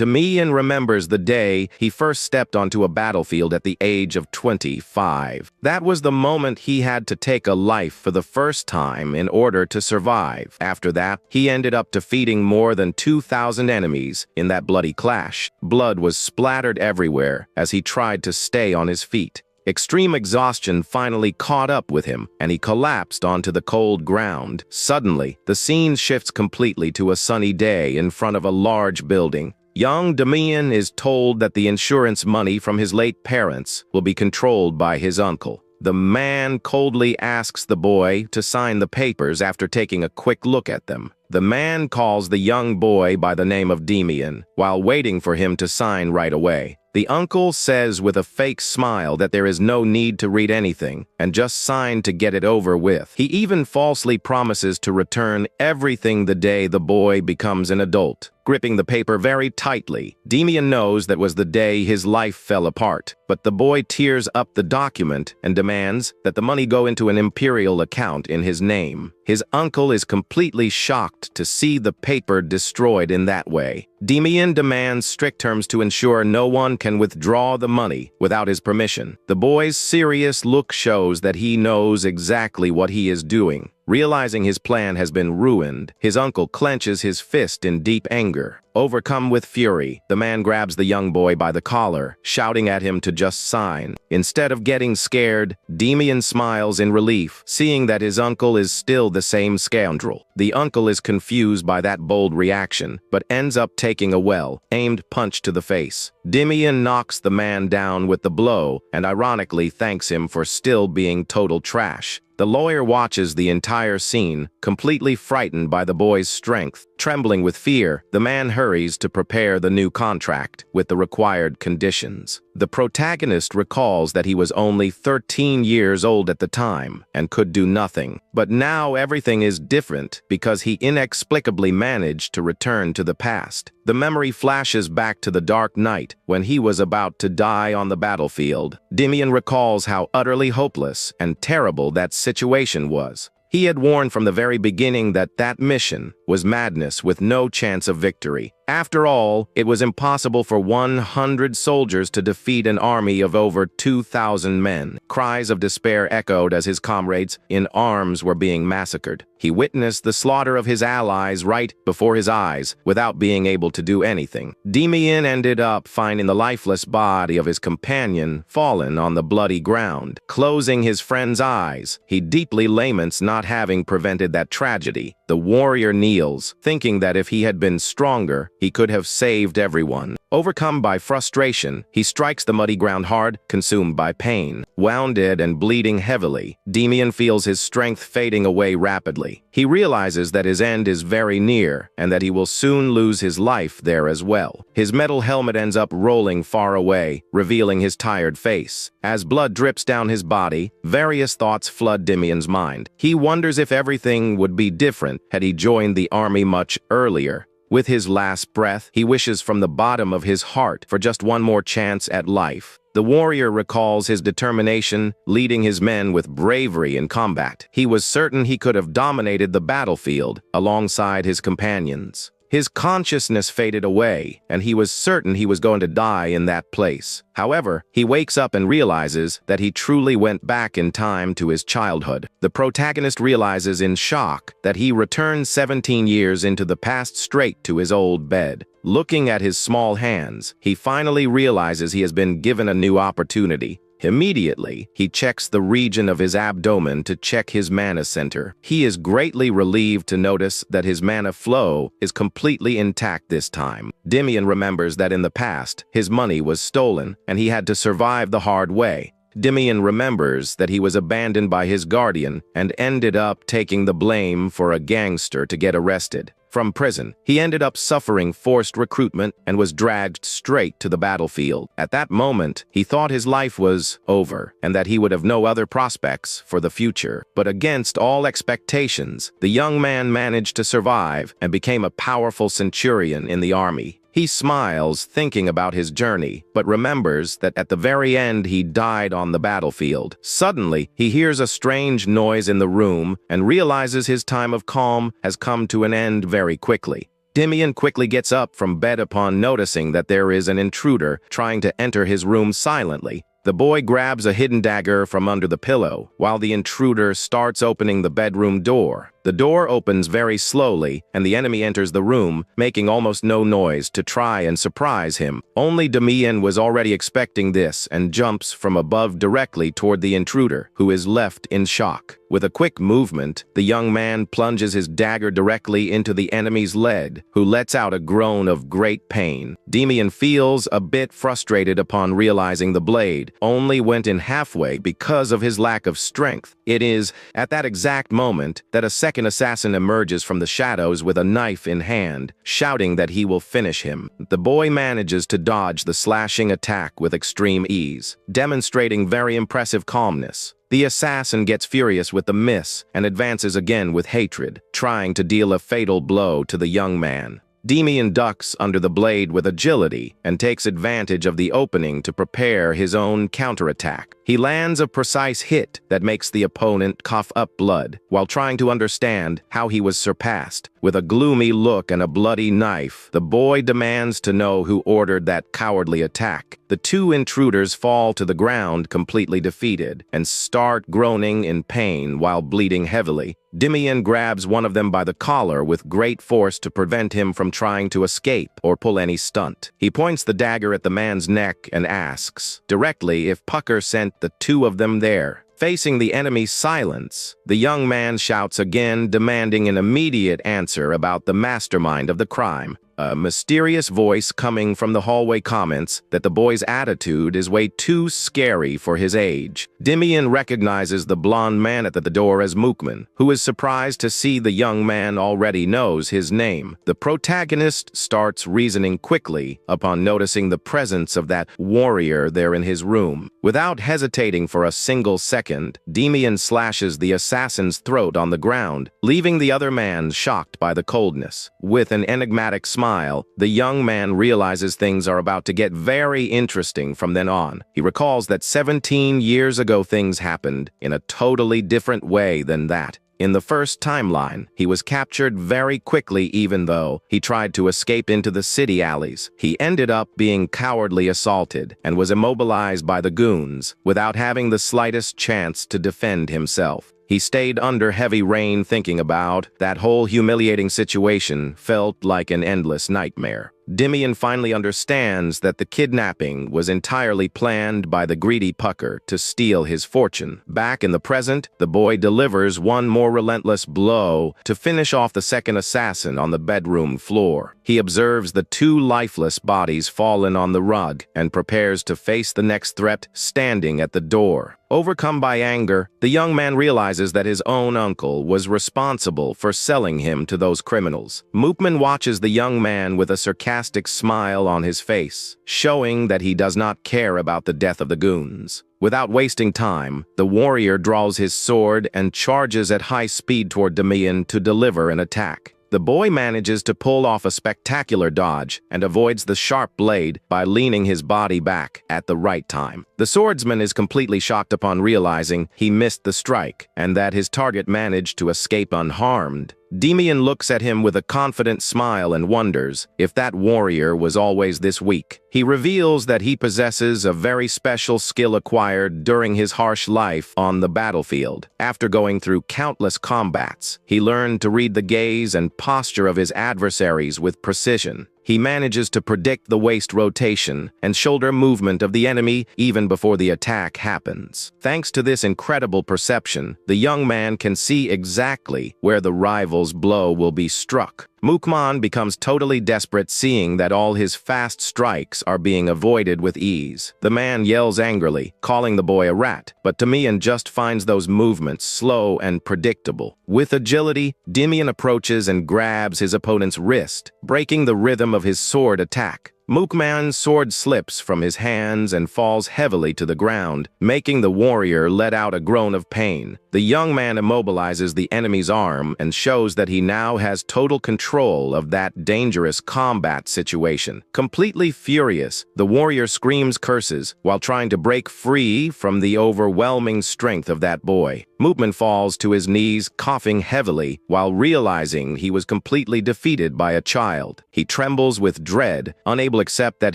Demian remembers the day he first stepped onto a battlefield at the age of 25. That was the moment he had to take a life for the first time in order to survive. After that, he ended up defeating more than 2,000 enemies in that bloody clash. Blood was splattered everywhere as he tried to stay on his feet. Extreme exhaustion finally caught up with him, and he collapsed onto the cold ground. Suddenly, the scene shifts completely to a sunny day in front of a large building. Young Demian is told that the insurance money from his late parents will be controlled by his uncle. The man coldly asks the boy to sign the papers after taking a quick look at them. The man calls the young boy by the name of Demian, while waiting for him to sign right away. The uncle says with a fake smile that there is no need to read anything, and just sign to get it over with. He even falsely promises to return everything the day the boy becomes an adult. Gripping the paper very tightly, Demian knows that was the day his life fell apart, but the boy tears up the document and demands that the money go into an imperial account in his name. His uncle is completely shocked to see the paper destroyed in that way. Demian demands strict terms to ensure no one can withdraw the money without his permission. The boy's serious look shows that he knows exactly what he is doing. Realizing his plan has been ruined, his uncle clenches his fist in deep anger. Overcome with fury, the man grabs the young boy by the collar, shouting at him to just sign. Instead of getting scared, Demian smiles in relief, seeing that his uncle is still the same scoundrel. The uncle is confused by that bold reaction, but ends up taking a well-aimed punch to the face. Demian knocks the man down with the blow and ironically thanks him for still being total trash. The lawyer watches the entire scene, completely frightened by the boy's strength. Trembling with fear, the man hurries to prepare the new contract with the required conditions. The protagonist recalls that he was only 13 years old at the time and could do nothing. But now everything is different because he inexplicably managed to return to the past. The memory flashes back to the dark night when he was about to die on the battlefield. Demian recalls how utterly hopeless and terrible that situation was. He had warned from the very beginning that that mission was madness with no chance of victory. After all, it was impossible for 100 soldiers to defeat an army of over 2,000 men. Cries of despair echoed as his comrades in arms were being massacred. He witnessed the slaughter of his allies right before his eyes without being able to do anything. Demian ended up finding the lifeless body of his companion fallen on the bloody ground. Closing his friend's eyes, he deeply laments not having prevented that tragedy. The warrior kneels, thinking that if he had been stronger, he could have saved everyone. Overcome by frustration, he strikes the muddy ground hard, consumed by pain. Wounded and bleeding heavily, Demian feels his strength fading away rapidly. He realizes that his end is very near and that he will soon lose his life there as well. His metal helmet ends up rolling far away, revealing his tired face. As blood drips down his body, various thoughts flood Demian's mind. He wonders if everything would be different had he joined the army much earlier. With his last breath, he wishes from the bottom of his heart for just one more chance at life. The warrior recalls his determination, leading his men with bravery in combat. He was certain he could have dominated the battlefield alongside his companions. His consciousness faded away, and he was certain he was going to die in that place. However, he wakes up and realizes that he truly went back in time to his childhood. The protagonist realizes in shock that he returned 17 years into the past straight to his old bed. Looking at his small hands, he finally realizes he has been given a new opportunity. Immediately, he checks the region of his abdomen to check his mana center. He is greatly relieved to notice that his mana flow is completely intact this time. Demian remembers that in the past, his money was stolen, and he had to survive the hard way. Demian remembers that he was abandoned by his guardian and ended up taking the blame for a gangster to get arrested. From prison, he ended up suffering forced recruitment and was dragged straight to the battlefield. At that moment, he thought his life was over and that he would have no other prospects for the future. But against all expectations, the young man managed to survive and became a powerful centurion in the army. He smiles, thinking about his journey, but remembers that at the very end he died on the battlefield. Suddenly, he hears a strange noise in the room and realizes his time of calm has come to an end very quickly. Dimian quickly gets up from bed upon noticing that there is an intruder trying to enter his room silently. The boy grabs a hidden dagger from under the pillow, while the intruder starts opening the bedroom door. The door opens very slowly, and the enemy enters the room, making almost no noise to try and surprise him. Only Dimian was already expecting this and jumps from above directly toward the intruder, who is left in shock. With a quick movement, the young man plunges his dagger directly into the enemy's leg, who lets out a groan of great pain. Dimian feels a bit frustrated upon realizing the blade only went in halfway because of his lack of strength. It is at that exact moment that a second assassin emerges from the shadows with a knife in hand, shouting that he will finish him. The boy manages to dodge the slashing attack with extreme ease, demonstrating very impressive calmness. The assassin gets furious with the miss and advances again with hatred, trying to deal a fatal blow to the young man. Dimian ducks under the blade with agility and takes advantage of the opening to prepare his own counterattack. He lands a precise hit that makes the opponent cough up blood, while trying to understand how he was surpassed. With a gloomy look and a bloody knife, the boy demands to know who ordered that cowardly attack. The two intruders fall to the ground completely defeated and start groaning in pain while bleeding heavily. Dimian grabs one of them by the collar with great force to prevent him from trying to escape or pull any stunt. He points the dagger at the man's neck and asks directly if Pucker sent the two of them there. Facing the enemy's silence, the young man shouts again, demanding an immediate answer about the mastermind of the crime. A mysterious voice coming from the hallway comments that the boy's attitude is way too scary for his age. Dimian recognizes the blond man at the door as Mookman, who is surprised to see the young man already knows his name. The protagonist starts reasoning quickly upon noticing the presence of that warrior there in his room. Without hesitating for a single second, Dimian slashes the assassin's throat on the ground, leaving the other man shocked by the coldness. With an enigmatic smile, the young man realizes things are about to get very interesting from then on. He recalls that 17 years ago things happened in a totally different way than that. In the first timeline, he was captured very quickly even though he tried to escape into the city alleys. He ended up being cowardly assaulted and was immobilized by the goons without having the slightest chance to defend himself. He stayed under heavy rain thinking about that whole humiliating situation felt like an endless nightmare. Dimian finally understands that the kidnapping was entirely planned by the greedy Pucker to steal his fortune. Back in the present, the boy delivers one more relentless blow to finish off the second assassin on the bedroom floor. He observes the two lifeless bodies fallen on the rug and prepares to face the next threat standing at the door. Overcome by anger, the young man realizes that his own uncle was responsible for selling him to those criminals. Mookman watches the young man with a sarcastic smile on his face, showing that he does not care about the death of the goons. Without wasting time, the warrior draws his sword and charges at high speed toward Dimian to deliver an attack. The boy manages to pull off a spectacular dodge and avoids the sharp blade by leaning his body back at the right time. The swordsman is completely shocked upon realizing he missed the strike and that his target managed to escape unharmed. Dimian looks at him with a confident smile and wonders if that warrior was always this weak. He reveals that he possesses a very special skill acquired during his harsh life on the battlefield. After going through countless combats, he learned to read the gaze and posture of his adversaries with precision. He manages to predict the waist rotation and shoulder movement of the enemy even before the attack happens. Thanks to this incredible perception, the young man can see exactly where the rival's blow will be struck. Mookman becomes totally desperate seeing that all his fast strikes are being avoided with ease. The man yells angrily, calling the boy a rat, but Dimian just finds those movements slow and predictable. With agility, Dimian approaches and grabs his opponent's wrist, breaking the rhythm of his sword attack. Mookman's sword slips from his hands and falls heavily to the ground, making the warrior let out a groan of pain. The young man immobilizes the enemy's arm and shows that he now has total control of that dangerous combat situation. Completely furious, the warrior screams curses while trying to break free from the overwhelming strength of that boy. Mookman falls to his knees, coughing heavily, while realizing he was completely defeated by a child. He trembles with dread, unable to accept that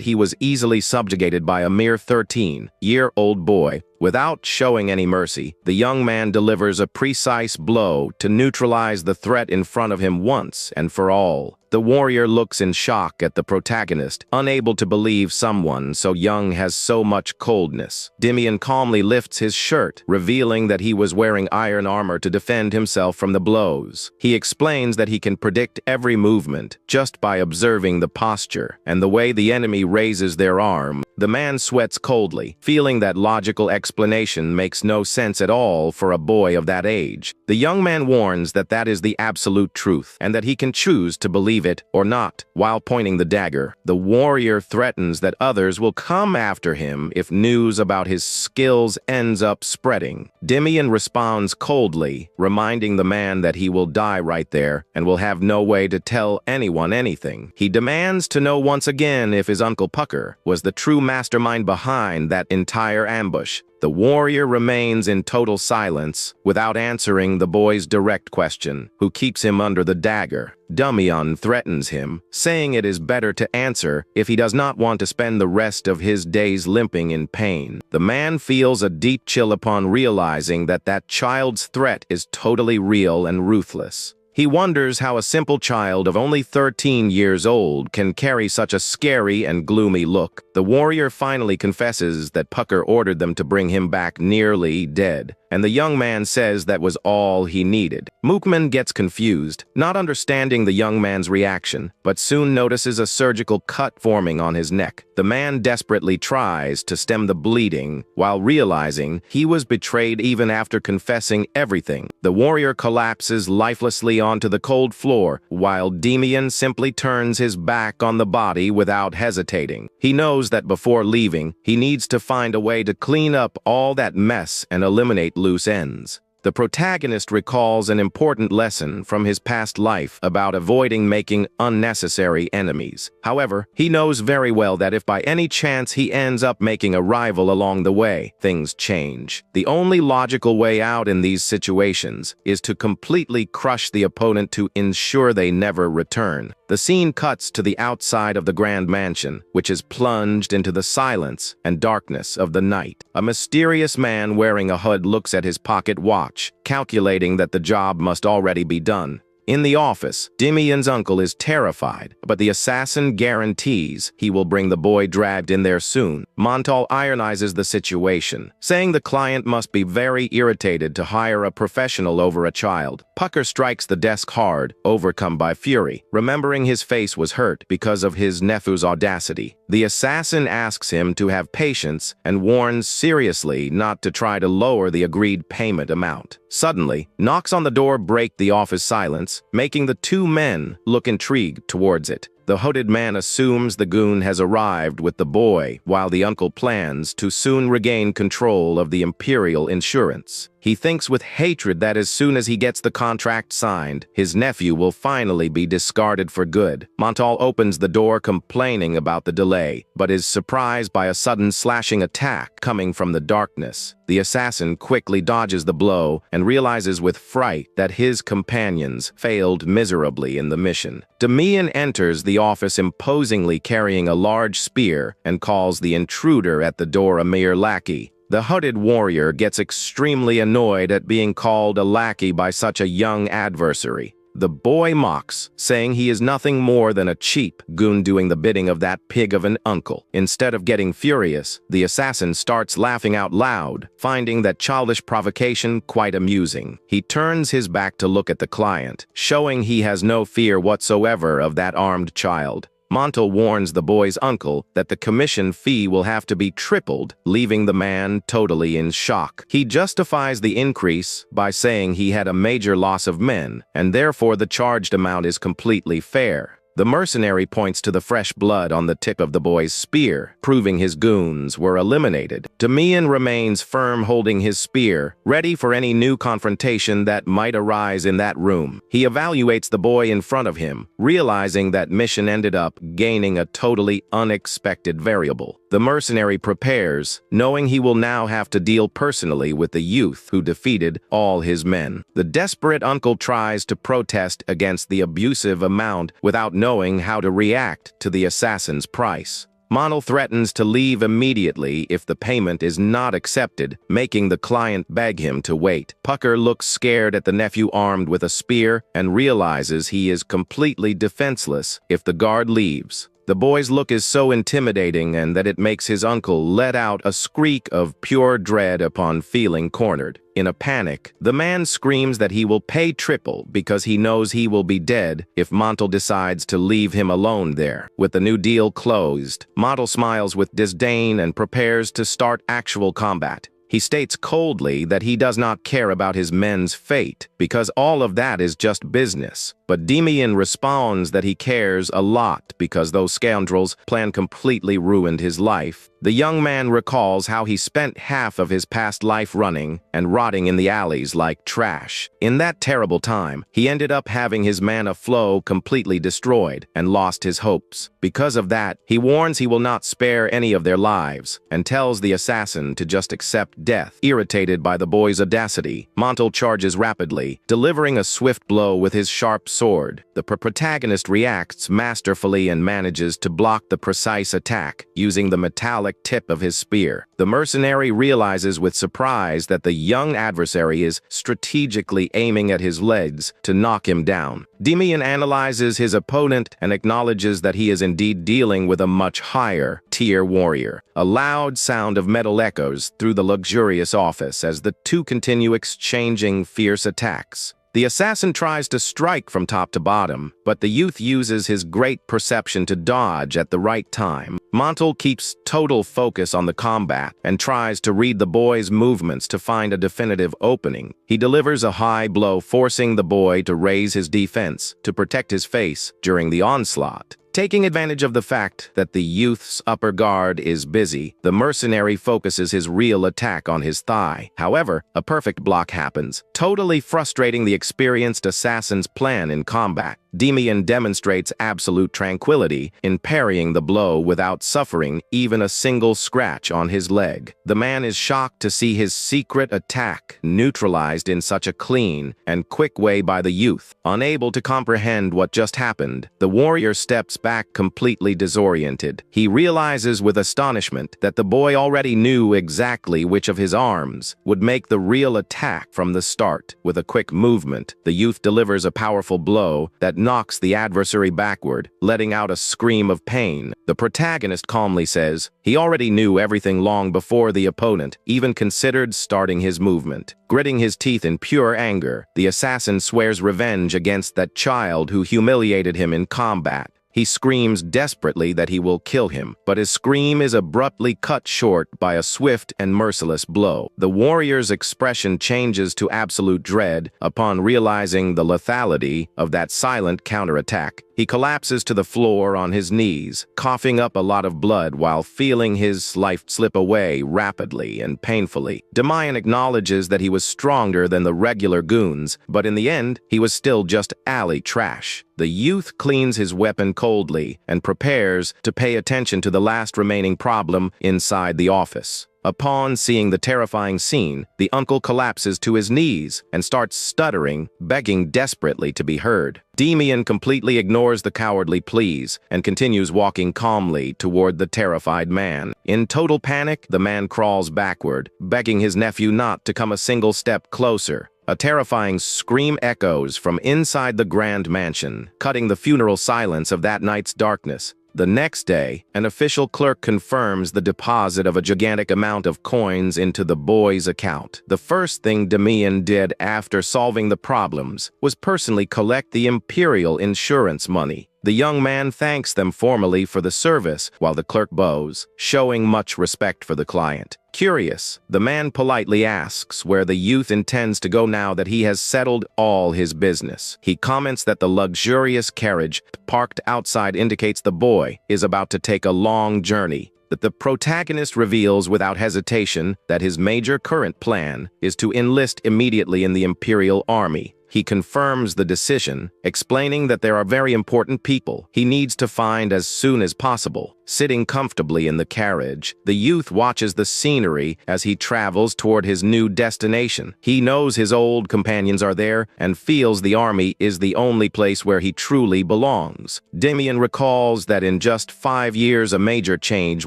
he was easily subjugated by a mere 13-year-old boy. Without showing any mercy, the young man delivers a precise blow to neutralize the threat in front of him once and for all. The warrior looks in shock at the protagonist, unable to believe someone so young has so much coldness. Dimian calmly lifts his shirt, revealing that he was wearing iron armor to defend himself from the blows. He explains that he can predict every movement just by observing the posture and the way the enemy raises their arm. The man sweats coldly, feeling that logical explanation makes no sense at all for a boy of that age. The young man warns that that is the absolute truth, and that he can choose to believe it or not. While pointing the dagger, the warrior threatens that others will come after him if news about his skills ends up spreading. Dimian responds coldly, reminding the man that he will die right there and will have no way to tell anyone anything. He demands to know once again if his Uncle Pucker was the true mastermind behind that entire ambush. The warrior remains in total silence, without answering the boy's direct question, who keeps him under the dagger. Dimian threatens him, saying it is better to answer if he does not want to spend the rest of his days limping in pain. The man feels a deep chill upon realizing that that child's threat is totally real and ruthless. He wonders how a simple child of only 13 years old can carry such a scary and gloomy look. The warrior finally confesses that Pucker ordered them to bring him back nearly dead, and the young man says that was all he needed. Mookman gets confused, not understanding the young man's reaction, but soon notices a surgical cut forming on his neck. The man desperately tries to stem the bleeding, while realizing he was betrayed even after confessing everything. The warrior collapses lifelessly onto the cold floor, while Dimian simply turns his back on the body without hesitating. He knows that before leaving, he needs to find a way to clean up all that mess and eliminate loose ends. The protagonist recalls an important lesson from his past life about avoiding making unnecessary enemies. However, he knows very well that if by any chance he ends up making a rival along the way, things change. The only logical way out in these situations is to completely crush the opponent to ensure they never return. The scene cuts to the outside of the Grand Mansion, which is plunged into the silence and darkness of the night. A mysterious man wearing a hood looks at his pocket watch, calculating that the job must already be done. In the office, Dimian's uncle is terrified, but the assassin guarantees he will bring the boy dragged in there soon. Montal ironizes the situation, saying the client must be very irritated to hire a professional over a child. Pucker strikes the desk hard, overcome by fury, remembering his face was hurt because of his nephew's audacity. The assassin asks him to have patience and warns seriously not to try to lower the agreed payment amount. Suddenly, knocks on the door break the office silence, making the two men look intrigued towards it. The hooded man assumes the goon has arrived with the boy, while the uncle plans to soon regain control of the Imperial insurance. He thinks with hatred that as soon as he gets the contract signed, his nephew will finally be discarded for good. Montal opens the door complaining about the delay, but is surprised by a sudden slashing attack coming from the darkness. The assassin quickly dodges the blow and realizes with fright that his companions failed miserably in the mission. Dimian enters the office imposingly carrying a large spear and calls the intruder at the door a mere lackey. The hooded warrior gets extremely annoyed at being called a lackey by such a young adversary. The boy mocks, saying he is nothing more than a cheap goon doing the bidding of that pig of an uncle. Instead of getting furious, the assassin starts laughing out loud, finding that childish provocation quite amusing. He turns his back to look at the client, showing he has no fear whatsoever of that armed child. Montal warns the boy's uncle that the commission fee will have to be tripled, leaving the man totally in shock. He justifies the increase by saying he had a major loss of men, and therefore the charged amount is completely fair. The mercenary points to the fresh blood on the tip of the boy's spear, proving his goons were eliminated. Damian remains firm, holding his spear, ready for any new confrontation that might arise in that room. He evaluates the boy in front of him, realizing that mission ended up gaining a totally unexpected variable. The mercenary prepares, knowing he will now have to deal personally with the youth who defeated all his men. The desperate uncle tries to protest against the abusive amount without knowing how to react to the assassin's price. Montel threatens to leave immediately if the payment is not accepted, making the client beg him to wait. Pucker looks scared at the nephew armed with a spear and realizes he is completely defenseless if the guard leaves. The boy's look is so intimidating and that it makes his uncle let out a skreek of pure dread upon feeling cornered. In a panic, the man screams that he will pay triple because he knows he will be dead if Montel decides to leave him alone there. With the new deal closed, Montel smiles with disdain and prepares to start actual combat. He states coldly that he does not care about his men's fate because all of that is just business. But Damian responds that he cares a lot because those scoundrels' plan completely ruined his life. The young man recalls how he spent half of his past life running and rotting in the alleys like trash. In that terrible time, he ended up having his mana flow completely destroyed and lost his hopes. Because of that, he warns he will not spare any of their lives and tells the assassin to just accept death. Irritated by the boy's audacity, Montel charges rapidly, delivering a swift blow with his sharp sword. The protagonist reacts masterfully and manages to block the precise attack, using the metallic tip of his spear. The mercenary realizes with surprise that the young adversary is strategically aiming at his legs to knock him down. Damian analyzes his opponent and acknowledges that he is indeed dealing with a much higher tier warrior. A loud sound of metal echoes through the luxurious office as the two continue exchanging fierce attacks. The assassin tries to strike from top to bottom, but the youth uses his great perception to dodge at the right time. Montel keeps total focus on the combat and tries to read the boy's movements to find a definitive opening. He delivers a high blow, forcing the boy to raise his defense to protect his face during the onslaught. Taking advantage of the fact that the youth's upper guard is busy, the mercenary focuses his real attack on his thigh. However, a perfect block happens, totally frustrating the experienced assassin's plan in combat. Damian demonstrates absolute tranquility in parrying the blow without suffering even a single scratch on his leg. The man is shocked to see his secret attack neutralized in such a clean and quick way by the youth. Unable to comprehend what just happened, the warrior steps back completely disoriented. He realizes with astonishment that the boy already knew exactly which of his arms would make the real attack from the start. With a quick movement, the youth delivers a powerful blow that knocks the adversary backward, letting out a scream of pain. The protagonist calmly says he already knew everything long before the opponent even considered starting his movement. Gritting his teeth in pure anger, the assassin swears revenge against that child who humiliated him in combat. He screams desperately that he will kill him, but his scream is abruptly cut short by a swift and merciless blow. The warrior's expression changes to absolute dread upon realizing the lethality of that silent counterattack. He collapses to the floor on his knees, coughing up a lot of blood while feeling his life slip away rapidly and painfully. Damian acknowledges that he was stronger than the regular goons, but in the end, he was still just alley trash. The youth cleans his weapon coldly and prepares to pay attention to the last remaining problem inside the office. Upon seeing the terrifying scene, the uncle collapses to his knees and starts stuttering, begging desperately to be heard. Damian completely ignores the cowardly pleas and continues walking calmly toward the terrified man. In total panic, the man crawls backward, begging his nephew not to come a single step closer. A terrifying scream echoes from inside the grand mansion, cutting the funeral silence of that night's darkness. The next day, an official clerk confirms the deposit of a gigantic amount of coins into the boy's account. The first thing Damian did after solving the problems was personally collect the imperial insurance money. The young man thanks them formally for the service while the clerk bows, showing much respect for the client. Curious, the man politely asks where the youth intends to go now that he has settled all his business. He comments that the luxurious carriage parked outside indicates the boy is about to take a long journey. That the protagonist reveals without hesitation that his major current plan is to enlist immediately in the Imperial Army. He confirms the decision, explaining that there are very important people he needs to find as soon as possible. Sitting comfortably in the carriage, the youth watches the scenery as he travels toward his new destination. He knows his old companions are there and feels the army is the only place where he truly belongs. Demian recalls that in just 5 years a major change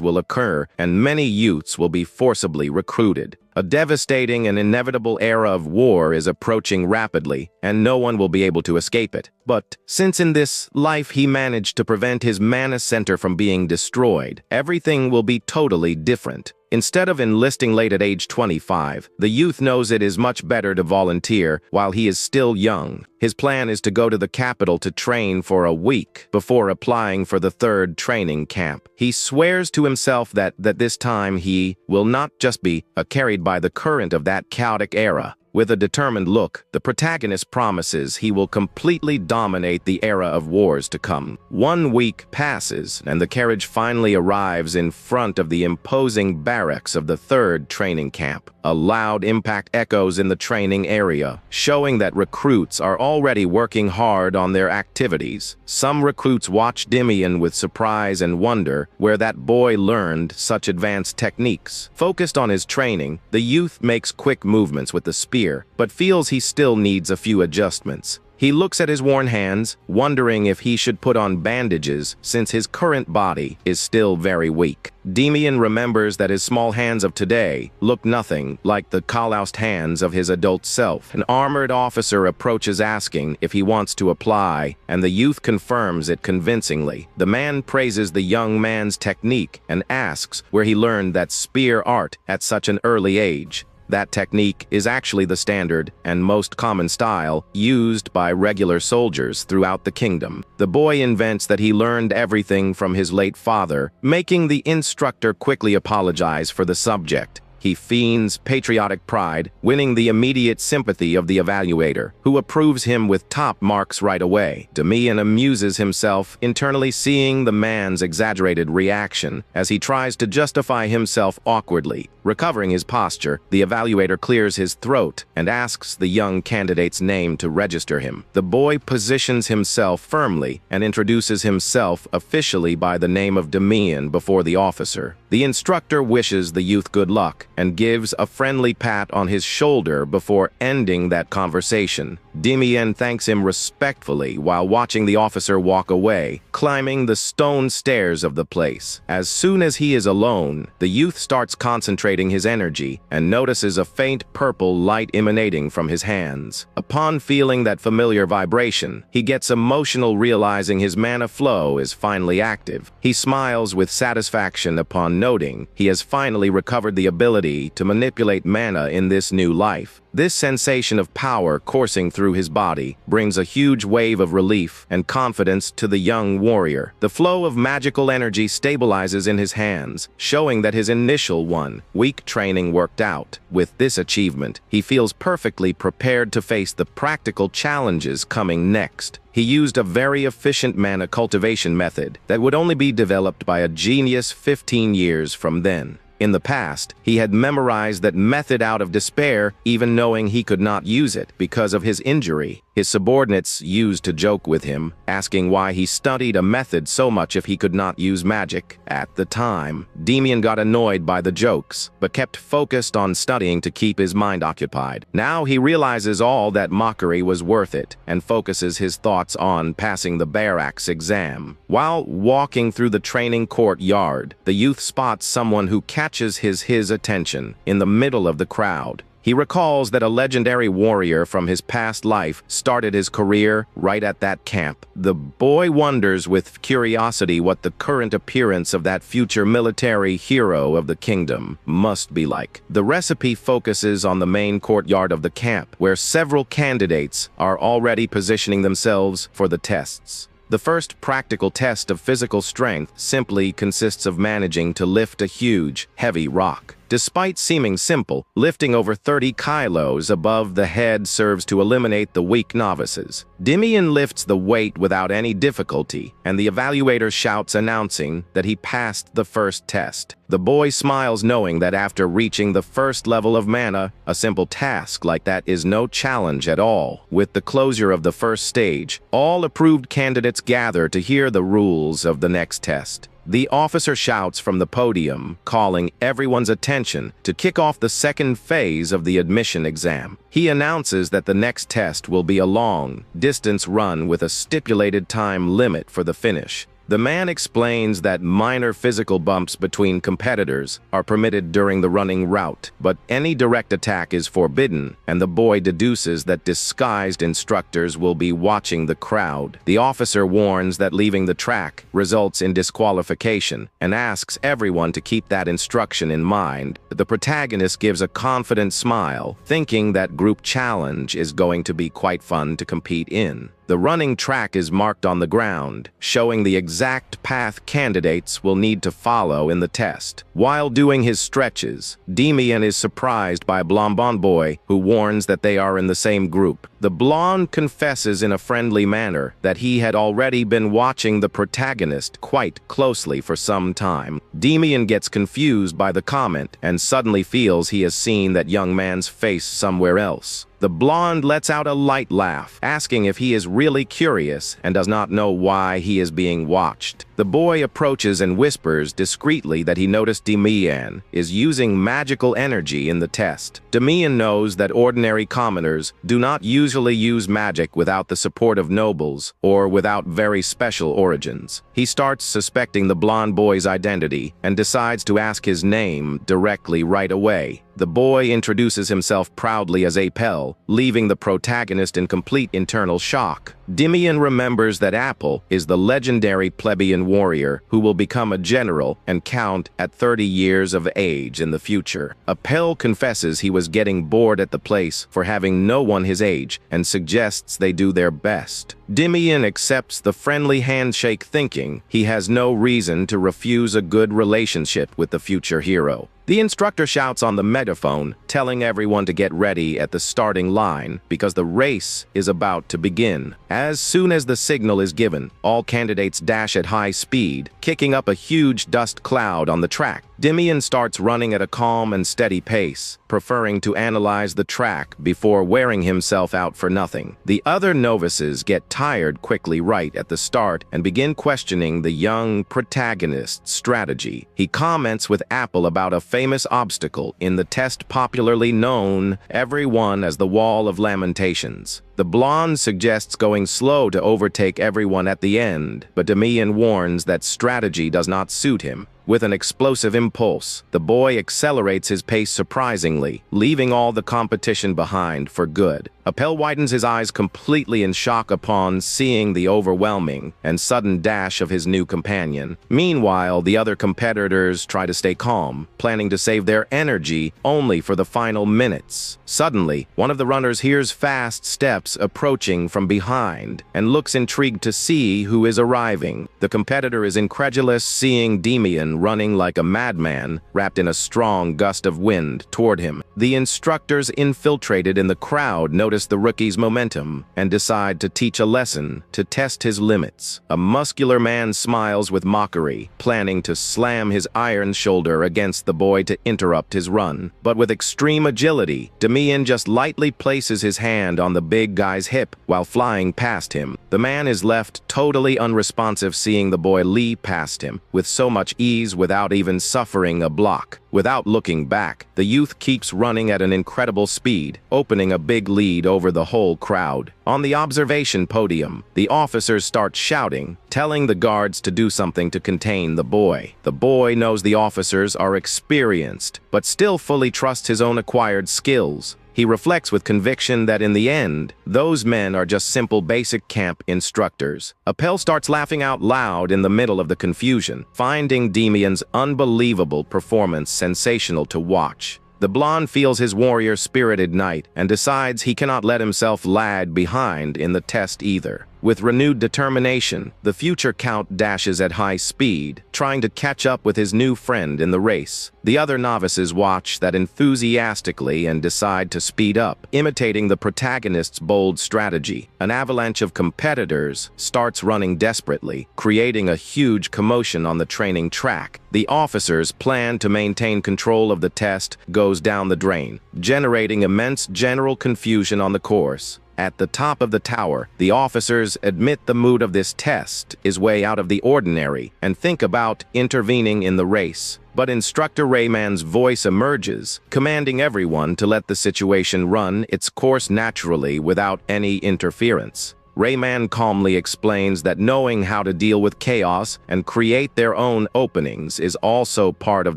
will occur and many youths will be forcibly recruited. A devastating and inevitable era of war is approaching rapidly, and no one will be able to escape it. But since in this life he managed to prevent his mana center from being destroyed, everything will be totally different. Instead of enlisting late at age 25, the youth knows it is much better to volunteer while he is still young. His plan is to go to the capital to train for a week before applying for the 3rd training camp. He swears to himself that this time he will not just be carried by the current of that chaotic era. With a determined look, the protagonist promises he will completely dominate the era of wars to come. 1 week passes, and the carriage finally arrives in front of the imposing barracks of the 3rd training camp. A loud impact echoes in the training area, showing that recruits are already working hard on their activities. Some recruits watch Demian with surprise and wonder where that boy learned such advanced techniques. Focused on his training, the youth makes quick movements with the spear, but feels he still needs a few adjustments. He looks at his worn hands, wondering if he should put on bandages since his current body is still very weak. Demian remembers that his small hands of today look nothing like the calloused hands of his adult self. An armored officer approaches asking if he wants to apply, and the youth confirms it convincingly. The man praises the young man's technique and asks where he learned that spear art at such an early age. That technique is actually the standard and most common style used by regular soldiers throughout the kingdom. The boy invents that he learned everything from his late father, making the instructor quickly apologize for the subject. He feigns patriotic pride, winning the immediate sympathy of the evaluator, who approves him with top marks right away. Demian amuses himself, internally seeing the man's exaggerated reaction as he tries to justify himself awkwardly. Recovering his posture, the evaluator clears his throat and asks the young candidate's name to register him. The boy positions himself firmly and introduces himself officially by the name of Demian before the officer. The instructor wishes the youth good luck and gives a friendly pat on his shoulder before ending that conversation. Demian thanks him respectfully while watching the officer walk away, climbing the stone stairs of the place. As soon as he is alone, the youth starts concentrating his energy and notices a faint purple light emanating from his hands. Upon feeling that familiar vibration, he gets emotional, realizing his mana flow is finally active. He smiles with satisfaction upon noting he has finally recovered the ability to manipulate mana in this new life. This sensation of power coursing through his body brings a huge wave of relief and confidence to the young warrior. The flow of magical energy stabilizes in his hands, showing that his initial week training worked out. With this achievement, he feels perfectly prepared to face the practical challenges coming next. He used a very efficient mana cultivation method that would only be developed by a genius 15 years from then. In the past, he had memorized that method out of despair, even knowing he could not use it because of his injury. His subordinates used to joke with him, asking why he studied a method so much if he could not use magic. At the time, Demian got annoyed by the jokes, but kept focused on studying to keep his mind occupied. Now he realizes all that mockery was worth it, and focuses his thoughts on passing the barracks exam. While walking through the training courtyard, the youth spots someone who catches his attention in the middle of the crowd. He recalls that a legendary warrior from his past life started his career right at that camp. The boy wonders with curiosity what the current appearance of that future military hero of the kingdom must be like. The recipe focuses on the main courtyard of the camp, where several candidates are already positioning themselves for the tests. The first practical test of physical strength simply consists of managing to lift a huge, heavy rock. Despite seeming simple, lifting over 30 kilos above the head serves to eliminate the weak novices. Dimian lifts the weight without any difficulty, and the evaluator shouts announcing that he passed the first test. The boy smiles knowing that after reaching the first level of mana, a simple task like that is no challenge at all. With the closure of the first stage, all approved candidates gather to hear the rules of the next test. The officer shouts from the podium, calling everyone's attention to kick off the second phase of the admission exam. He announces that the next test will be a long-distance run with a stipulated time limit for the finish. The man explains that minor physical bumps between competitors are permitted during the running route, but any direct attack is forbidden, and the boy deduces that disguised instructors will be watching the crowd. The officer warns that leaving the track results in disqualification and asks everyone to keep that instruction in mind. The protagonist gives a confident smile, thinking that group challenge is going to be quite fun to compete in. The running track is marked on the ground, showing the exact path candidates will need to follow in the test. While doing his stretches, Demian is surprised by a blonde boy who warns that they are in the same group. The blonde confesses in a friendly manner that he had already been watching the protagonist quite closely for some time. Demian gets confused by the comment and suddenly feels he has seen that young man's face somewhere else. The blonde lets out a light laugh, asking if he is really curious and does not know why he is being watched. The boy approaches and whispers discreetly that he noticed Demian is using magical energy in the test. Demian knows that ordinary commoners do not usually use magic without the support of nobles or without very special origins. He starts suspecting the blonde boy's identity and decides to ask his name directly right away. The boy introduces himself proudly as Apel, leaving the protagonist in complete internal shock. Demian remembers that Apple is the legendary plebeian warrior who will become a general and count at 30 years of age in the future. Apel confesses he was getting bored at the place for having no one his age and suggests they do their best. Demian accepts the friendly handshake, thinking he has no reason to refuse a good relationship with the future hero. The instructor shouts on the megaphone, telling everyone to get ready at the starting line because the race is about to begin. As soon as the signal is given, all candidates dash at high speed, kicking up a huge dust cloud on the track. Demian starts running at a calm and steady pace, preferring to analyze the track before wearing himself out for nothing. The other novices get tired quickly right at the start and begin questioning the young protagonist's strategy. He comments with Apple about a famous obstacle in the test popularly known everyone as the Wall of Lamentations. The blonde suggests going slow to overtake everyone at the end, but Demian warns that strategy does not suit him. With an explosive impulse, the boy accelerates his pace surprisingly, leaving all the competition behind for good. Apel widens his eyes completely in shock upon seeing the overwhelming and sudden dash of his new companion. Meanwhile, the other competitors try to stay calm, planning to save their energy only for the final minutes. Suddenly, one of the runners hears fast steps approaching from behind and looks intrigued to see who is arriving. The competitor is incredulous, seeing Demian running like a madman, wrapped in a strong gust of wind toward him. The instructors infiltrated in the crowd notice the rookie's momentum and decide to teach a lesson to test his limits. A muscular man smiles with mockery, planning to slam his iron shoulder against the boy to interrupt his run. But with extreme agility, Demian just lightly places his hand on the big guy's hip while flying past him. The man is left totally unresponsive, seeing the boy leap past him with so much ease without even suffering a block. Without looking back, the youth keeps running at an incredible speed, opening a big lead over the whole crowd. On the observation podium, the officers start shouting, telling the guards to do something to contain the boy. The boy knows the officers are experienced, but still fully trusts his own acquired skills. He reflects with conviction that in the end, those men are just simple basic camp instructors. Apel starts laughing out loud in the middle of the confusion, finding Demian's unbelievable performance sensational to watch. The blonde feels his warrior spirit ignite and decides he cannot let himself lag behind in the test either. With renewed determination, the future Count dashes at high speed, trying to catch up with his new friend in the race. The other novices watch that enthusiastically and decide to speed up, imitating the protagonist's bold strategy. An avalanche of competitors starts running desperately, creating a huge commotion on the training track. The officers' plan to maintain control of the test goes down the drain, generating immense general confusion on the course. At the top of the tower, the officers admit the mood of this test is way out of the ordinary and think about intervening in the race. But Instructor Rayman's voice emerges, commanding everyone to let the situation run its course naturally without any interference. Rayman calmly explains that knowing how to deal with chaos and create their own openings is also part of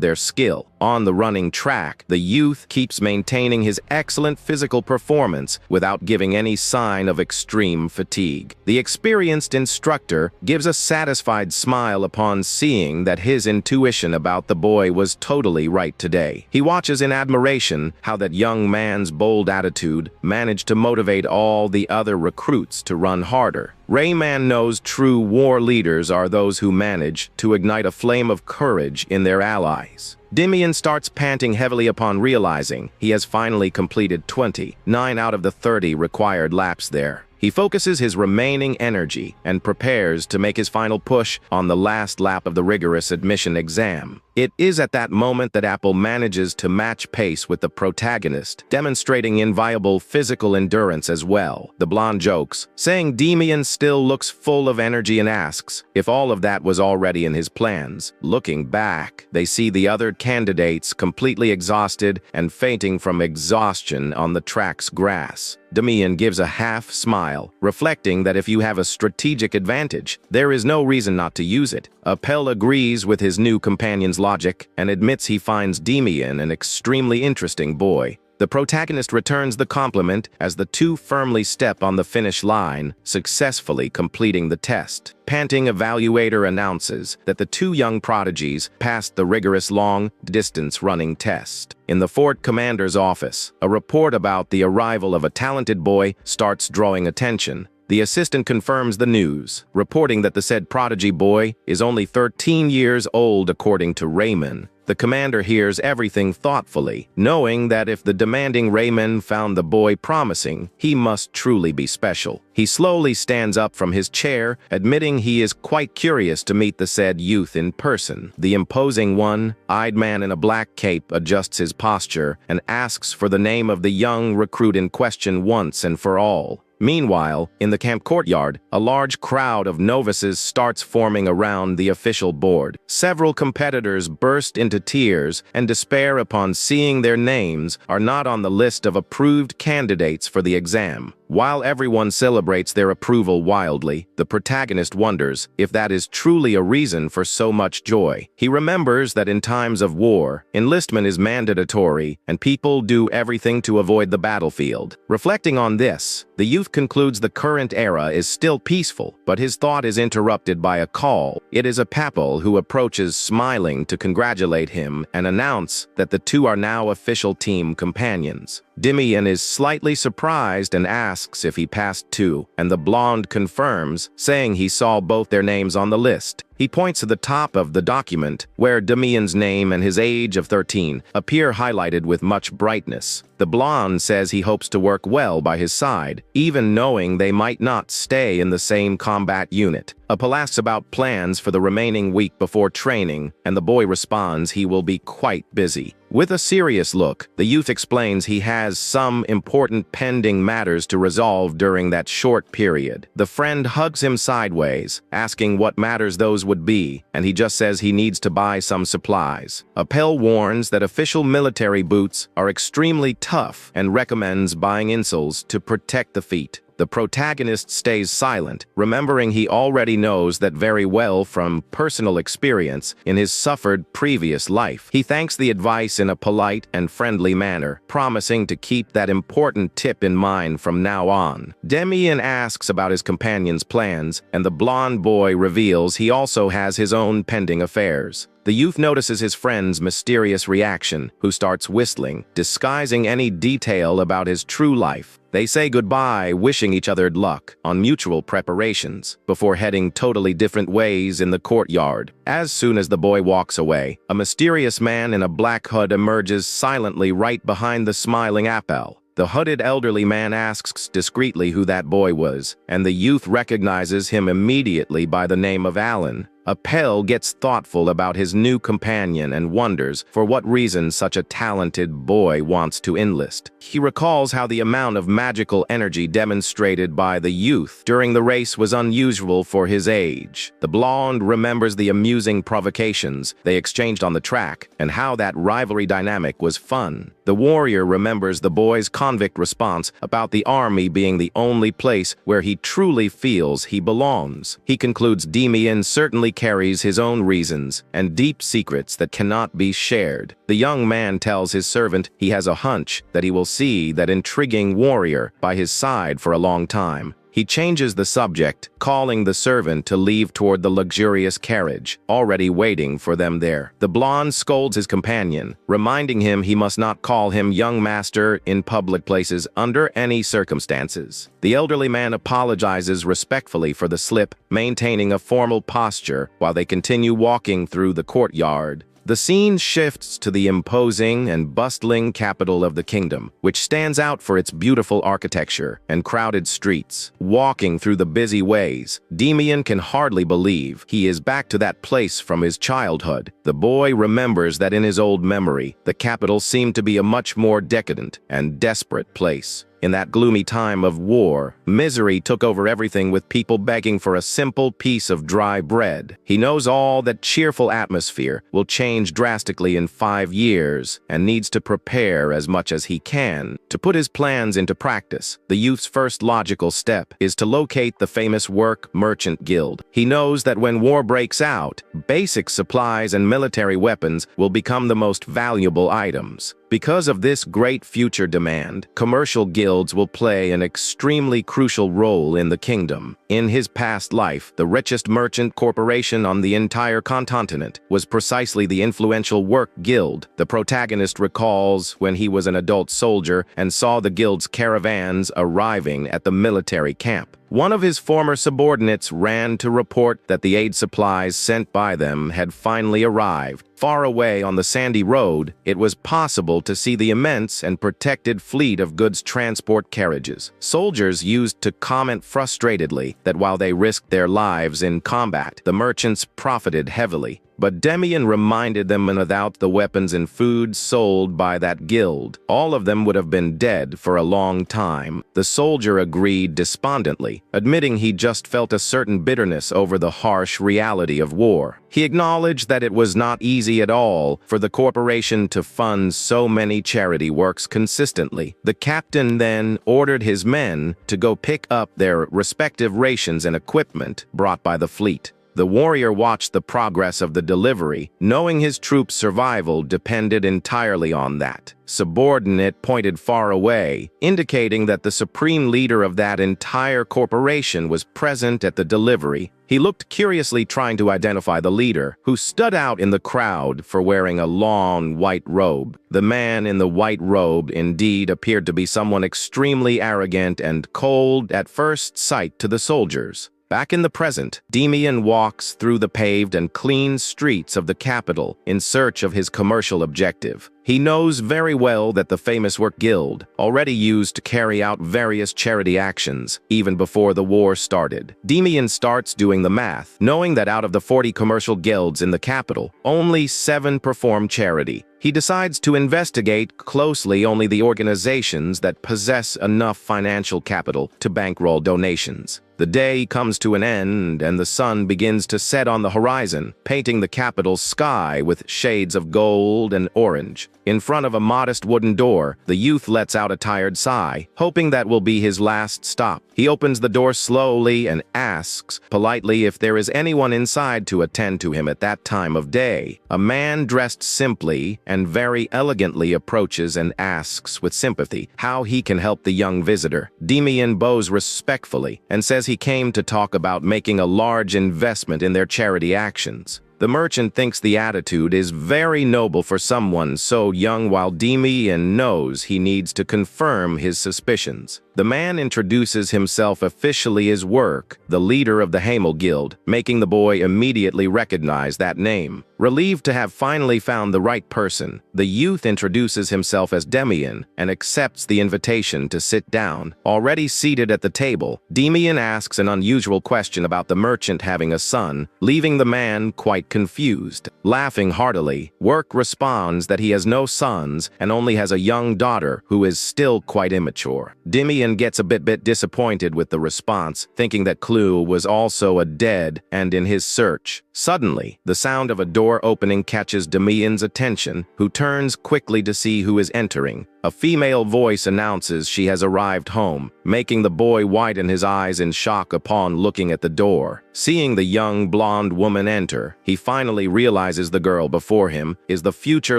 their skill. On the running track, the youth keeps maintaining his excellent physical performance without giving any sign of extreme fatigue. The experienced instructor gives a satisfied smile upon seeing that his intuition about the boy was totally right today. He watches in admiration how that young man's bold attitude managed to motivate all the other recruits to run harder. Rayman knows true war leaders are those who manage to ignite a flame of courage in their allies. Dimian starts panting heavily upon realizing he has finally completed 29 out of the 30 required laps there. He focuses his remaining energy and prepares to make his final push on the last lap of the rigorous admission exam. It is at that moment that Apple manages to match pace with the protagonist, demonstrating inviolable physical endurance as well. The blonde jokes, saying Demian still looks full of energy and asks if all of that was already in his plans. Looking back, they see the other candidates completely exhausted and fainting from exhaustion on the track's grass. Demian gives a half smile, reflecting that if you have a strategic advantage, there is no reason not to use it. Appel agrees with his new companion's logic and admits he finds Demian an extremely interesting boy. The protagonist returns the compliment as the two firmly step on the finish line, successfully completing the test. Panting evaluator announces that the two young prodigies passed the rigorous long-distance running test. In the fort commander's office, a report about the arrival of a talented boy starts drawing attention. The assistant confirms the news, reporting that the said prodigy boy is only 13 years old according to Rayman. The commander hears everything thoughtfully, knowing that if the demanding Rayman found the boy promising, he must truly be special. He slowly stands up from his chair, admitting he is quite curious to meet the said youth in person. The imposing one-eyed man in a black cape adjusts his posture and asks for the name of the young recruit in question once and for all. Meanwhile, in the camp courtyard, a large crowd of novices starts forming around the official board. Several competitors burst into tears and despair upon seeing their names are not on the list of approved candidates for the exam. While everyone celebrates their approval wildly, the protagonist wonders if that is truly a reason for so much joy. He remembers that in times of war, enlistment is mandatory and people do everything to avoid the battlefield. Reflecting on this, the youth concludes the current era is still peaceful, but his thought is interrupted by a call. It is a Papal who approaches smiling to congratulate him and announce that the two are now official team companions. Dimian is slightly surprised and asks if he passed too, and the blonde confirms, saying he saw both their names on the list. He points to the top of the document, where Demian's name and his age of 13 appear highlighted with much brightness. The blonde says he hopes to work well by his side, even knowing they might not stay in the same combat unit. Appel asks about plans for the remaining week before training, and the boy responds he will be quite busy. With a serious look, the youth explains he has some important pending matters to resolve during that short period. The friend hugs him sideways, asking what matters those would be, and he just says he needs to buy some supplies. Appel warns that official military boots are extremely tough and recommends buying insoles to protect the feet. The protagonist stays silent, remembering he already knows that very well from personal experience in his suffered previous life. He thanks the advice in a polite and friendly manner, promising to keep that important tip in mind from now on. Demian asks about his companion's plans, and the blonde boy reveals he also has his own pending affairs. The youth notices his friend's mysterious reaction, who starts whistling, disguising any detail about his true life. They say goodbye, wishing each other luck on mutual preparations, before heading totally different ways in the courtyard. As soon as the boy walks away, a mysterious man in a black hood emerges silently right behind the smiling Appel. The hooded elderly man asks discreetly who that boy was, and the youth recognizes him immediately by the name of Alan. Appel gets thoughtful about his new companion and wonders for what reason such a talented boy wants to enlist. He recalls how the amount of magical energy demonstrated by the youth during the race was unusual for his age. The blonde remembers the amusing provocations they exchanged on the track and how that rivalry dynamic was fun. The warrior remembers the boy's convict response about the army being the only place where he truly feels he belongs. He concludes Demian certainly carries his own reasons and deep secrets that cannot be shared. The young man tells his servant he has a hunch that he will see that intriguing warrior by his side for a long time. He changes the subject, calling the servant to leave toward the luxurious carriage, already waiting for them there. The blonde scolds his companion, reminding him he must not call him young master in public places under any circumstances. The elderly man apologizes respectfully for the slip, maintaining a formal posture while they continue walking through the courtyard. The scene shifts to the imposing and bustling capital of the kingdom, which stands out for its beautiful architecture and crowded streets. Walking through the busy ways, Demian can hardly believe he is back to that place from his childhood. The boy remembers that in his old memory, the capital seemed to be a much more decadent and desperate place. In that gloomy time of war, misery took over everything, with people begging for a simple piece of dry bread. He knows all that cheerful atmosphere will change drastically in 5 years and needs to prepare as much as he can to put his plans into practice. The youth's first logical step is to locate the famous work merchant guild. He knows that when war breaks out, basic supplies and military weapons will become the most valuable items. Because of this great future demand, commercial guilds will play an extremely crucial role in the kingdom. In his past life, the richest merchant corporation on the entire continent was precisely the influential Work Guild. The protagonist recalls when he was an adult soldier and saw the guild's caravans arriving at the military camp. One of his former subordinates ran to report that the aid supplies sent by them had finally arrived. Far away on the sandy road, it was possible to see the immense and protected fleet of goods transport carriages. Soldiers used to comment frustratedly that while they risked their lives in combat, the merchants profited heavily. But Demian reminded them that without the weapons and food sold by that guild, all of them would have been dead for a long time. The soldier agreed despondently, admitting he just felt a certain bitterness over the harsh reality of war. He acknowledged that it was not easy at all for the corporation to fund so many charity works consistently. The captain then ordered his men to go pick up their respective rations and equipment brought by the fleet. The warrior watched the progress of the delivery, knowing his troops' survival depended entirely on that. Subordinate pointed far away, indicating that the supreme leader of that entire corporation was present at the delivery. He looked curiously, trying to identify the leader, who stood out in the crowd for wearing a long white robe. The man in the white robe indeed appeared to be someone extremely arrogant and cold at first sight to the soldiers. Back in the present, Demian walks through the paved and clean streets of the capital in search of his commercial objective. He knows very well that the famous Work Guild already used to carry out various charity actions, even before the war started. Demian starts doing the math, knowing that out of the 40 commercial guilds in the capital, only 7 perform charity. He decides to investigate closely only the organizations that possess enough financial capital to bankroll donations. The day comes to an end and the sun begins to set on the horizon, painting the capital's sky with shades of gold and orange. In front of a modest wooden door, the youth lets out a tired sigh, hoping that will be his last stop. He opens the door slowly and asks politely if there is anyone inside to attend to him at that time of day. A man dressed simply and very elegantly approaches and asks with sympathy how he can help the young visitor. Demian bows respectfully and says he came to talk about making a large investment in their charity actions. The The merchant thinks the attitude is very noble for someone so young, while Demian knows he needs to confirm his suspicions. The man introduces himself officially as Work, the leader of the Hamel Guild, making the boy immediately recognize that name. Relieved to have finally found the right person, the youth introduces himself as Demian and accepts the invitation to sit down. Already seated at the table, Demian asks an unusual question about the merchant having a son, leaving the man quite confused. Laughing heartily, Work responds that he has no sons and only has a young daughter who is still quite immature. Demian gets a bit disappointed with the response, thinking that Clue was also a dead and in his search. Suddenly, the sound of a door opening catches Demian's attention, who turns quickly to see who is entering. A female voice announces she has arrived home, making the boy widen his eyes in shock upon looking at the door. Seeing the young blonde woman enter, he finally realizes the girl before him is the future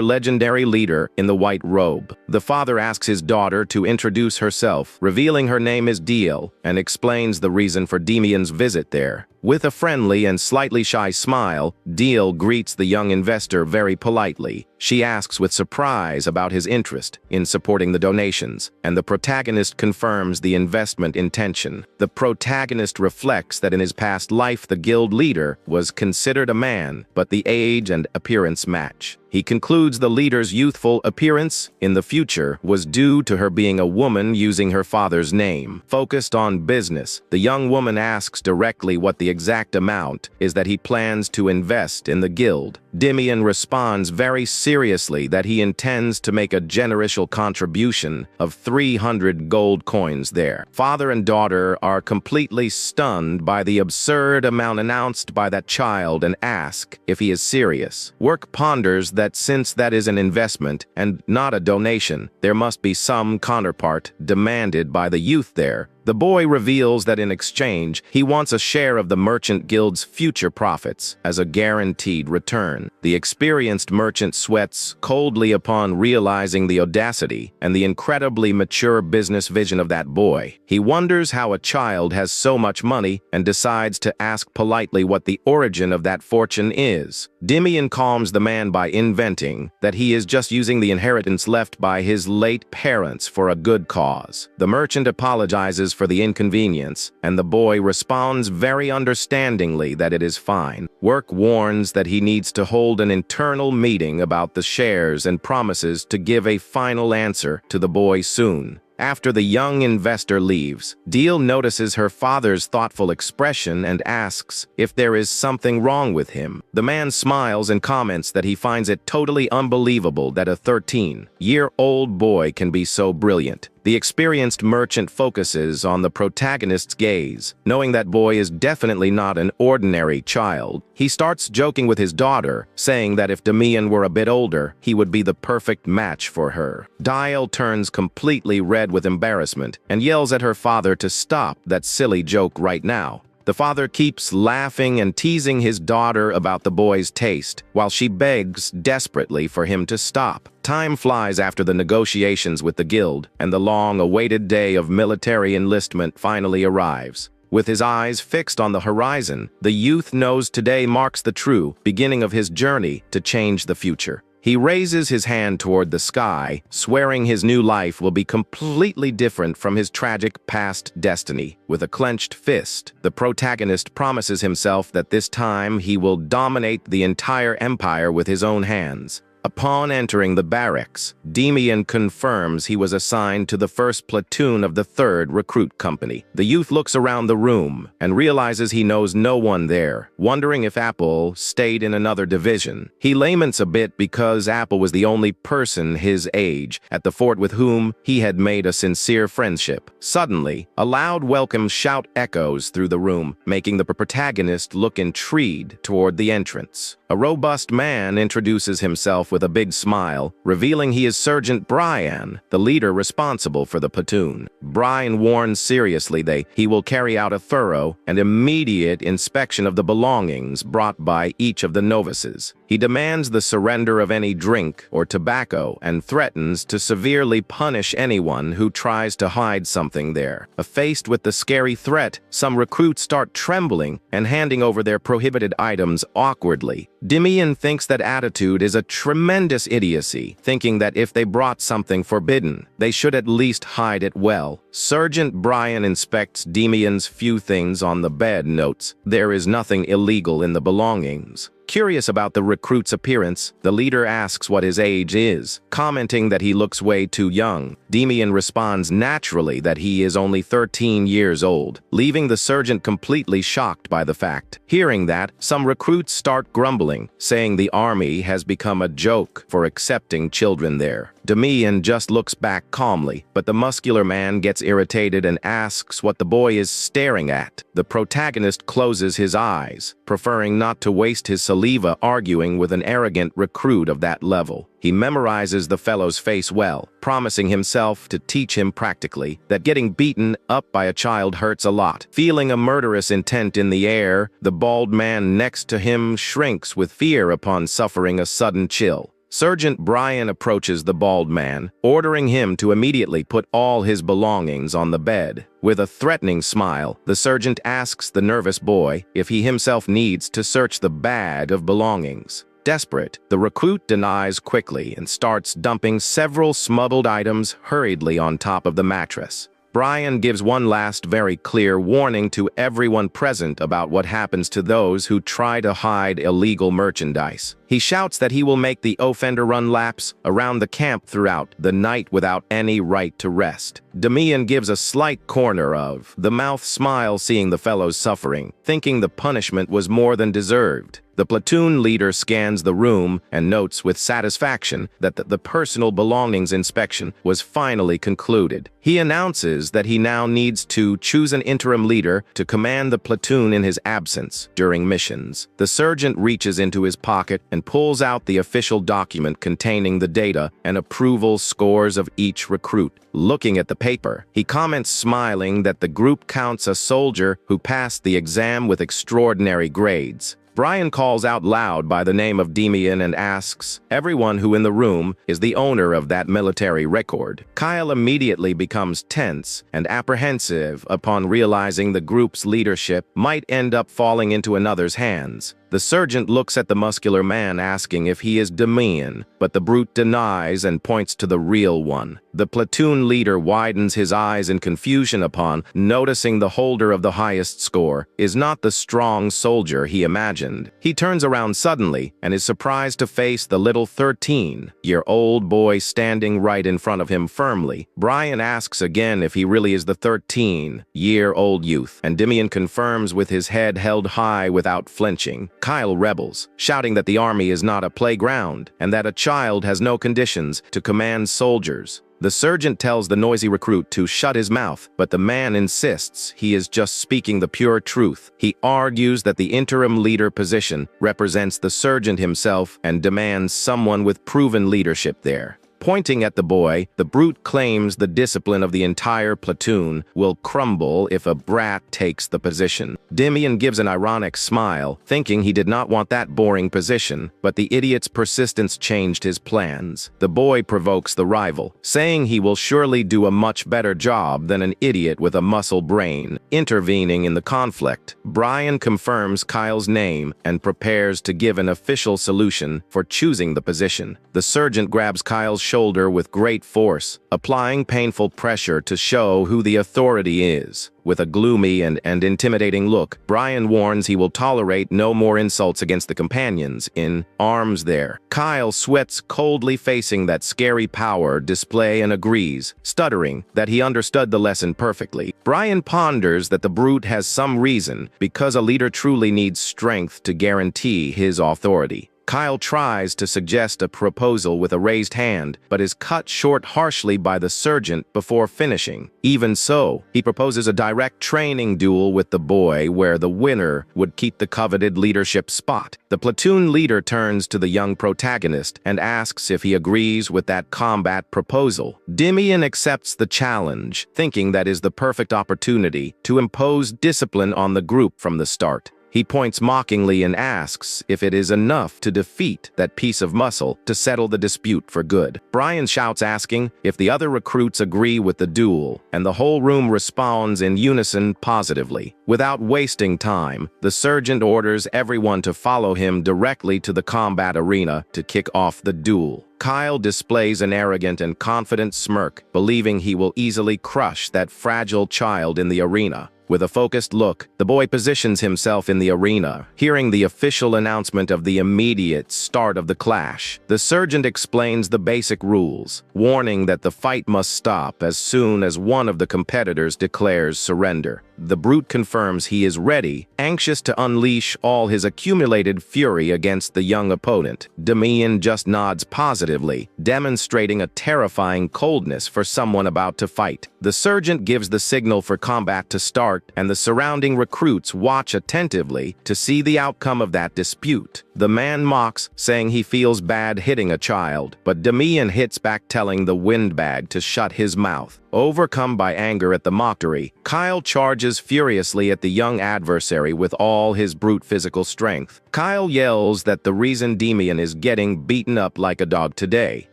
legendary leader in the white robe. The father asks his daughter to introduce herself, revealing her name is Deal, and explains the reason for Demian's visit there. With a friendly and slightly shy smile, Deal greets the young investor very politely. She asks with surprise about his interest in supporting the donations, and the protagonist confirms the investment intention. The protagonist reflects that in his past life the guild leader was considered a man, but the age and appearance match. He concludes the leader's youthful appearance in the future was due to her being a woman using her father's name. Focused on business, the young woman asks directly what the exact amount is that he plans to invest in the guild. Demian responds very seriously that he intends to make a generous contribution of 300 gold coins there. Father and daughter are completely stunned by the absurd amount announced by that child and ask if he is serious. Work ponders that since that is an investment and not a donation, there must be some counterpart demanded by the youth there. The boy reveals that in exchange, he wants a share of the merchant guild's future profits as a guaranteed return. The experienced merchant sweats coldly upon realizing the audacity and the incredibly mature business vision of that boy. He wonders how a child has so much money and decides to ask politely what the origin of that fortune is. Demian calms the man by inventing that he is just using the inheritance left by his late parents for a good cause. The merchant apologizes for the inconvenience, and the boy responds very understandingly that it is fine. Work warns that he needs to hold an internal meeting about the shares and promises to give a final answer to the boy soon. After the young investor leaves, Deal notices her father's thoughtful expression and asks if there is something wrong with him. The man smiles and comments that he finds it totally unbelievable that a 13-year-old boy can be so brilliant. The experienced merchant focuses on the protagonist's gaze, knowing that boy is definitely not an ordinary child. He starts joking with his daughter, saying that if Demian were a bit older, he would be the perfect match for her. Dial turns completely red with embarrassment and yells at her father to stop that silly joke right now. The father keeps laughing and teasing his daughter about the boy's taste, while she begs desperately for him to stop. Time flies after the negotiations with the guild, and the long-awaited day of military enlistment finally arrives. With his eyes fixed on the horizon, the youth knows today marks the true beginning of his journey to change the future. He raises his hand toward the sky, swearing his new life will be completely different from his tragic past destiny. With a clenched fist, the protagonist promises himself that this time he will dominate the entire empire with his own hands. Upon entering the barracks, Demian confirms he was assigned to the first platoon of the 3rd Recruit Company. The youth looks around the room and realizes he knows no one there, wondering if Apple stayed in another division. He laments a bit because Apple was the only person his age at the fort with whom he had made a sincere friendship. Suddenly, a loud welcome shout echoes through the room, making the protagonist look intrigued toward the entrance. A robust man introduces himself with a big smile, revealing he is Sergeant Brian, the leader responsible for the platoon. Brian warns seriously he will carry out a thorough and immediate inspection of the belongings brought by each of the novices. He demands the surrender of any drink or tobacco and threatens to severely punish anyone who tries to hide something there. Faced with the scary threat, some recruits start trembling and handing over their prohibited items awkwardly. Demian thinks that attitude is a tremendous idiocy, thinking that if they brought something forbidden, they should at least hide it well. Sergeant Brian inspects Demian's few things on the bed, notes there is nothing illegal in the belongings. Curious about the recruit's appearance, the leader asks what his age is, commenting that he looks way too young. Demian responds naturally that he is only 13 years old, leaving the sergeant completely shocked by the fact. Hearing that, some recruits start grumbling, saying the army has become a joke for accepting children there. Demian just looks back calmly, but the muscular man gets irritated and asks what the boy is staring at. The protagonist closes his eyes, preferring not to waste his saliva arguing with an arrogant recruit of that level. He memorizes the fellow's face well, promising himself to teach him practically that getting beaten up by a child hurts a lot. Feeling a murderous intent in the air, the bald man next to him shrinks with fear upon suffering a sudden chill. Sergeant Brian approaches the bald man, ordering him to immediately put all his belongings on the bed. With a threatening smile, the sergeant asks the nervous boy if he himself needs to search the bag of belongings. Desperate, the recruit denies quickly and starts dumping several smuggled items hurriedly on top of the mattress. Brian gives one last very clear warning to everyone present about what happens to those who try to hide illegal merchandise. He shouts that he will make the offender run laps around the camp throughout the night without any right to rest. Demian gives a slight corner of the mouth smile seeing the fellow's suffering, thinking the punishment was more than deserved. The platoon leader scans the room and notes with satisfaction that the personal belongings inspection was finally concluded. He announces that he now needs to choose an interim leader to command the platoon in his absence during missions. The sergeant reaches into his pocket and pulls out the official document containing the data and approval scores of each recruit. Looking at the paper, he comments smiling that the group counts a soldier who passed the exam with extraordinary grades. Brian calls out loud by the name of Demian and asks everyone who in the room is the owner of that military record. Kyle immediately becomes tense and apprehensive upon realizing the group's leadership might end up falling into another's hands. The sergeant looks at the muscular man asking if he is Demian, but the brute denies and points to the real one. The platoon leader widens his eyes in confusion upon noticing the holder of the highest score is not the strong soldier he imagined. He turns around suddenly and is surprised to face the little 13-year-old boy standing right in front of him firmly. Brian asks again if he really is the 13-year-old youth, and Demian confirms with his head held high without flinching. Kyle rebels, shouting that the army is not a playground and that a child has no conditions to command soldiers. The sergeant tells the noisy recruit to shut his mouth, but the man insists he is just speaking the pure truth. He argues that the interim leader position represents the sergeant himself and demands someone with proven leadership there. Pointing at the boy, the brute claims the discipline of the entire platoon will crumble if a brat takes the position. Demian gives an ironic smile, thinking he did not want that boring position, but the idiot's persistence changed his plans. The boy provokes the rival, saying he will surely do a much better job than an idiot with a muscle brain. Intervening in the conflict, Brian confirms Kyle's name and prepares to give an official solution for choosing the position. The sergeant grabs Kyle's shoulder with great force, applying painful pressure to show who the authority is. With a gloomy and intimidating look, Brian warns he will tolerate no more insults against the companions in arms there. Kyle sweats coldly facing that scary power display and agrees, stuttering that he understood the lesson perfectly. Brian ponders that the brute has some reason, because a leader truly needs strength to guarantee his authority. Kyle tries to suggest a proposal with a raised hand, but is cut short harshly by the sergeant before finishing. Even so, he proposes a direct training duel with the boy where the winner would keep the coveted leadership spot. The platoon leader turns to the young protagonist and asks if he agrees with that combat proposal. Demian accepts the challenge, thinking that is the perfect opportunity to impose discipline on the group from the start. He points mockingly and asks if it is enough to defeat that piece of muscle to settle the dispute for good. Brian shouts asking if the other recruits agree with the duel, and the whole room responds in unison positively. Without wasting time, the sergeant orders everyone to follow him directly to the combat arena to kick off the duel. Kyle displays an arrogant and confident smirk, believing he will easily crush that fragile child in the arena. With a focused look, the boy positions himself in the arena, hearing the official announcement of the immediate start of the clash. The sergeant explains the basic rules, warning that the fight must stop as soon as one of the competitors declares surrender. The brute confirms he is ready, anxious to unleash all his accumulated fury against the young opponent. Damian just nods positively, demonstrating a terrifying coldness for someone about to fight. The sergeant gives the signal for combat to start, and the surrounding recruits watch attentively to see the outcome of that dispute. The man mocks, saying he feels bad hitting a child, but Damian hits back, telling the windbag to shut his mouth. Overcome by anger at the mockery, Kyle charges furiously at the young adversary with all his brute physical strength. Kyle yells that the reason Damian is getting beaten up like a dog today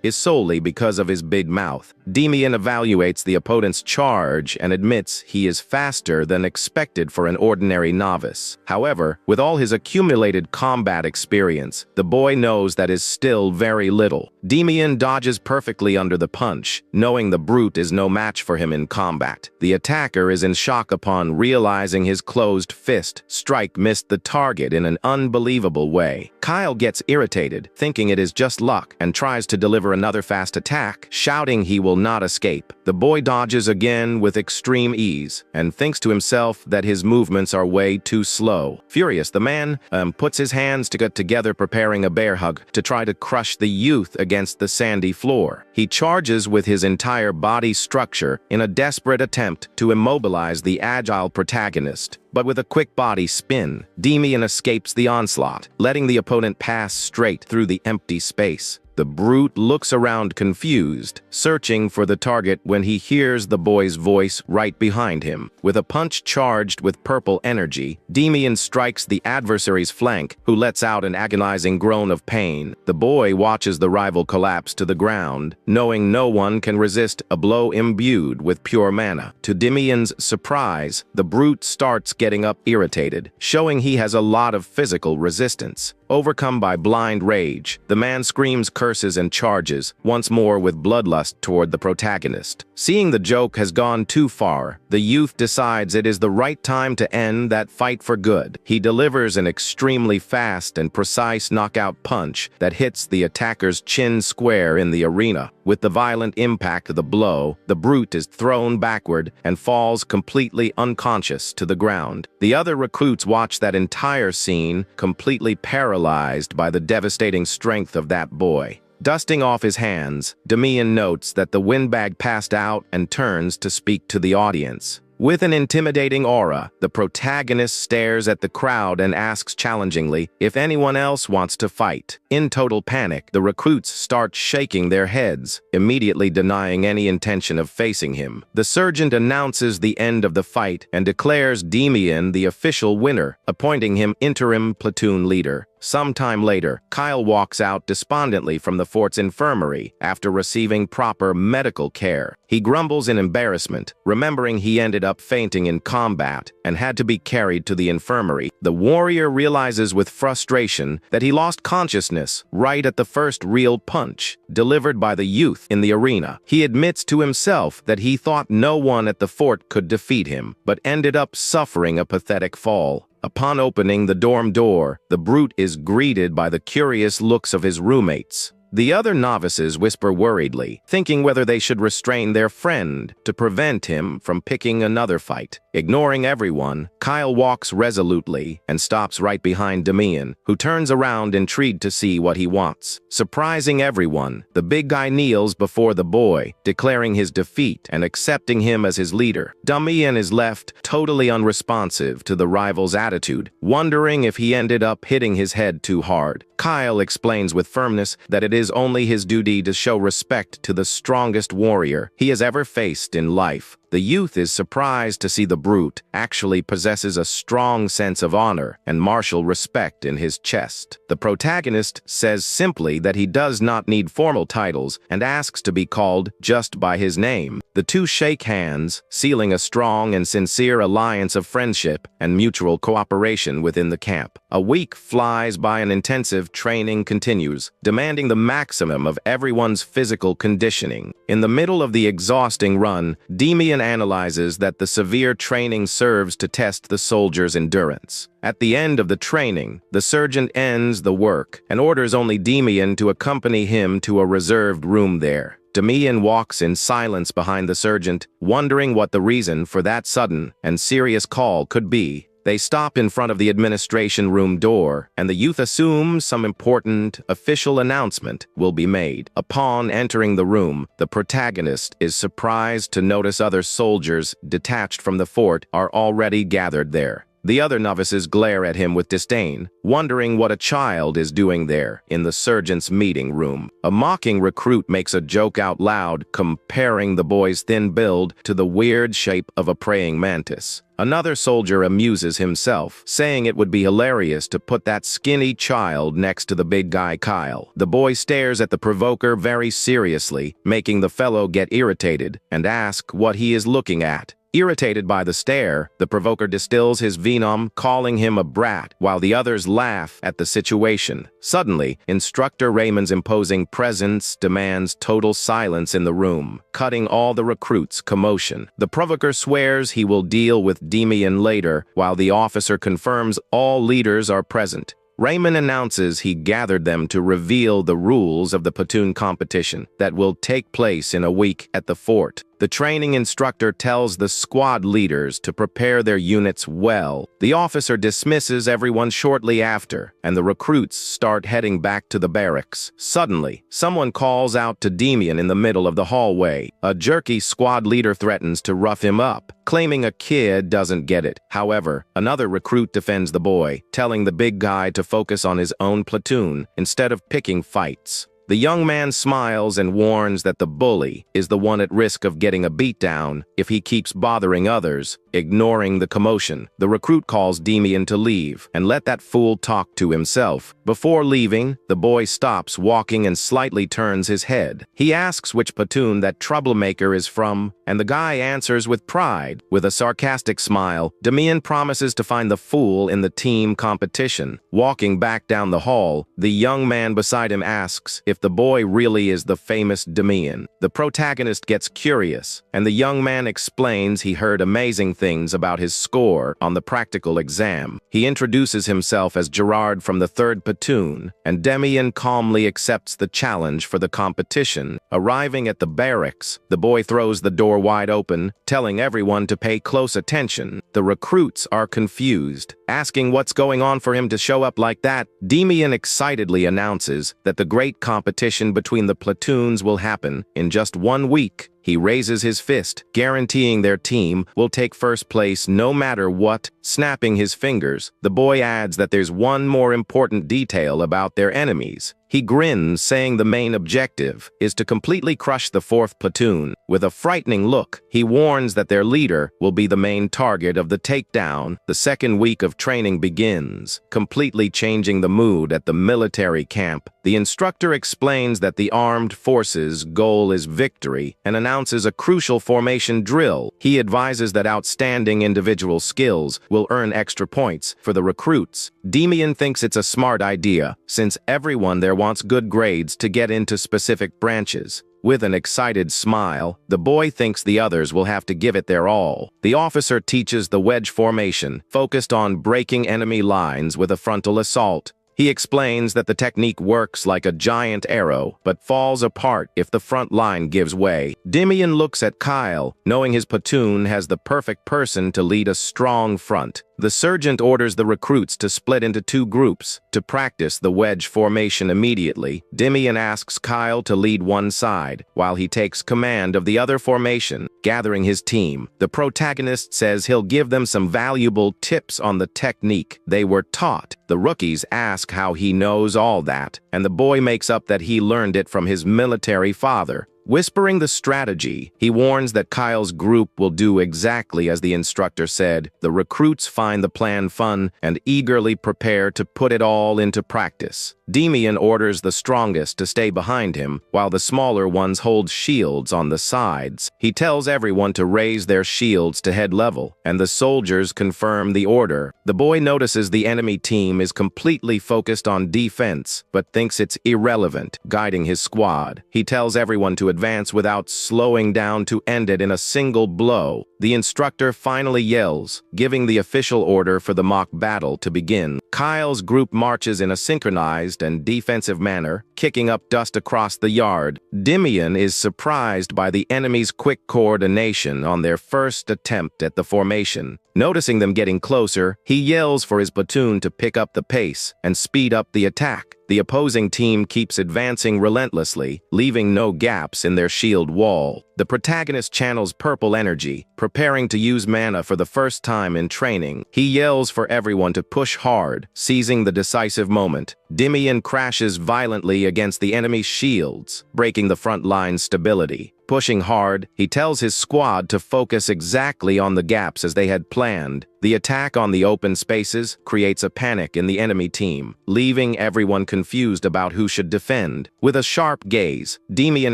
is solely because of his big mouth. Damian evaluates the opponent's charge and admits he is faster than expected for an ordinary novice. However, with all his accumulated combat experience, the boy knows that is still very little. Damian dodges perfectly under the punch, knowing the brute is no match for him in combat. The attacker is in shock upon realizing his closed fist strike missed the target in an unbelievable way. Kyle gets irritated, thinking it is just luck, and tries to deliver another fast attack, shouting he will not escape. The boy dodges again with extreme ease, and thinks to himself that his movements are way too slow. Furious, the man puts his hands together, preparing a bear hug to try to crush the youth against the sandy floor. He charges with his entire body structure in a desperate attempt to immobilize the agile protagonist. But with a quick body spin, Damian escapes the onslaught, letting the opponent pass straight through the empty space. The brute looks around confused, searching for the target when he hears the boy's voice right behind him. With a punch charged with purple energy, Damian strikes the adversary's flank, who lets out an agonizing groan of pain. The boy watches the rival collapse to the ground, knowing no one can resist a blow imbued with pure mana. To Damian's surprise, the brute starts getting up irritated, showing he has a lot of physical resistance. Overcome by blind rage, the man screams curses and charges, once more with bloodlust toward the protagonist. Seeing the joke has gone too far, the youth decides it is the right time to end that fight for good. He delivers an extremely fast and precise knockout punch that hits the attacker's chin square in the arena. With the violent impact of the blow, the brute is thrown backward and falls completely unconscious to the ground. The other recruits watch that entire scene, completely paralyzed by the devastating strength of that boy. Dusting off his hands, Damian notes that the windbag passed out and turns to speak to the audience. With an intimidating aura, the protagonist stares at the crowd and asks challengingly if anyone else wants to fight. In total panic, the recruits start shaking their heads, immediately denying any intention of facing him. The sergeant announces the end of the fight and declares Damian the official winner, appointing him interim platoon leader. Sometime later, Kyle walks out despondently from the fort's infirmary after receiving proper medical care. He grumbles in embarrassment, remembering he ended up fainting in combat and had to be carried to the infirmary. The warrior realizes with frustration that he lost consciousness right at the first real punch, delivered by the youth in the arena. He admits to himself that he thought no one at the fort could defeat him, but ended up suffering a pathetic fall. Upon opening the dorm door, the brute is greeted by the curious looks of his roommates. The other novices whisper worriedly, thinking whether they should restrain their friend to prevent him from picking another fight. Ignoring everyone, Kyle walks resolutely and stops right behind Damian, who turns around intrigued to see what he wants. Surprising everyone, the big guy kneels before the boy, declaring his defeat and accepting him as his leader. Damian is left totally unresponsive to the rival's attitude, wondering if he ended up hitting his head too hard. Kyle explains with firmness that it is only his duty to show respect to the strongest warrior he has ever faced in life. The youth is surprised to see the brute actually possesses a strong sense of honor and martial respect in his chest. The protagonist says simply that he does not need formal titles and asks to be called just by his name. The two shake hands, sealing a strong and sincere alliance of friendship and mutual cooperation within the camp. A week flies by and intensive training continues, demanding the maximum of everyone's physical conditioning. In the middle of the exhausting run, Demian analyzes that the severe training serves to test the soldier's endurance. At the end of the training, the sergeant ends the work and orders only Demian to accompany him to a reserved room there. Demian walks in silence behind the sergeant, wondering what the reason for that sudden and serious call could be. They stop in front of the administration room door, and the youth assumes some important official announcement will be made. Upon entering the room, the protagonist is surprised to notice other soldiers detached from the fort are already gathered there. The other novices glare at him with disdain, wondering what a child is doing there in the sergeant's meeting room. A mocking recruit makes a joke out loud, comparing the boy's thin build to the weird shape of a praying mantis. Another soldier amuses himself, saying it would be hilarious to put that skinny child next to the big guy Kyle. The boy stares at the provoker very seriously, making the fellow get irritated and ask what he is looking at. Irritated by the stare, the provoker distills his venom, calling him a brat, while the others laugh at the situation. Suddenly, Instructor Raymond's imposing presence demands total silence in the room, cutting all the recruits' commotion. The provoker swears he will deal with Demian later, while the officer confirms all leaders are present. Raymond announces he gathered them to reveal the rules of the platoon competition that will take place in a week at the fort. The training instructor tells the squad leaders to prepare their units well. The officer dismisses everyone shortly after, and the recruits start heading back to the barracks. Suddenly, someone calls out to Demian in the middle of the hallway. A jerky squad leader threatens to rough him up, claiming a kid doesn't get it. However, another recruit defends the boy, telling the big guy to focus on his own platoon instead of picking fights. The young man smiles and warns that the bully is the one at risk of getting a beatdown if he keeps bothering others. Ignoring the commotion, the recruit calls Demian to leave and let that fool talk to himself. Before leaving, the boy stops walking and slightly turns his head. He asks which platoon that troublemaker is from, and the guy answers with pride. With a sarcastic smile, Demian promises to find the fool in the team competition. Walking back down the hall, the young man beside him asks if the boy really is the famous Demian. The protagonist gets curious, and the young man explains he heard amazing things about his score on the practical exam. He introduces himself as Gerard from the 3rd Platoon, and Demian calmly accepts the challenge for the competition. Arriving at the barracks, the boy throws the door wide open, telling everyone to pay close attention. The recruits are confused, asking what's going on for him to show up like that. Demian excitedly announces that the great competition between the platoons will happen in just 1 week. He raises his fist, guaranteeing their team will take first place no matter what, snapping his fingers. The boy adds that there's one more important detail about their enemies. He grins, saying the main objective is to completely crush the 4th platoon. With a frightening look, he warns that their leader will be the main target of the takedown. The 2nd week of training begins, completely changing the mood at the military camp. The instructor explains that the armed forces' goal is victory and announces a crucial formation drill. He advises that outstanding individual skills will earn extra points for the recruits. Demian thinks it's a smart idea, since everyone there wants good grades to get into specific branches. With an excited smile, the boy thinks the others will have to give it their all. The officer teaches the wedge formation, focused on breaking enemy lines with a frontal assault. He explains that the technique works like a giant arrow, but falls apart if the front line gives way. Demian looks at Kyle, knowing his platoon has the perfect person to lead a strong front. The sergeant orders the recruits to split into 2 groups to practice the wedge formation immediately. Demian asks Kyle to lead one side, while he takes command of the other formation, gathering his team. The protagonist says he'll give them some valuable tips on the technique they were taught. The rookies ask how he knows all that, and the boy makes up that he learned it from his military father. Whispering the strategy, he warns that Kyle's group will do exactly as the instructor said. The recruits find the plan fun and eagerly prepare to put it all into practice. Demian orders the strongest to stay behind him, while the smaller ones hold shields on the sides. He tells everyone to raise their shields to head level, and the soldiers confirm the order. The boy notices the enemy team is completely focused on defense, but thinks it's irrelevant, guiding his squad. He tells everyone to advance without slowing down to end it in a single blow. The instructor finally yells, giving the official order for the mock battle to begin. Kyle's group marches in a synchronized and defensive manner, kicking up dust across the yard. Demian is surprised by the enemy's quick coordination on their first attempt at the formation. Noticing them getting closer, he yells for his platoon to pick up the pace and speed up the attack. The opposing team keeps advancing relentlessly, leaving no gaps in their shield wall. The protagonist channels purple energy, preparing to use mana for the first time in training. He yells for everyone to push hard, seizing the decisive moment. Demian crashes violently against the enemy's shields, breaking the front line's stability. Pushing hard, he tells his squad to focus exactly on the gaps as they had planned. The attack on the open spaces creates a panic in the enemy team, leaving everyone confused about who should defend. With a sharp gaze, Demian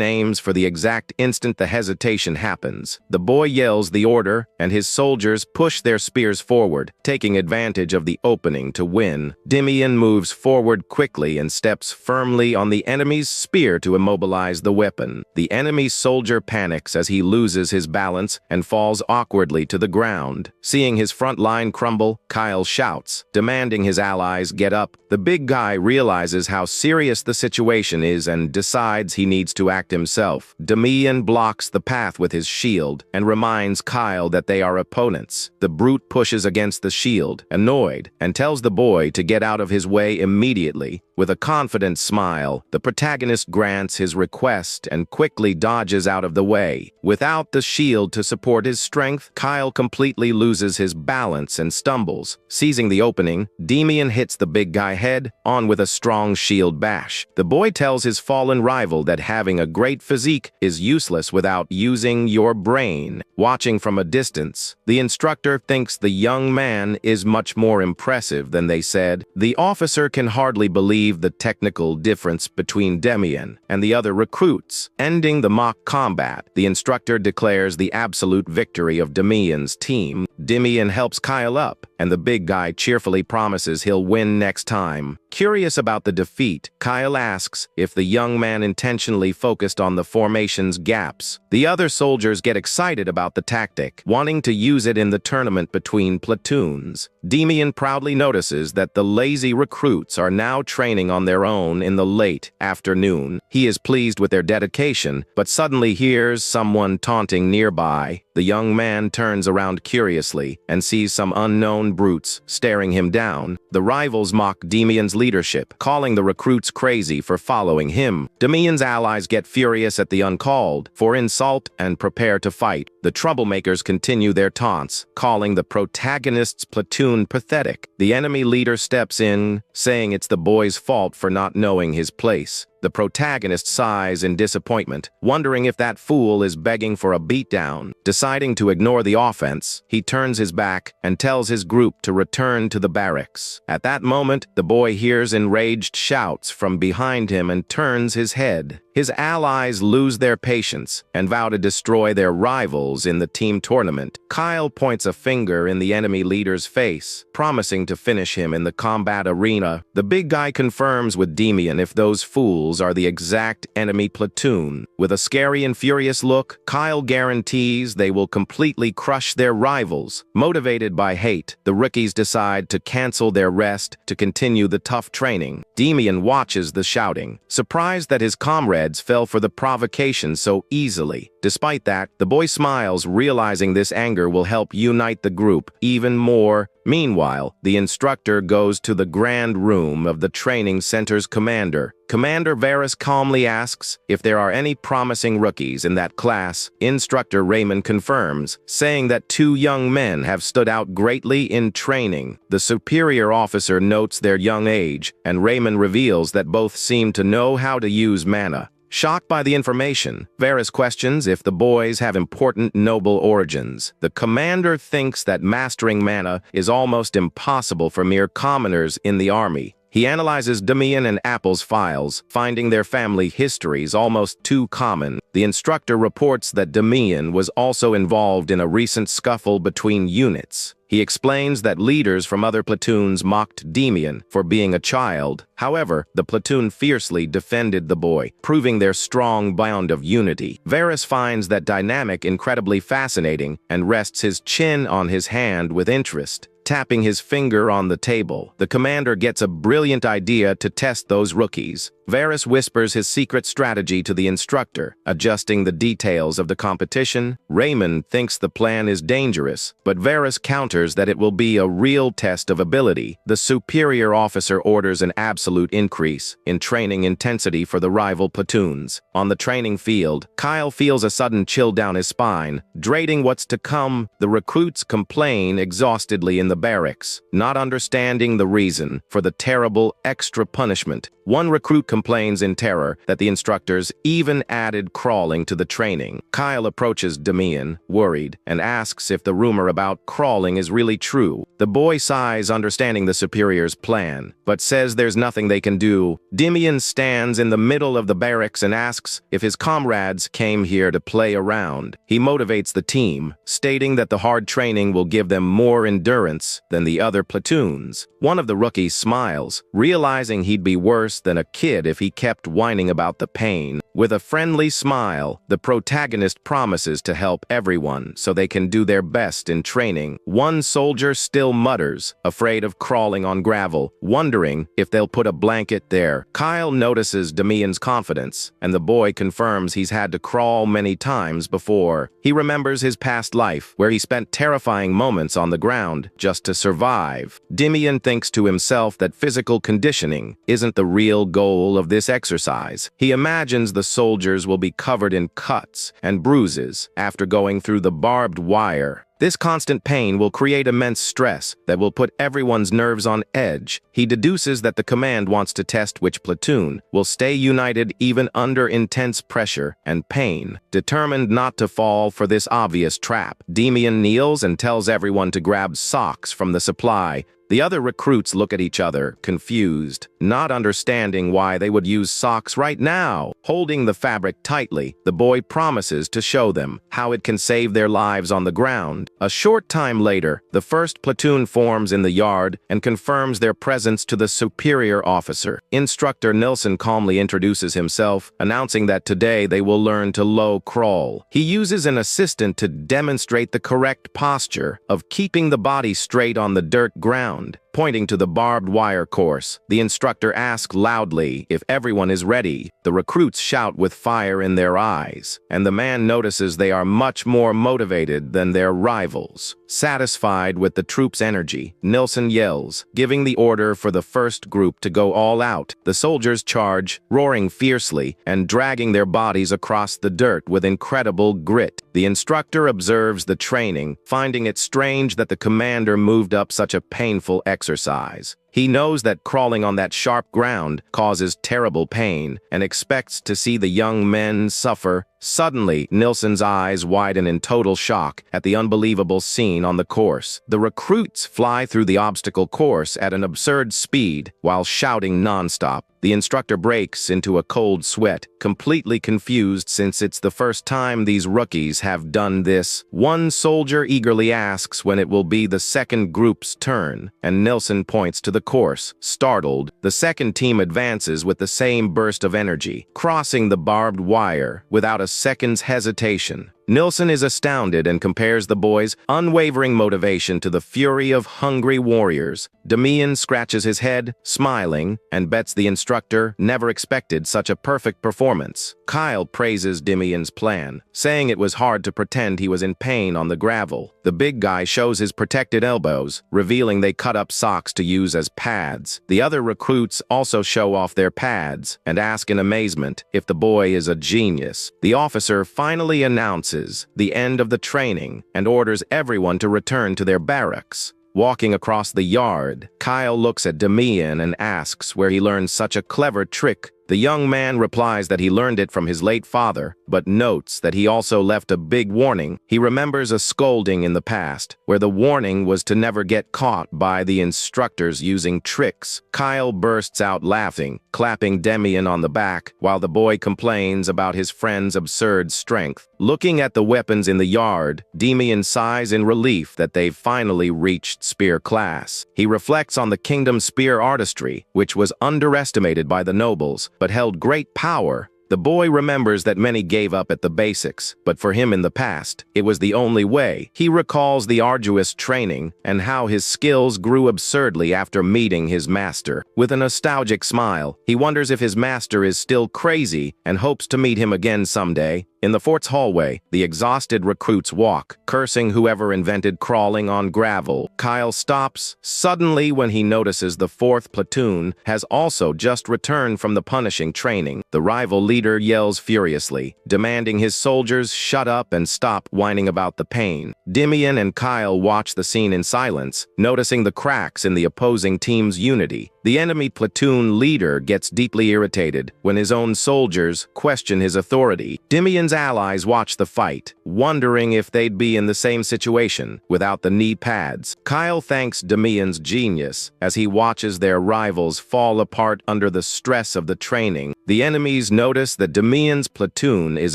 aims for the exact instant the hesitation happens. The boy yells the order, and his soldiers push their spears forward, taking advantage of the opening to win. Demian moves forward quickly and steps firmly on the enemy's spear to immobilize the weapon. The enemy soldier panics as he loses his balance and falls awkwardly to the ground. Seeing his front line crumble, Kyle shouts, demanding his allies get up. The big guy realizes how serious the situation is and decides he needs to act himself. Demian blocks the path with his shield and reminds Kyle that they are opponents. The brute pushes against the shield, annoyed, and tells the boy to get out of his way immediately. With a confident smile, the protagonist grants his request and quickly dodges out of the way. Without the shield to support his strength, Kyle completely loses his balance and stumbles. Seizing the opening, Demian hits the big guy head on with a strong shield bash. The boy tells his fallen rival that having a great physique is useless without using your brain. Watching from a distance, the instructor thinks the young man is much more impressive than they said. The officer can hardly believe the technical difference between Demian and the other recruits. Ending the mock combat, the instructor declares the absolute victory of Demian's team. Demian helps Kyle up, and the big guy cheerfully promises he'll win next time. Curious about the defeat, Kyle asks if the young man intentionally focused on the formation's gaps. The other soldiers get excited about the tactic, wanting to use it in the tournament between platoons. Demian proudly notices that the lazy recruits are now training on their own in the late afternoon. He is pleased with their dedication, but suddenly hears someone taunting nearby. The young man turns around curiously and sees some unknown brutes staring him down. The rivals mock Demian's leadership, calling the recruits crazy for following him. Demian's allies get furious at the uncalled for insult and prepare to fight. The troublemakers continue their taunts, calling the protagonist's platoon pathetic. The enemy leader steps in, saying it's the boy's fault for not knowing his place. The protagonist sighs in disappointment, wondering if that fool is begging for a beatdown. Deciding to ignore the offense, he turns his back and tells his group to return to the barracks. At that moment, the boy hears enraged shouts from behind him and turns his head. His allies lose their patience and vow to destroy their rivals in the team tournament. Kyle points a finger in the enemy leader's face, promising to finish him in the combat arena. The big guy confirms with Demian if those fools are the exact enemy platoon. With a scary and furious look, Kyle guarantees they will completely crush their rivals. Motivated by hate, the rookies decide to cancel their rest to continue the tough training. Demian watches the shouting, surprised that his comrades fell for the provocation so easily. Despite that, the boy smiles, realizing this anger will help unite the group even more. Meanwhile, the instructor goes to the grand room of the training center's commander. Commander Varys calmly asks if there are any promising rookies in that class. Instructor Raymond confirms, saying that 2 young men have stood out greatly in training. The superior officer notes their young age, and Raymond reveals that both seem to know how to use mana. Shocked by the information, Varys questions if the boys have important noble origins. The commander thinks that mastering mana is almost impossible for mere commoners in the army. He analyzes Damian and Apple's files, finding their family histories almost too common. The instructor reports that Damian was also involved in a recent scuffle between units. He explains that leaders from other platoons mocked Damian for being a child. However, the platoon fiercely defended the boy, proving their strong bond of unity. Varys finds that dynamic incredibly fascinating and rests his chin on his hand with interest. Tapping his finger on the table, the commander gets a brilliant idea to test those rookies. Varys whispers his secret strategy to the instructor, adjusting the details of the competition. Raymond thinks the plan is dangerous, but Varys counters that it will be a real test of ability. The superior officer orders an absolute increase in training intensity for the rival platoons. On the training field, Kyle feels a sudden chill down his spine. Dreading what's to come, the recruits complain exhaustedly in the barracks, not understanding the reason for the terrible extra punishment. One recruit complains in terror that the instructors even added crawling to the training. Kyle approaches Damian, worried, and asks if the rumor about crawling is really true. The boy sighs, understanding the superior's plan, but says there's nothing they can do. Damian stands in the middle of the barracks and asks if his comrades came here to play around. He motivates the team, stating that the hard training will give them more endurance than the other platoons. One of the rookies smiles, realizing he'd be worse than a kid if he kept whining about the pain. With a friendly smile, the protagonist promises to help everyone so they can do their best in training. One soldier still mutters, afraid of crawling on gravel, wondering if they'll put a blanket there. Kyle notices Damian's confidence, and the boy confirms he's had to crawl many times before. He remembers his past life, where he spent terrifying moments on the ground just to survive. Damian thinks to himself that physical conditioning isn't the real goal of this exercise. He imagines the soldiers will be covered in cuts and bruises after going through the barbed wire. This constant pain will create immense stress that will put everyone's nerves on edge. He deduces that the command wants to test which platoon will stay united even under intense pressure and pain. Determined not to fall for this obvious trap, Damian kneels and tells everyone to grab socks from the supply. The other recruits look at each other, confused, not understanding why they would use socks right now. Holding the fabric tightly, the boy promises to show them how it can save their lives on the ground. A short time later, the first platoon forms in the yard and confirms their presence to the superior officer. Instructor Nilsson calmly introduces himself, announcing that today they will learn to low crawl. He uses an assistant to demonstrate the correct posture of keeping the body straight on the dirt ground. Pointing to the barbed wire course, the instructor asks loudly if everyone is ready. The recruits shout with fire in their eyes, and the man notices they are much more motivated than their rivals. Satisfied with the troops' energy, Nilsson yells, giving the order for the first group to go all out. The soldiers charge, roaring fiercely and dragging their bodies across the dirt with incredible grit. The instructor observes the training, finding it strange that the commander moved up such a painful exercise. He knows that crawling on that sharp ground causes terrible pain and expects to see the young men suffer. Suddenly, Nilsson's eyes widen in total shock at the unbelievable scene on the course. The recruits fly through the obstacle course at an absurd speed while shouting nonstop. The instructor breaks into a cold sweat, completely confused since it's the first time these rookies have done this. One soldier eagerly asks when it will be the second group's turn, and Nilsson points to the course. Startled, the second team advances with the same burst of energy, crossing the barbed wire without a second's hesitation. Nilsson is astounded and compares the boys' unwavering motivation to the fury of hungry warriors. Damian scratches his head, smiling, and bets the instructor never expected such a perfect performance. Kyle praises Damian's plan, saying it was hard to pretend he was in pain on the gravel. The big guy shows his protected elbows, revealing they cut up socks to use as pads. The other recruits also show off their pads and ask in amazement if the boy is a genius. The officer finally announces the end of the training and orders everyone to return to their barracks. Walking across the yard, Kyle looks at Damian and asks where he learned such a clever trick The young man replies that he learned it from his late father, but notes that he also left a big warning. He remembers a scolding in the past, where the warning was to never get caught by the instructors using tricks. Kyle bursts out laughing, clapping Demian on the back, while the boy complains about his friend's absurd strength. Looking at the weapons in the yard, Demian sighs in relief that they've finally reached spear class. He reflects on the kingdom's spear artistry, which was underestimated by the nobles, but held great power. The boy remembers that many gave up at the basics, but for him in the past, it was the only way. He recalls the arduous training and how his skills grew absurdly after meeting his master. With a nostalgic smile, he wonders if his master is still crazy and hopes to meet him again someday. In the fort's hallway, the exhausted recruits walk, cursing whoever invented crawling on gravel. Kyle stops suddenly when he notices the 4th platoon has also just returned from the punishing training. The rival leader yells furiously, demanding his soldiers shut up and stop whining about the pain. Demian and Kyle watch the scene in silence, noticing the cracks in the opposing team's unity. The enemy platoon leader gets deeply irritated when his own soldiers question his authority. Demian's allies watch the fight, wondering if they'd be in the same situation without the knee pads. Kyle thanks Demian's genius as he watches their rivals fall apart under the stress of the training. The enemies notice that Demian's platoon is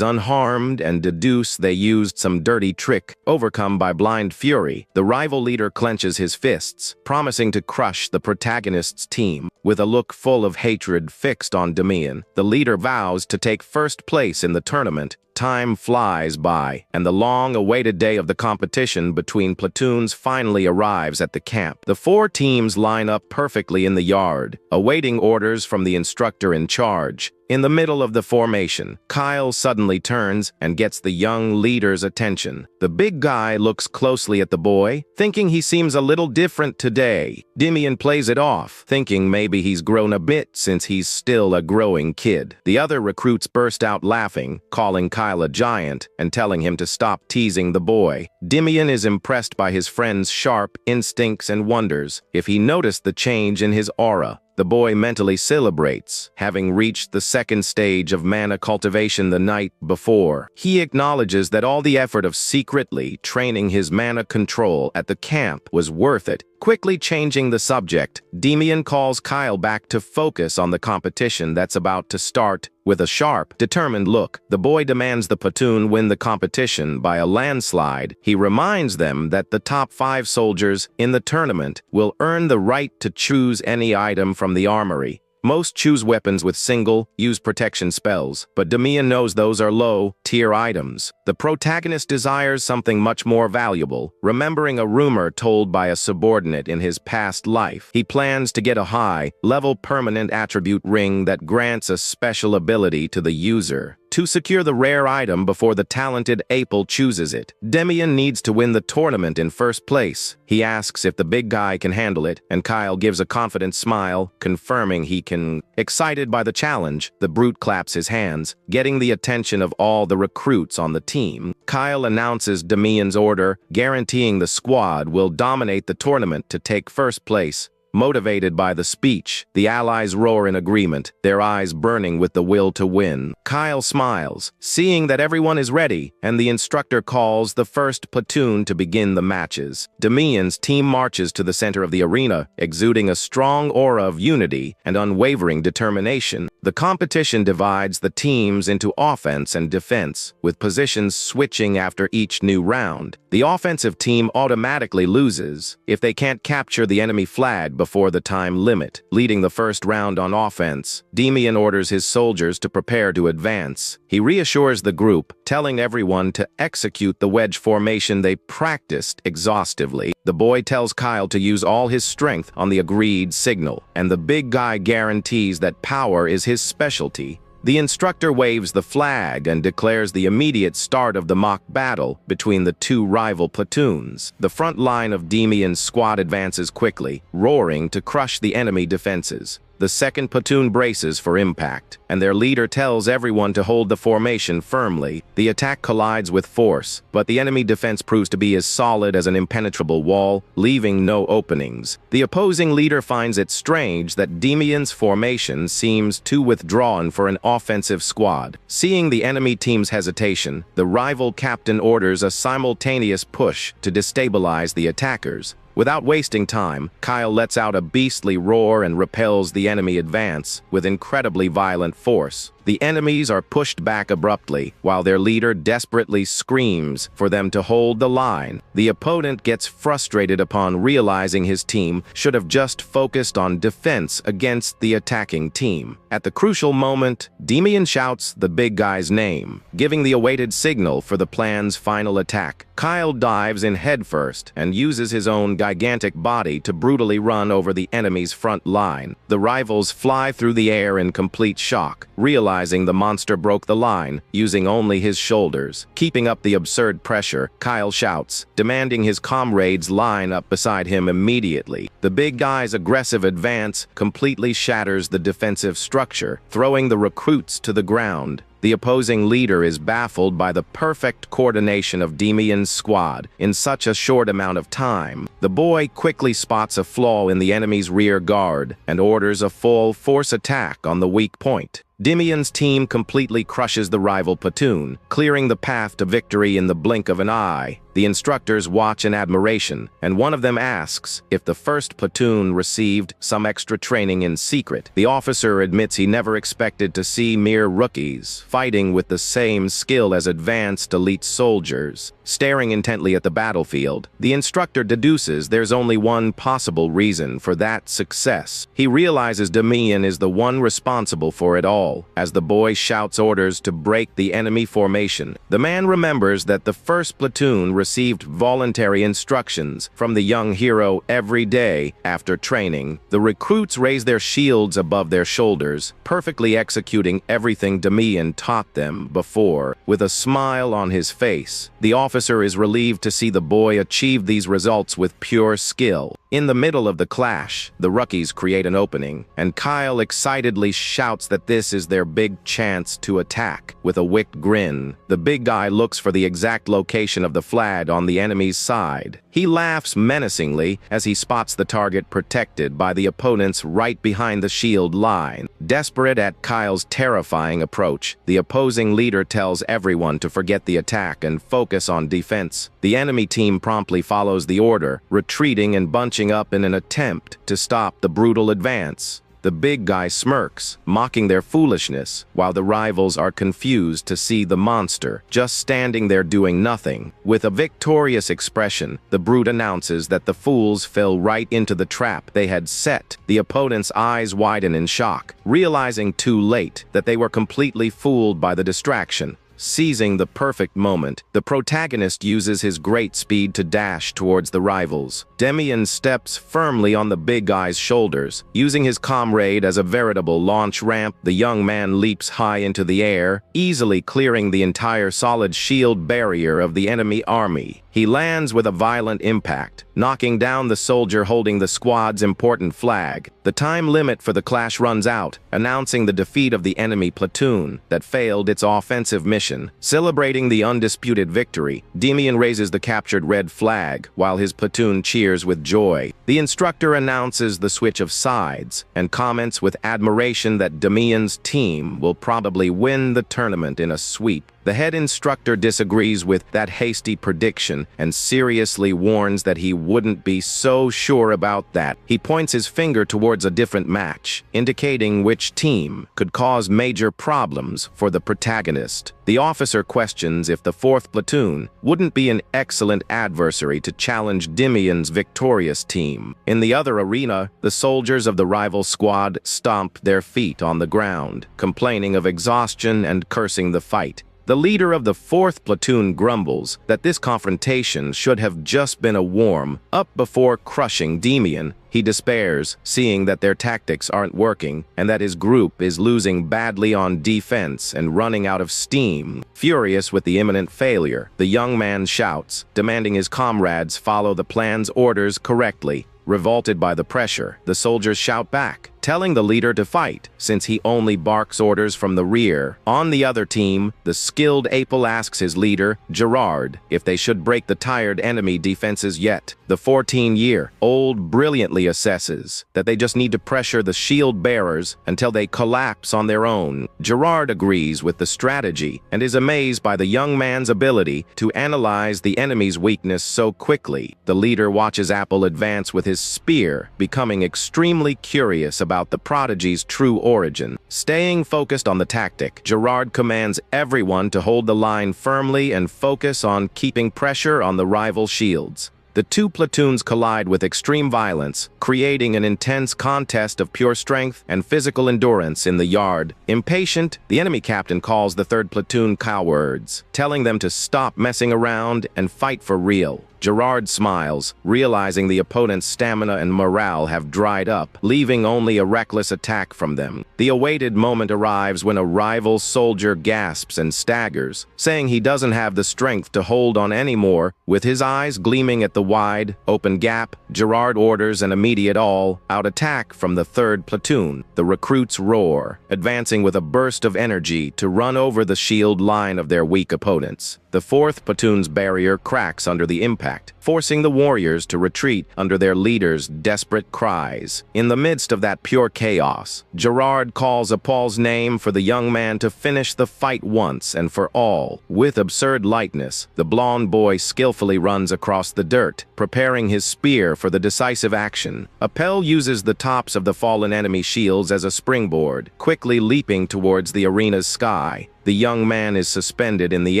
unharmed and deduce they used some dirty trick. Overcome by blind fury, the rival leader clenches his fists, promising to crush the protagonist's team. With a look full of hatred fixed on Demian, the leader vows to take first place in the tournament. Time flies by, and the long-awaited day of the competition between platoons finally arrives at the camp. The 4 teams line up perfectly in the yard, awaiting orders from the instructor in charge. In the middle of the formation, Kyle suddenly turns and gets the young leader's attention. The big guy looks closely at the boy, thinking he seems a little different today. Demian plays it off, thinking maybe he's grown a bit since he's still a growing kid. The other recruits burst out laughing, calling Kyle a giant and telling him to stop teasing the boy. Demian is impressed by his friend's sharp instincts and wonders if he noticed the change in his aura. The boy mentally celebrates, having reached the 2nd stage of mana cultivation the night before. He acknowledges that all the effort of secretly training his mana control at the camp was worth it. Quickly changing the subject, Demian calls Kyle back to focus on the competition that's about to start. With a sharp, determined look, the boy demands the platoon win the competition by a landslide. He reminds them that the top 5 soldiers in the tournament will earn the right to choose any item from the armory. Most choose weapons with single-use protection spells, but Demian knows those are low-tier items. The protagonist desires something much more valuable, remembering a rumor told by a subordinate in his past life. He plans to get a high-level permanent attribute ring that grants a special ability to the user to secure the rare item before the talented Apel chooses it. Demian needs to win the tournament in first place. He asks if the big guy can handle it, and Kyle gives a confident smile, confirming he can. Excited by the challenge, the brute claps his hands, getting the attention of all the recruits on the team. Kyle announces Demian's order, guaranteeing the squad will dominate the tournament to take first place. Motivated by the speech, the allies roar in agreement, their eyes burning with the will to win. Kyle smiles, seeing that everyone is ready, and the instructor calls the first platoon to begin the matches. Demian's team marches to the center of the arena, exuding a strong aura of unity and unwavering determination. The competition divides the teams into offense and defense, with positions switching after each new round. The offensive team automatically loses if they can't capture the enemy flag before the time limit. Leading the first round on offense, Demian orders his soldiers to prepare to advance. He reassures the group, telling everyone to execute the wedge formation they practiced exhaustively. The boy tells Kyle to use all his strength on the agreed signal, and the big guy guarantees that power is his specialty. The instructor waves the flag and declares the immediate start of the mock battle between the 2 rival platoons. The front line of Demian's squad advances quickly, roaring to crush the enemy defenses. The second platoon braces for impact, and their leader tells everyone to hold the formation firmly. The attack collides with force, but the enemy defense proves to be as solid as an impenetrable wall, leaving no openings. The opposing leader finds it strange that Demian's formation seems too withdrawn for an offensive squad. Seeing the enemy team's hesitation, the rival captain orders a simultaneous push to destabilize the attackers. Without wasting time, Kyle lets out a beastly roar and repels the enemy advance with incredibly violent force. The enemies are pushed back abruptly, while their leader desperately screams for them to hold the line. The opponent gets frustrated upon realizing his team should have just focused on defense against the attacking team. At the crucial moment, Demian shouts the big guy's name, giving the awaited signal for the plan's final attack. Kyle dives in headfirst and uses his own gigantic body to brutally run over the enemy's front line. The rivals fly through the air in complete shock, realizing the monster broke the line, using only his shoulders. Keeping up the absurd pressure, Kyle shouts, demanding his comrades line up beside him immediately. The big guy's aggressive advance completely shatters the defensive structure, throwing the recruits to the ground. The opposing leader is baffled by the perfect coordination of Demian's squad in such a short amount of time. The boy quickly spots a flaw in the enemy's rear guard and orders a full-force attack on the weak point. Demian's team completely crushes the rival platoon, clearing the path to victory in the blink of an eye. The instructors watch in admiration, and one of them asks if the first platoon received some extra training in secret. The officer admits he never expected to see mere rookies fighting with the same skill as advanced elite soldiers. Staring intently at the battlefield, the instructor deduces there's only one possible reason for that success. He realizes Demian is the one responsible for it all. As the boy shouts orders to break the enemy formation, the man remembers that the first platoon received voluntary instructions from the young hero every day after training. The recruits raise their shields above their shoulders, perfectly executing everything Demian taught them before. With a smile on his face, the officer is relieved to see the boy achieve these results with pure skill. In the middle of the clash, the rookies create an opening, and Kyle excitedly shouts that this is their big chance to attack. With a wicked grin, the big guy looks for the exact location of the flag on the enemy's side. He laughs menacingly as he spots the target protected by the opponents right behind the shield line. Desperate at Kyle's terrifying approach, the opposing leader tells everyone to forget the attack and focus on defense. The enemy team promptly follows the order, retreating and bunching up in an attempt to stop the brutal advance. The big guy smirks, mocking their foolishness, while the rivals are confused to see the monster just standing there doing nothing. With a victorious expression, the brute announces that the fools fell right into the trap they had set. The opponent's eyes widen in shock, realizing too late that they were completely fooled by the distraction. Seizing the perfect moment, the protagonist uses his great speed to dash towards the rivals. Demian steps firmly on the big guy's shoulders. Using his comrade as a veritable launch ramp, the young man leaps high into the air, easily clearing the entire solid shield barrier of the enemy army. He lands with a violent impact, knocking down the soldier holding the squad's important flag. The time limit for the clash runs out, announcing the defeat of the enemy platoon that failed its offensive mission. Celebrating the undisputed victory, Demian raises the captured red flag while his platoon cheers with joy. The instructor announces the switch of sides and comments with admiration that Demian's team will probably win the tournament in a sweep. The head instructor disagrees with that hasty prediction and seriously warns that he wouldn't be so sure about that. He points his finger towards a different match, indicating which team could cause major problems for the protagonist. The officer questions if the 4th platoon wouldn't be an excellent adversary to challenge Demian's victorious team. In the other arena, the soldiers of the rival squad stomp their feet on the ground, complaining of exhaustion and cursing the fight. The leader of the 4th platoon grumbles that this confrontation should have just been a warm-up before crushing Demian. He despairs, seeing that their tactics aren't working and that his group is losing badly on defense and running out of steam. Furious with the imminent failure, the young man shouts, demanding his comrades follow the plan's orders correctly. Revolted by the pressure, the soldiers shout back, telling the leader to fight, since he only barks orders from the rear. On the other team, the skilled Apel asks his leader, Gerard, if they should break the tired enemy defenses yet. The 14-year-old brilliantly assesses that they just need to pressure the shield bearers until they collapse on their own. Gerard agrees with the strategy and is amazed by the young man's ability to analyze the enemy's weakness so quickly. The leader watches Apel advance with his spear, becoming extremely curious about the prodigy's true origin. Staying focused on the tactic, Gerard commands everyone to hold the line firmly and focus on keeping pressure on the rival shields. The two platoons collide with extreme violence, creating an intense contest of pure strength and physical endurance in the yard. Impatient, the enemy captain calls the third platoon cowards, telling them to stop messing around and fight for real. Gerard smiles, realizing the opponent's stamina and morale have dried up, leaving only a reckless attack from them. The awaited moment arrives when a rival soldier gasps and staggers, saying he doesn't have the strength to hold on anymore. With his eyes gleaming at the wide, open gap, Gerard orders an immediate all-out attack from the third platoon. The recruits roar, advancing with a burst of energy to run over the shield line of their weak opponents. The fourth platoon's barrier cracks under the impact, forcing the warriors to retreat under their leader's desperate cries. In the midst of that pure chaos, Gerard calls Apol's name for the young man to finish the fight once and for all. With absurd lightness, the blonde boy skillfully runs across the dirt, preparing his spear for the decisive action. Apel uses the tops of the fallen enemy shields as a springboard, quickly leaping towards the arena's sky. The young man is suspended in the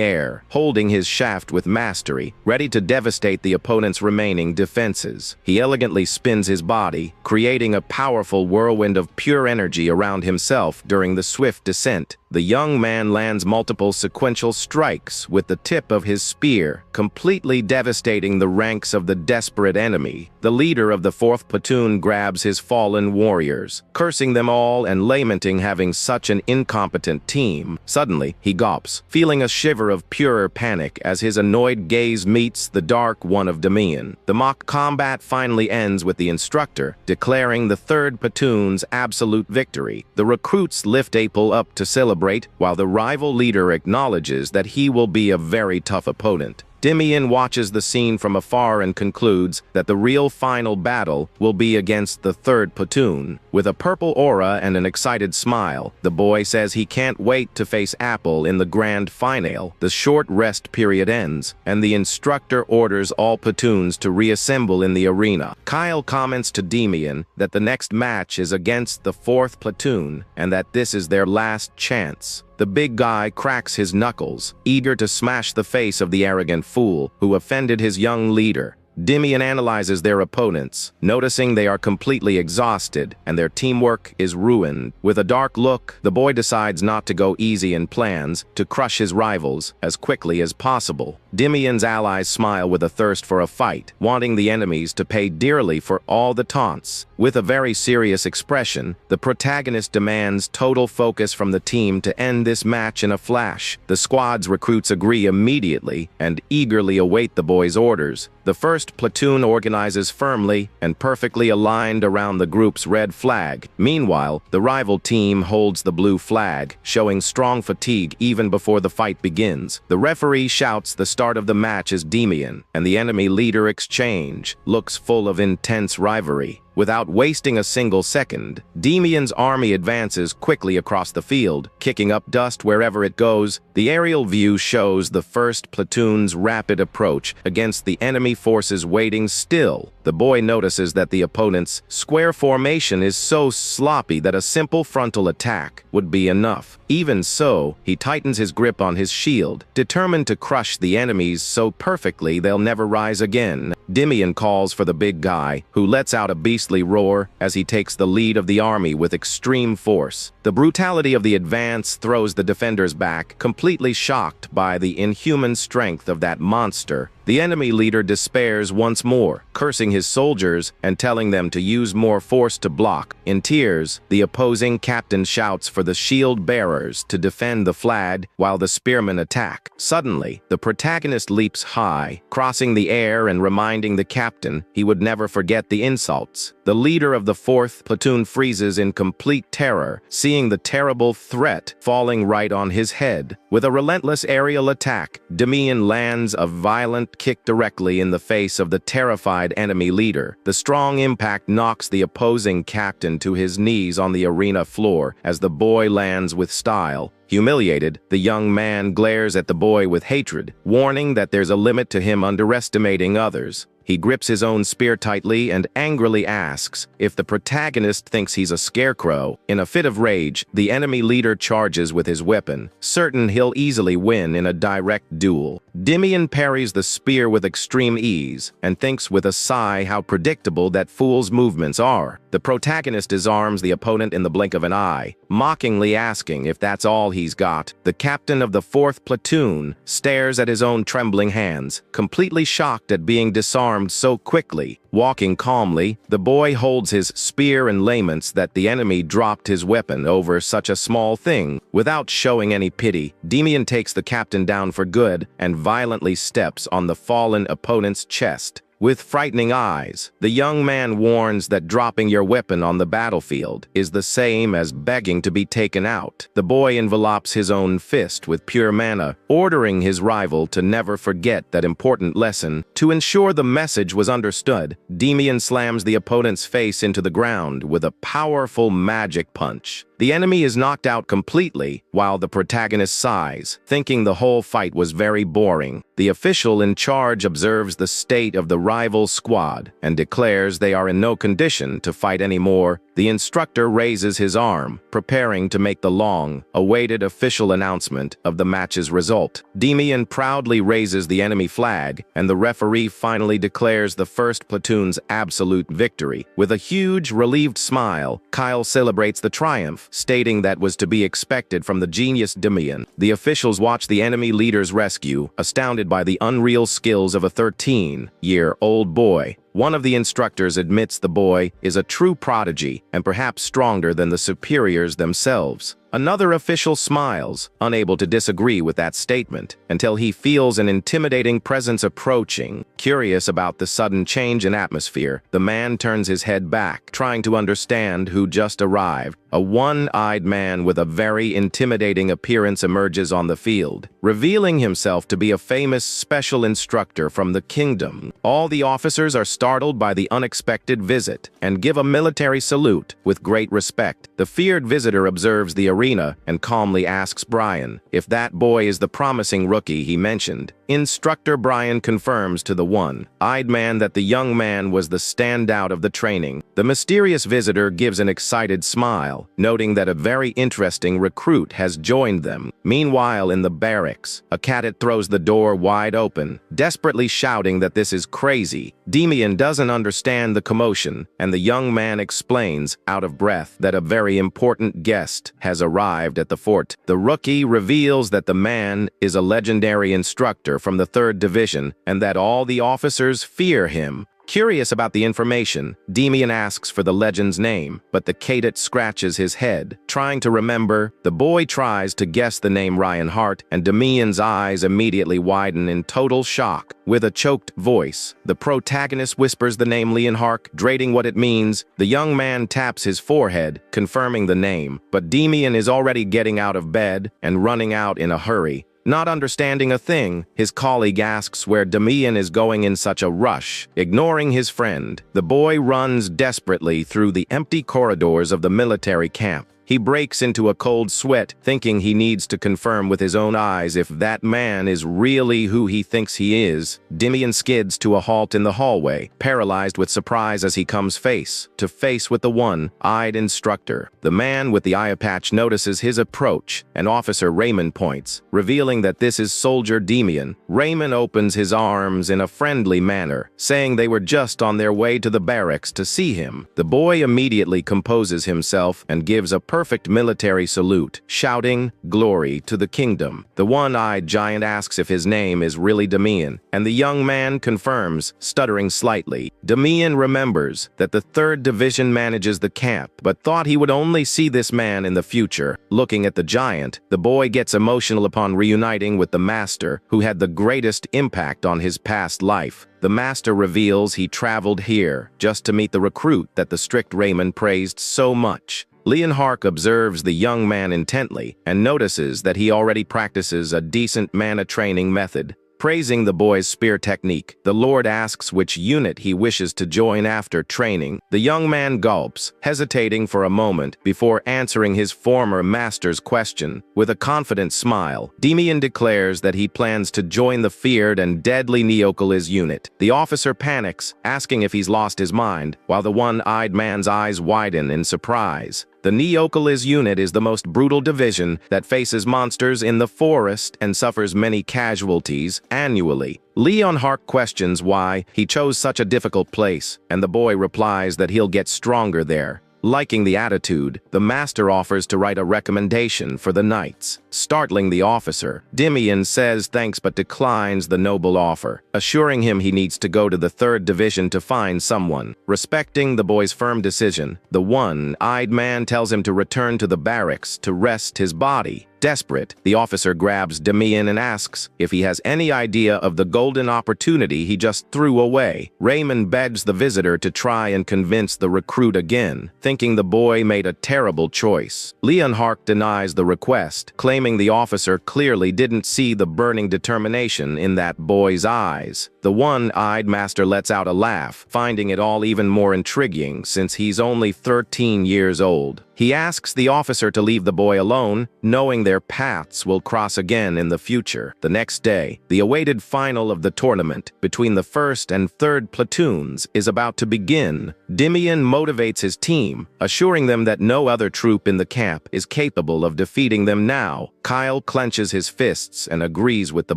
air, holding his shaft with mastery, ready to devastate the opponent's remaining defenses. He elegantly spins his body, creating a powerful whirlwind of pure energy around himself during the swift descent. The young man lands multiple sequential strikes with the tip of his spear, completely devastating the ranks of the desperate enemy. The leader of the fourth platoon grabs his fallen warriors, cursing them all and lamenting having such an incompetent team. Suddenly, he gulps, feeling a shiver of pure panic as his annoyed gaze meets the dark one of Damian. The mock combat finally ends with the instructor declaring the third platoon's absolute victory. The recruits lift Apel up to celebrate, while the rival leader acknowledges that he will be a very tough opponent. Damian watches the scene from afar and concludes that the real final battle will be against the third platoon. With a purple aura and an excited smile, the boy says he can't wait to face Apel in the grand finale. The short rest period ends, and the instructor orders all platoons to reassemble in the arena. Kyle comments to Damian that the next match is against the fourth platoon, and that this is their last chance. The big guy cracks his knuckles, eager to smash the face of the arrogant fool who offended his young leader. Damian analyzes their opponents, noticing they are completely exhausted and their teamwork is ruined. With a dark look, the boy decides not to go easy and plans to crush his rivals as quickly as possible. Damian's allies smile with a thirst for a fight, wanting the enemies to pay dearly for all the taunts. With a very serious expression, the protagonist demands total focus from the team to end this match in a flash. The squad's recruits agree immediately and eagerly await the boy's orders. The first platoon organizes firmly and perfectly aligned around the group's red flag. Meanwhile, the rival team holds the blue flag, showing strong fatigue even before the fight begins. The referee shouts the start of the match as Damian and the enemy leader exchange looks full of intense rivalry. Without wasting a single second, Damian's army advances quickly across the field, kicking up dust wherever it goes. The aerial view shows the first platoon's rapid approach against the enemy forces waiting still. The boy notices that the opponent's square formation is so sloppy that a simple frontal attack would be enough. Even so, he tightens his grip on his shield, determined to crush the enemies so perfectly they'll never rise again. Damian calls for the big guy, who lets out a beastly roar as he takes the lead of the army with extreme force. The brutality of the advance throws the defenders back, completely shocked by the inhuman strength of that monster. The enemy leader despairs once more, cursing his soldiers and telling them to use more force to block. In tears, the opposing captain shouts for the shield bearers to defend the flag while the spearmen attack. Suddenly, the protagonist leaps high, crossing the air and reminding the captain he would never forget the insults. The leader of the 4th platoon freezes in complete terror, seeing the terrible threat falling right on his head. With a relentless aerial attack, Demian lands a violent kick directly in the face of the terrified enemy leader. The strong impact knocks the opposing captain to his knees on the arena floor as the boy lands with style. Humiliated, the young man glares at the boy with hatred, warning that there's a limit to him underestimating others. He grips his own spear tightly and angrily asks if the protagonist thinks he's a scarecrow. In a fit of rage, the enemy leader charges with his weapon, certain he'll easily win in a direct duel. Demian parries the spear with extreme ease and thinks with a sigh how predictable that fool's movements are. The protagonist disarms the opponent in the blink of an eye, mockingly asking if that's all he's got. The captain of the 4th platoon stares at his own trembling hands, completely shocked at being disarmed so quickly. Walking calmly, the boy holds his spear and laments that the enemy dropped his weapon over such a small thing. Without showing any pity, Demian takes the captain down for good and violently steps on the fallen opponent's chest. With frightening eyes, the young man warns that dropping your weapon on the battlefield is the same as begging to be taken out. The boy envelops his own fist with pure mana, ordering his rival to never forget that important lesson. To ensure the message was understood, Demian slams the opponent's face into the ground with a powerful magic punch. The enemy is knocked out completely, while the protagonist sighs, thinking the whole fight was very boring. The official in charge observes the state of the rival squad and declares they are in no condition to fight anymore. The instructor raises his arm, preparing to make the long-awaited official announcement of the match's result. Demian proudly raises the enemy flag, and the referee finally declares the 1st platoon's absolute victory. With a huge, relieved smile, Kyle celebrates the triumph, stating that was to be expected from the genius Demian. The officials watch the enemy leader's rescue, astounded by the unreal skills of a 13-year-old boy. One of the instructors admits the boy is a true prodigy and perhaps stronger than the superiors themselves. Another official smiles, unable to disagree with that statement, until he feels an intimidating presence approaching. Curious about the sudden change in atmosphere, the man turns his head back, trying to understand who just arrived. A one-eyed man with a very intimidating appearance emerges on the field, revealing himself to be a famous special instructor from the kingdom. All the officers are startled by the unexpected visit and give a military salute with great respect. The feared visitor observes the arena and calmly asks Brian if that boy is the promising rookie he mentioned. Instructor Brian confirms to the one-eyed man that the young man was the standout of the training. The mysterious visitor gives an excited smile, noting that a very interesting recruit has joined them. Meanwhile, in the barracks, a cadet throws the door wide open, desperately shouting that this is crazy. Demian doesn't understand the commotion, and the young man explains, out of breath, that a very important guest has arrived at the fort. The rookie reveals that the man is a legendary instructor from the 3rd Division and that all the officers fear him. Curious about the information, Demian asks for the legend's name, but the cadet scratches his head, trying to remember. The boy tries to guess the name Ryan Hart, and Demian's eyes immediately widen in total shock. With a choked voice, the protagonist whispers the name Leonhardt, dreading what it means. The young man taps his forehead, confirming the name, but Demian is already getting out of bed and running out in a hurry. Not understanding a thing, his colleague asks where Demian is going in such a rush. Ignoring his friend, the boy runs desperately through the empty corridors of the military camp. He breaks into a cold sweat, thinking he needs to confirm with his own eyes if that man is really who he thinks he is. Demian skids to a halt in the hallway, paralyzed with surprise as he comes face to face with the one-eyed instructor. The man with the eye patch notices his approach, and Officer Raymond points, revealing that this is Soldier Demian. Raymond opens his arms in a friendly manner, saying they were just on their way to the barracks to see him. The boy immediately composes himself and gives a perfect military salute, shouting, "Glory to the kingdom." The one-eyed giant asks if his name is really Demian, and the young man confirms, stuttering slightly. Demian remembers that the 3rd Division manages the camp, but thought he would only see this man in the future. Looking at the giant, the boy gets emotional upon reuniting with the master, who had the greatest impact on his past life. The master reveals he traveled here just to meet the recruit that the strict Raymond praised so much. Leonhardt observes the young man intently and notices that he already practices a decent mana training method. Praising the boy's spear technique, the Lord asks which unit he wishes to join after training. The young man gulps, hesitating for a moment before answering his former master's question. With a confident smile, Demian declares that he plans to join the feared and deadly Neocolis unit. The officer panics, asking if he's lost his mind, while the one-eyed man's eyes widen in surprise. The Neocolis unit is the most brutal division that faces monsters in the forest and suffers many casualties annually. Leonhardt questions why he chose such a difficult place, and the boy replies that he'll get stronger there. Liking the attitude, the master offers to write a recommendation for the knights. Startling the officer, Demian says thanks but declines the noble offer, assuring him he needs to go to the 3rd Division to find someone. Respecting the boy's firm decision, the one-eyed man tells him to return to the barracks to rest his body. Desperate, the officer grabs Demian and asks if he has any idea of the golden opportunity he just threw away. Raymond begs the visitor to try and convince the recruit again, thinking the boy made a terrible choice. Leonhardt denies the request, claiming the officer clearly didn't see the burning determination in that boy's eyes. The one-eyed master lets out a laugh, finding it all even more intriguing since he's only 13 years old. He asks the officer to leave the boy alone, knowing their paths will cross again in the future. The next day, the awaited final of the tournament between the 1st and 3rd platoons is about to begin. Demian motivates his team, assuring them that no other troop in the camp is capable of defeating them now. Kyle clenches his fists and agrees with the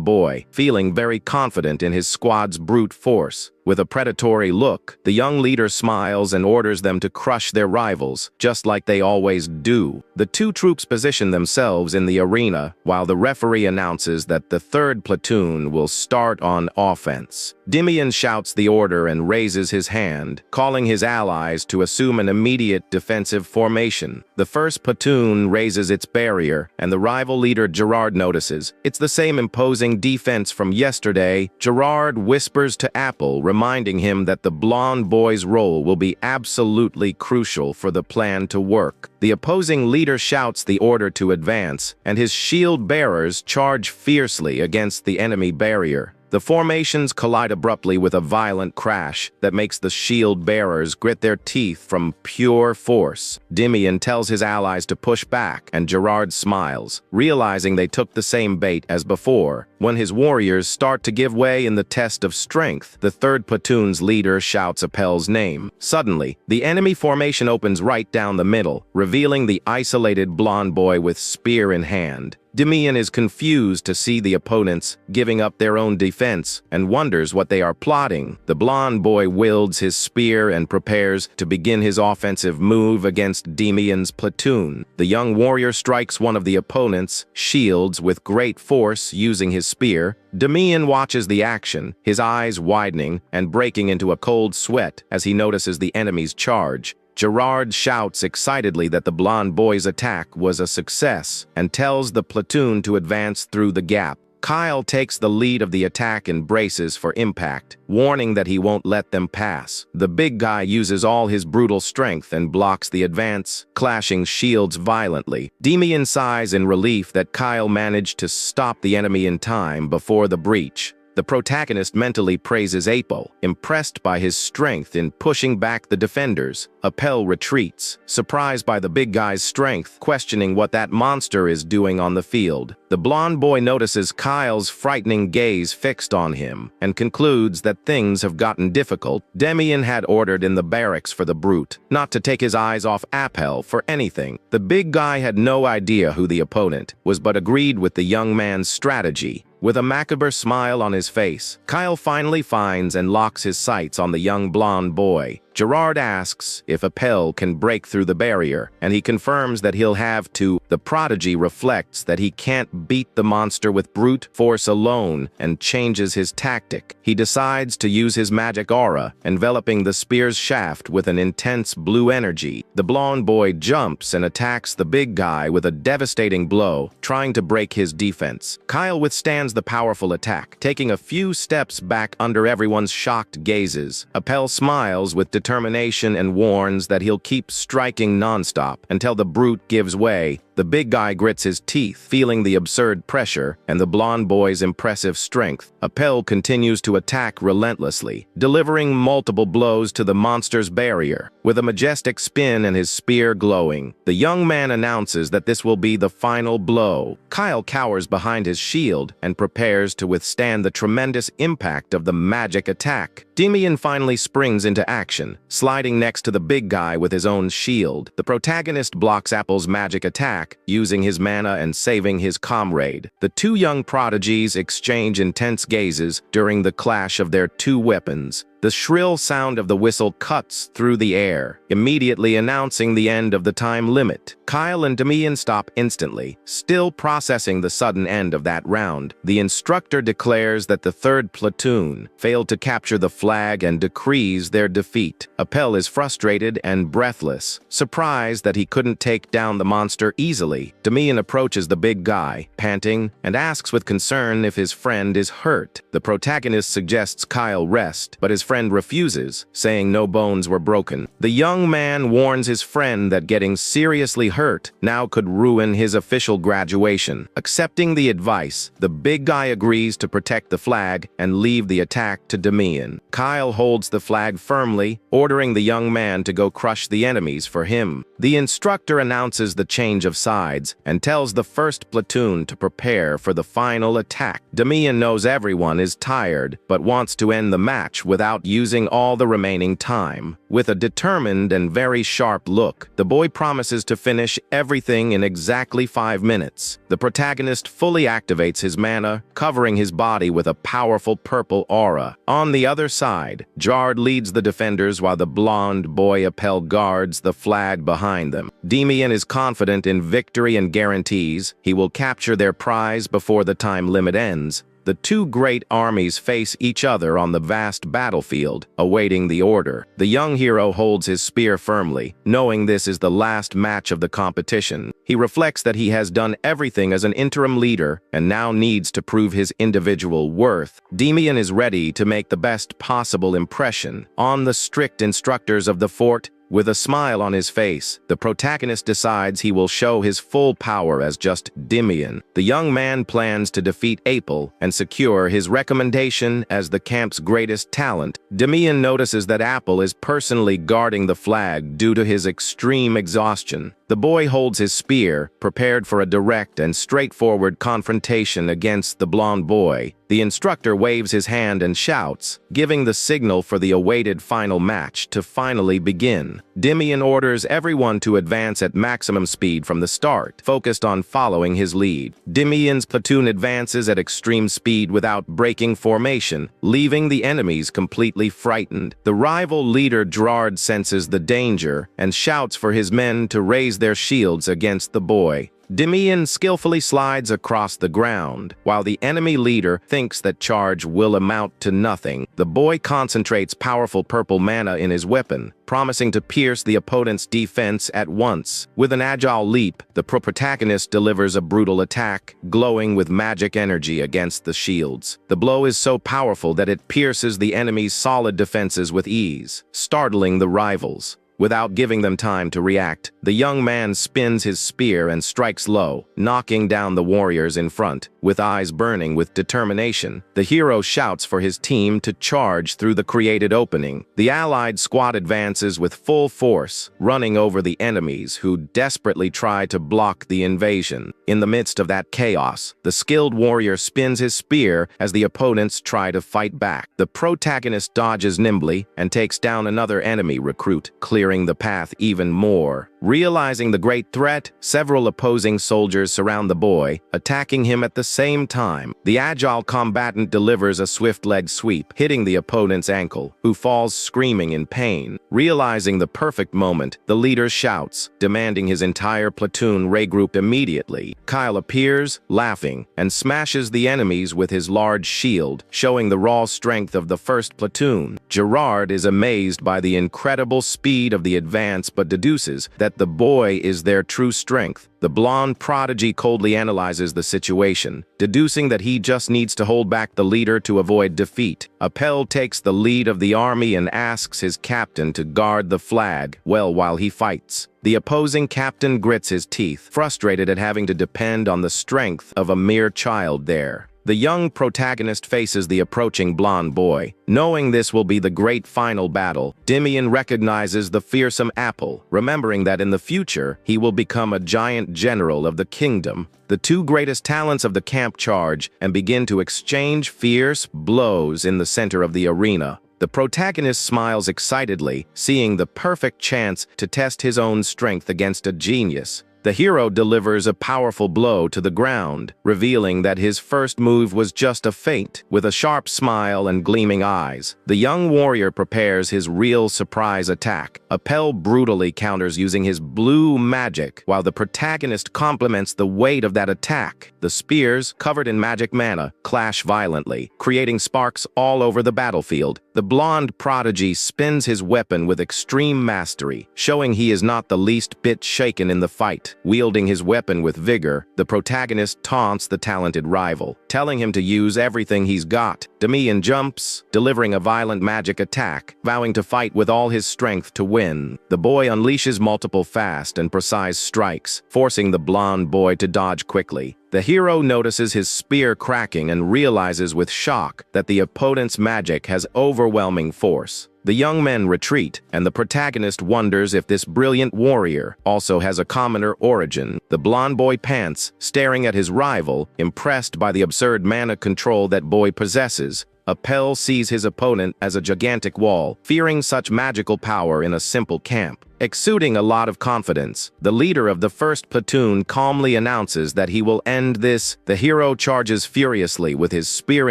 boy, feeling very confident in his squad's brute force. With a predatory look, the young leader smiles and orders them to crush their rivals, just like they always do. The 2 troops position themselves in the arena, while the referee announces that the 3rd platoon will start on offense. Demian shouts the order and raises his hand, calling his allies to assume an immediate defensive formation. The 1st platoon raises its barrier, and the rival leader Gerard notices. It's the same imposing defense from yesterday. Gerard whispers to Apple, reminding him that the blonde boy's role will be absolutely crucial for the plan to work. The opposing leader shouts the order to advance, and his shield bearers charge fiercely against the enemy barrier. The formations collide abruptly with a violent crash that makes the shield bearers grit their teeth from pure force. Demian tells his allies to push back, and Gerard smiles, realizing they took the same bait as before. When his warriors start to give way in the test of strength, the 3rd platoon's leader shouts Appel's name. Suddenly, the enemy formation opens right down the middle, revealing the isolated blonde boy with spear in hand. Demian is confused to see the opponents giving up their own defense and wonders what they are plotting. The blonde boy wields his spear and prepares to begin his offensive move against Demian's platoon. The young warrior strikes one of the opponent's shields with great force using his spear. Demian watches the action, his eyes widening and breaking into a cold sweat as he notices the enemy's charge. Gerard shouts excitedly that the blonde boy's attack was a success and tells the platoon to advance through the gap. Kyle takes the lead of the attack and braces for impact, warning that he won't let them pass. The big guy uses all his brutal strength and blocks the advance, clashing shields violently. Demian sighs in relief that Kyle managed to stop the enemy in time before the breach. The protagonist mentally praises Apo, impressed by his strength in pushing back the defenders. Appel retreats, surprised by the big guy's strength, questioning what that monster is doing on the field. The blonde boy notices Kyle's frightening gaze fixed on him and concludes that things have gotten difficult. Demian had ordered in the barracks for the brute not to take his eyes off Appel for anything. The big guy had no idea who the opponent was, but agreed with the young man's strategy. With a macabre smile on his face, Kyle finally finds and locks his sights on the young blonde boy. Gerard asks if Appel can break through the barrier, and he confirms that he'll have to. The prodigy reflects that he can't beat the monster with brute force alone and changes his tactic. He decides to use his magic aura, enveloping the spear's shaft with an intense blue energy. The blonde boy jumps and attacks the big guy with a devastating blow, trying to break his defense. Kyle withstands the powerful attack, taking a few steps back under everyone's shocked gazes. Appel smiles with determination and warns that he'll keep striking nonstop until the brute gives way. The big guy grits his teeth, feeling the absurd pressure and the blonde boy's impressive strength. Appel continues to attack relentlessly, delivering multiple blows to the monster's barrier. With a majestic spin and his spear glowing, the young man announces that this will be the final blow. Kyle cowers behind his shield and prepares to withstand the tremendous impact of the magic attack. Demian finally springs into action, sliding next to the big guy with his own shield. The protagonist blocks Appel's magic attack, using his mana and saving his comrade. The two young prodigies exchange intense gazes during the clash of their two weapons. The shrill sound of the whistle cuts through the air, immediately announcing the end of the time limit. Kyle and Demian stop instantly, still processing the sudden end of that round. The instructor declares that the third platoon failed to capture the flag and decrees their defeat. Appel is frustrated and breathless, surprised that he couldn't take down the monster easily. Demian approaches the big guy, panting, and asks with concern if his friend is hurt. The protagonist suggests Kyle rest, but his friend refuses, saying no bones were broken. The young man warns his friend that getting seriously hurt now could ruin his official graduation. Accepting the advice, the big guy agrees to protect the flag and leave the attack to Demian. Kyle holds the flag firmly, ordering the young man to go crush the enemies for him. The instructor announces the change of sides and tells the first platoon to prepare for the final attack. Demian knows everyone is tired, but wants to end the match without using all the remaining time. With a determined and very sharp look, the boy promises to finish everything in exactly 5 minutes. The protagonist fully activates his mana, covering his body with a powerful purple aura. On the other side, Jard leads the defenders while the blonde boy Appel guards the flag behind them. Demian is confident in victory and guarantees he will capture their prize before the time limit ends. The two great armies face each other on the vast battlefield, awaiting the order. The young hero holds his spear firmly, knowing this is the last match of the competition. He reflects that he has done everything as an interim leader and now needs to prove his individual worth. Demian is ready to make the best possible impression on the strict instructors of the fort. With a smile on his face, the protagonist decides he will show his full power as just Demian. The young man plans to defeat Appel and secure his recommendation as the camp's greatest talent. Demian notices that Appel is personally guarding the flag due to his extreme exhaustion. The boy holds his spear, prepared for a direct and straightforward confrontation against the blonde boy. The instructor waves his hand and shouts, giving the signal for the awaited final match to finally begin. Demian orders everyone to advance at maximum speed from the start, focused on following his lead. Demian's platoon advances at extreme speed without breaking formation, leaving the enemies completely frightened. The rival leader Gerard senses the danger and shouts for his men to raise their shields against the boy. Demian skillfully slides across the ground, while the enemy leader thinks that charge will amount to nothing. The boy concentrates powerful purple mana in his weapon, promising to pierce the opponent's defense at once. With an agile leap, the protagonist delivers a brutal attack, glowing with magic energy against the shields. The blow is so powerful that it pierces the enemy's solid defenses with ease, startling the rivals. Without giving them time to react, the young man spins his spear and strikes low, knocking down the warriors in front. With eyes burning with determination, the hero shouts for his team to charge through the created opening. The allied squad advances with full force, running over the enemies who desperately try to block the invasion. In the midst of that chaos, the skilled warrior spins his spear as the opponents try to fight back. The protagonist dodges nimbly and takes down another enemy recruit, clearing clearing the path even more. Realizing the great threat, several opposing soldiers surround the boy, attacking him at the same time. The agile combatant delivers a swift leg sweep, hitting the opponent's ankle, who falls screaming in pain. Realizing the perfect moment, the leader shouts, demanding his entire platoon regroup immediately. Kyle appears, laughing, and smashes the enemies with his large shield, showing the raw strength of the first platoon. Gerard is amazed by the incredible speed of the advance but deduces that the boy is their true strength. The blonde prodigy coldly analyzes the situation, deducing that he just needs to hold back the leader to avoid defeat. Appel takes the lead of the army and asks his captain to guard the flag while he fights. The opposing captain grits his teeth, frustrated at having to depend on the strength of a mere child there. The young protagonist faces the approaching blonde boy. Knowing this will be the great final battle, Dimian recognizes the fearsome Apple, remembering that in the future, he will become a giant general of the kingdom. The two greatest talents of the camp charge and begin to exchange fierce blows in the center of the arena. The protagonist smiles excitedly, seeing the perfect chance to test his own strength against a genius. The hero delivers a powerful blow to the ground, revealing that his first move was just a feint. With a sharp smile and gleaming eyes, the young warrior prepares his real surprise attack. Appel brutally counters using his blue magic, while the protagonist complements the weight of that attack. The spears, covered in magic mana, clash violently, creating sparks all over the battlefield. The blonde prodigy spins his weapon with extreme mastery, showing he is not the least bit shaken in the fight. Wielding his weapon with vigor, the protagonist taunts the talented rival, telling him to use everything he's got. Dimian jumps, delivering a violent magic attack, vowing to fight with all his strength to win. The boy unleashes multiple fast and precise strikes, forcing the blonde boy to dodge quickly. The hero notices his spear cracking and realizes with shock that the opponent's magic has overwhelming force. The young men retreat, and the protagonist wonders if this brilliant warrior also has a commoner origin. The blonde boy pants, staring at his rival, impressed by the absurd mana control that boy possesses. Appel sees his opponent as a gigantic wall, fearing such magical power in a simple camp. Exuding a lot of confidence, the leader of the first platoon calmly announces that he will end this. The hero charges furiously with his spear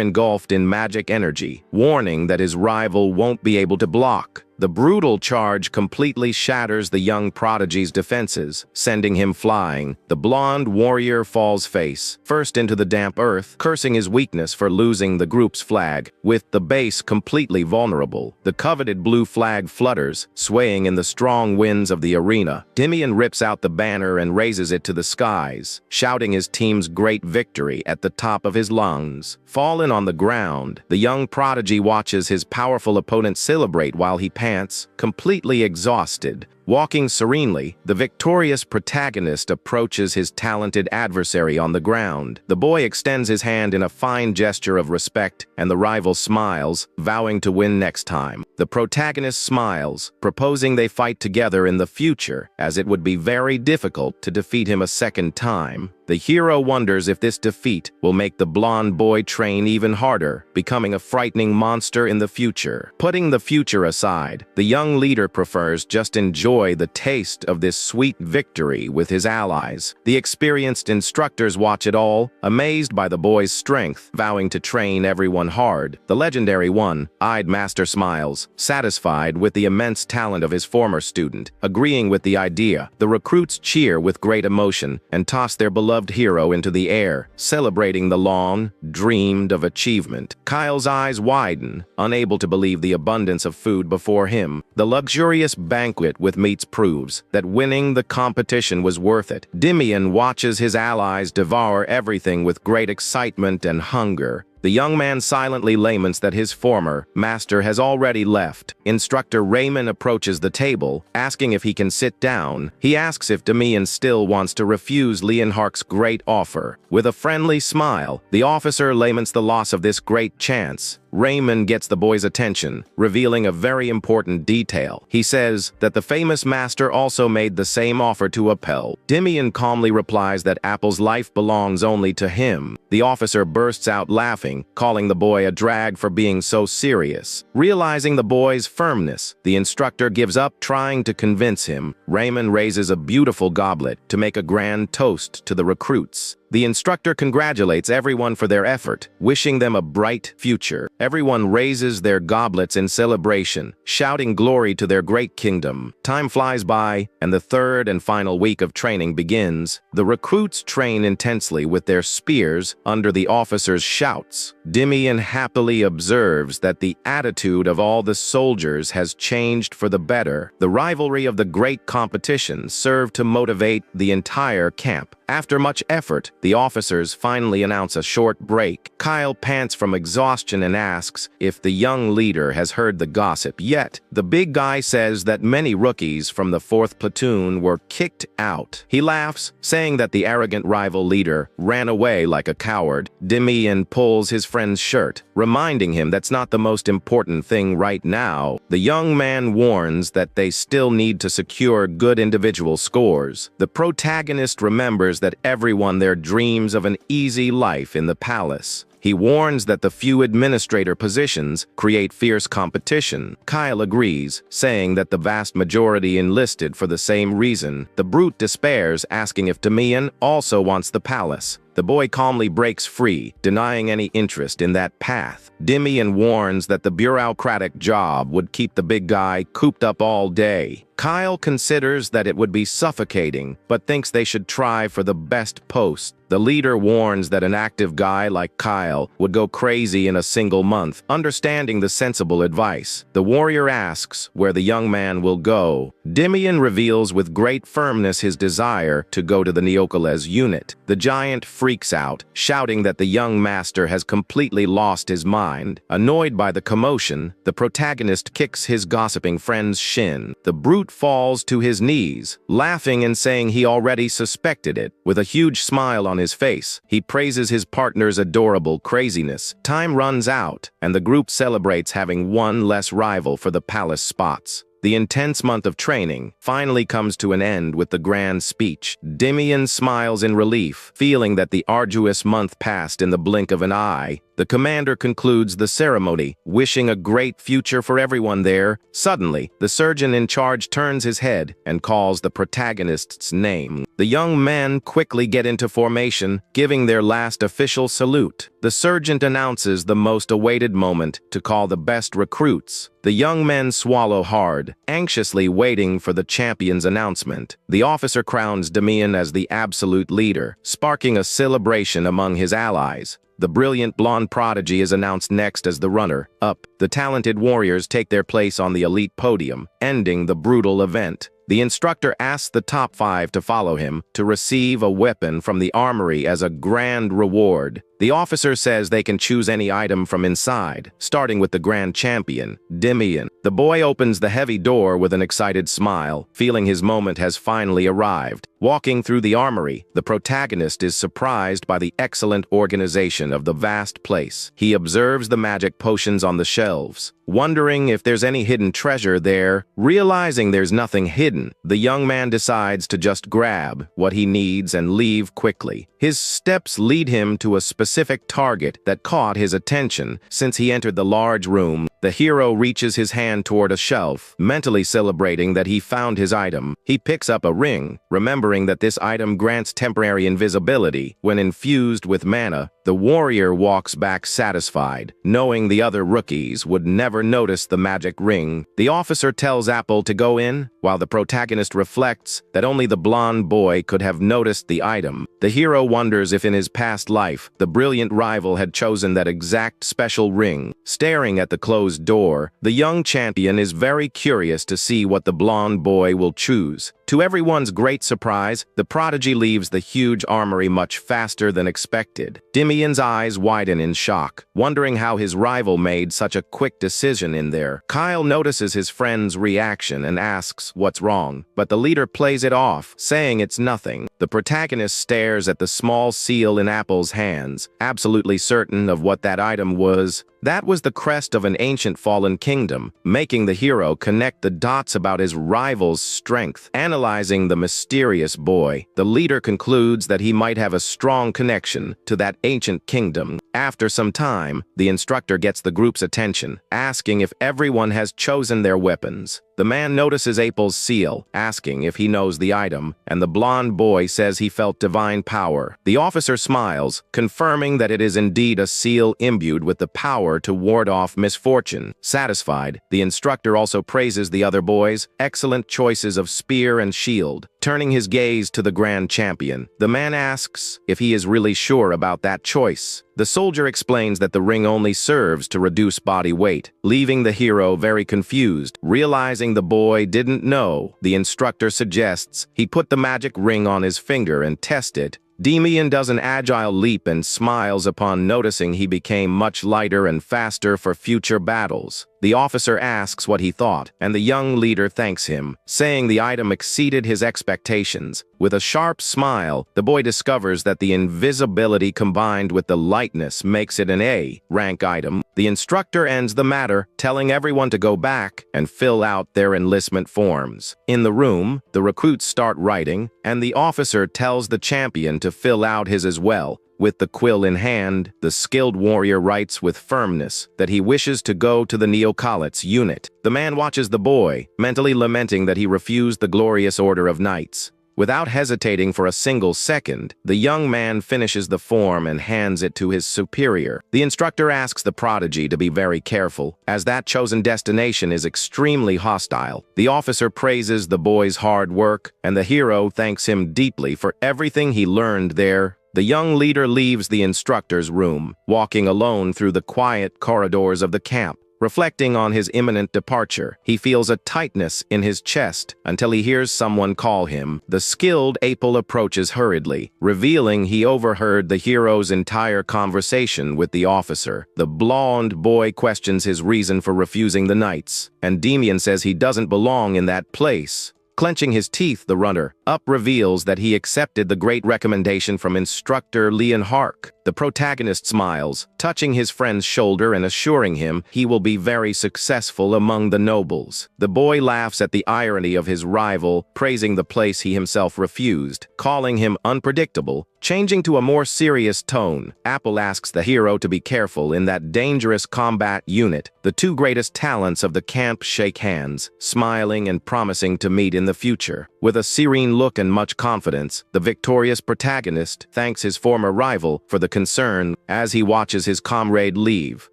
engulfed in magic energy, warning that his rival won't be able to block. The brutal charge completely shatters the young prodigy's defenses, sending him flying. The blonde warrior falls face first into the damp earth, cursing his weakness for losing the group's flag, with the base completely vulnerable. The coveted blue flag flutters, swaying in the strong winds of the arena. Dimian rips out the banner and raises it to the skies, shouting his team's great victory at the top of his lungs. Fallen on the ground, the young prodigy watches his powerful opponent celebrate while he pants, completely exhausted. Walking serenely, the victorious protagonist approaches his talented adversary on the ground. The boy extends his hand in a fine gesture of respect, and the rival smiles, vowing to win next time. The protagonist smiles, proposing they fight together in the future, as it would be very difficult to defeat him a second time. The hero wonders if this defeat will make the blonde boy train even harder, becoming a frightening monster in the future. Putting the future aside, the young leader prefers just enjoy the taste of this sweet victory with his allies. The experienced instructors watch it all, amazed by the boy's strength, vowing to train everyone hard. The legendary one-eyed master smiles, satisfied with the immense talent of his former student. Agreeing with the idea, the recruits cheer with great emotion and toss their beloved hero into the air, celebrating the long-dreamed-of achievement. Kyle's eyes widen, unable to believe the abundance of food before him. The luxurious banquet with meats proves that winning the competition was worth it. Dimian watches his allies devour everything with great excitement and hunger. The young man silently laments that his former master has already left. Instructor Raymond approaches the table, asking if he can sit down. He asks if Dimian still wants to refuse Leonhark's great offer. With a friendly smile, the officer laments the loss of this great chance, Raymond gets the boy's attention, revealing a very important detail. He says that the famous master also made the same offer to Appel. Demian calmly replies that Appel's life belongs only to him. The officer bursts out laughing, calling the boy a drag for being so serious. Realizing the boy's firmness, the instructor gives up trying to convince him. Raymond raises a beautiful goblet to make a grand toast to the recruits. The instructor congratulates everyone for their effort, wishing them a bright future. Everyone raises their goblets in celebration, shouting glory to their great kingdom. Time flies by, and the third and final week of training begins. The recruits train intensely with their spears under the officers' shouts. Demian happily observes that the attitude of all the soldiers has changed for the better. The rivalry of the great competition served to motivate the entire camp. After much effort, the officers finally announce a short break. Kyle pants from exhaustion and asks if the young leader has heard the gossip yet. The big guy says that many rookies from the 4th platoon were kicked out. He laughs, saying that the arrogant rival leader ran away like a coward. Demian pulls his friend's shirt, reminding him that's not the most important thing right now. The young man warns that they still need to secure good individual scores. The protagonist remembers that everyone there dreams of an easy life in the palace. He warns that the few administrator positions create fierce competition. Kyle agrees, saying that the vast majority enlisted for the same reason. The brute despairs, asking if Demian also wants the palace. The boy calmly breaks free, denying any interest in that path. Demian warns that the bureaucratic job would keep the big guy cooped up all day. Kyle considers that it would be suffocating, but thinks they should try for the best post. The leader warns that an active guy like Kyle would go crazy in a single month, understanding the sensible advice. The warrior asks where the young man will go. Demian reveals with great firmness his desire to go to the Neocoles unit. The giant freaks out, shouting that the young master has completely lost his mind. Annoyed by the commotion, the protagonist kicks his gossiping friend's shin. The brute falls to his knees, laughing and saying he already suspected it. With a huge smile on his face, he praises his partner's adorable craziness. Time runs out, and the group celebrates having one less rival for the palace spots. The intense month of training finally comes to an end with the grand speech. Demian smiles in relief, feeling that the arduous month passed in the blink of an eye. The commander concludes the ceremony, wishing a great future for everyone there. Suddenly, the surgeon in charge turns his head and calls the protagonist's name. The young men quickly get into formation, giving their last official salute. The surgeon announces the most awaited moment to call the best recruits. The young men swallow hard, anxiously waiting for the champion's announcement. The officer crowns Demian as the absolute leader, sparking a celebration among his allies. The brilliant blonde prodigy is announced next as the runner-up. The talented warriors take their place on the elite podium, ending the brutal event. The instructor asks the top 5 to follow him to receive a weapon from the armory as a grand reward. The officer says they can choose any item from inside, starting with the grand champion, Demian. The boy opens the heavy door with an excited smile, feeling his moment has finally arrived. Walking through the armory, the protagonist is surprised by the excellent organization of the vast place. He observes the magic potions on the shelves, wondering if there's any hidden treasure there. Realizing there's nothing hidden, the young man decides to just grab what he needs and leave quickly. His steps lead him to a specific target that caught his attention. Since he entered the large room, the hero reaches his hand toward a shelf, mentally celebrating that he found his item. He picks up a ring, remembering that this item grants temporary invisibility when infused with mana. The warrior walks back satisfied, knowing the other rookies would never notice the magic ring. The officer tells Apple to go in, while the protagonist reflects that only the blonde boy could have noticed the item. The hero wonders if in his past life, the brilliant rival had chosen that exact special ring. Staring at the closed door, the young champion is very curious to see what the blonde boy will choose. To everyone's great surprise, the prodigy leaves the huge armory much faster than expected. Dimian's eyes widen in shock, wondering how his rival made such a quick decision in there. Kyle notices his friend's reaction and asks what's wrong, but the leader plays it off, saying it's nothing. The protagonist stares at the small seal in Apple's hands, absolutely certain of what that item was. That was the crest of an ancient fallen kingdom, making the hero connect the dots about his rival's strength. Analyzing the mysterious boy, the leader concludes that he might have a strong connection to that ancient kingdom. After some time, the instructor gets the group's attention, asking if everyone has chosen their weapons. The man notices Apple's seal, asking if he knows the item, and the blonde boy says he felt divine power. The officer smiles, confirming that it is indeed a seal imbued with the power to ward off misfortune. Satisfied, the instructor also praises the other boys' excellent choices of spear and shield. Turning his gaze to the grand champion, the man asks if he is really sure about that choice. The soldier explains that the ring only serves to reduce body weight, leaving the hero very confused. Realizing the boy didn't know, the instructor suggests he put the magic ring on his finger and test it. Demian does an agile leap and smiles upon noticing he became much lighter and faster for future battles. The officer asks what he thought, and the young leader thanks him, saying the item exceeded his expectations. With a sharp smile, the boy discovers that the invisibility combined with the lightness makes it an A-rank item. The instructor ends the matter, telling everyone to go back and fill out their enlistment forms. In the room, the recruits start writing, and the officer tells the champion to fill out his as well. With the quill in hand, the skilled warrior writes with firmness that he wishes to go to the Neocolits unit. The man watches the boy, mentally lamenting that he refused the glorious order of knights. Without hesitating for a single second, the young man finishes the form and hands it to his superior. The instructor asks the prodigy to be very careful, as that chosen destination is extremely hostile. The officer praises the boy's hard work, and the hero thanks him deeply for everything he learned there. The young leader leaves the instructor's room, walking alone through the quiet corridors of the camp. Reflecting on his imminent departure, he feels a tightness in his chest until he hears someone call him. The skilled Apple approaches hurriedly, revealing he overheard the hero's entire conversation with the officer. The blonde boy questions his reason for refusing the knights, and Demian says he doesn't belong in that place. Clenching his teeth, the runner-up reveals that he accepted the great recommendation from instructor Leon Hark. The protagonist smiles, touching his friend's shoulder and assuring him he will be very successful among the nobles. The boy laughs at the irony of his rival, praising the place he himself refused, calling him unpredictable. Changing to a more serious tone, Apple asks the hero to be careful in that dangerous combat unit. The two greatest talents of the camp shake hands, smiling and promising to meet in the future. With a serene look and much confidence, the victorious protagonist thanks his former rival for the concern as he watches his comrade leave.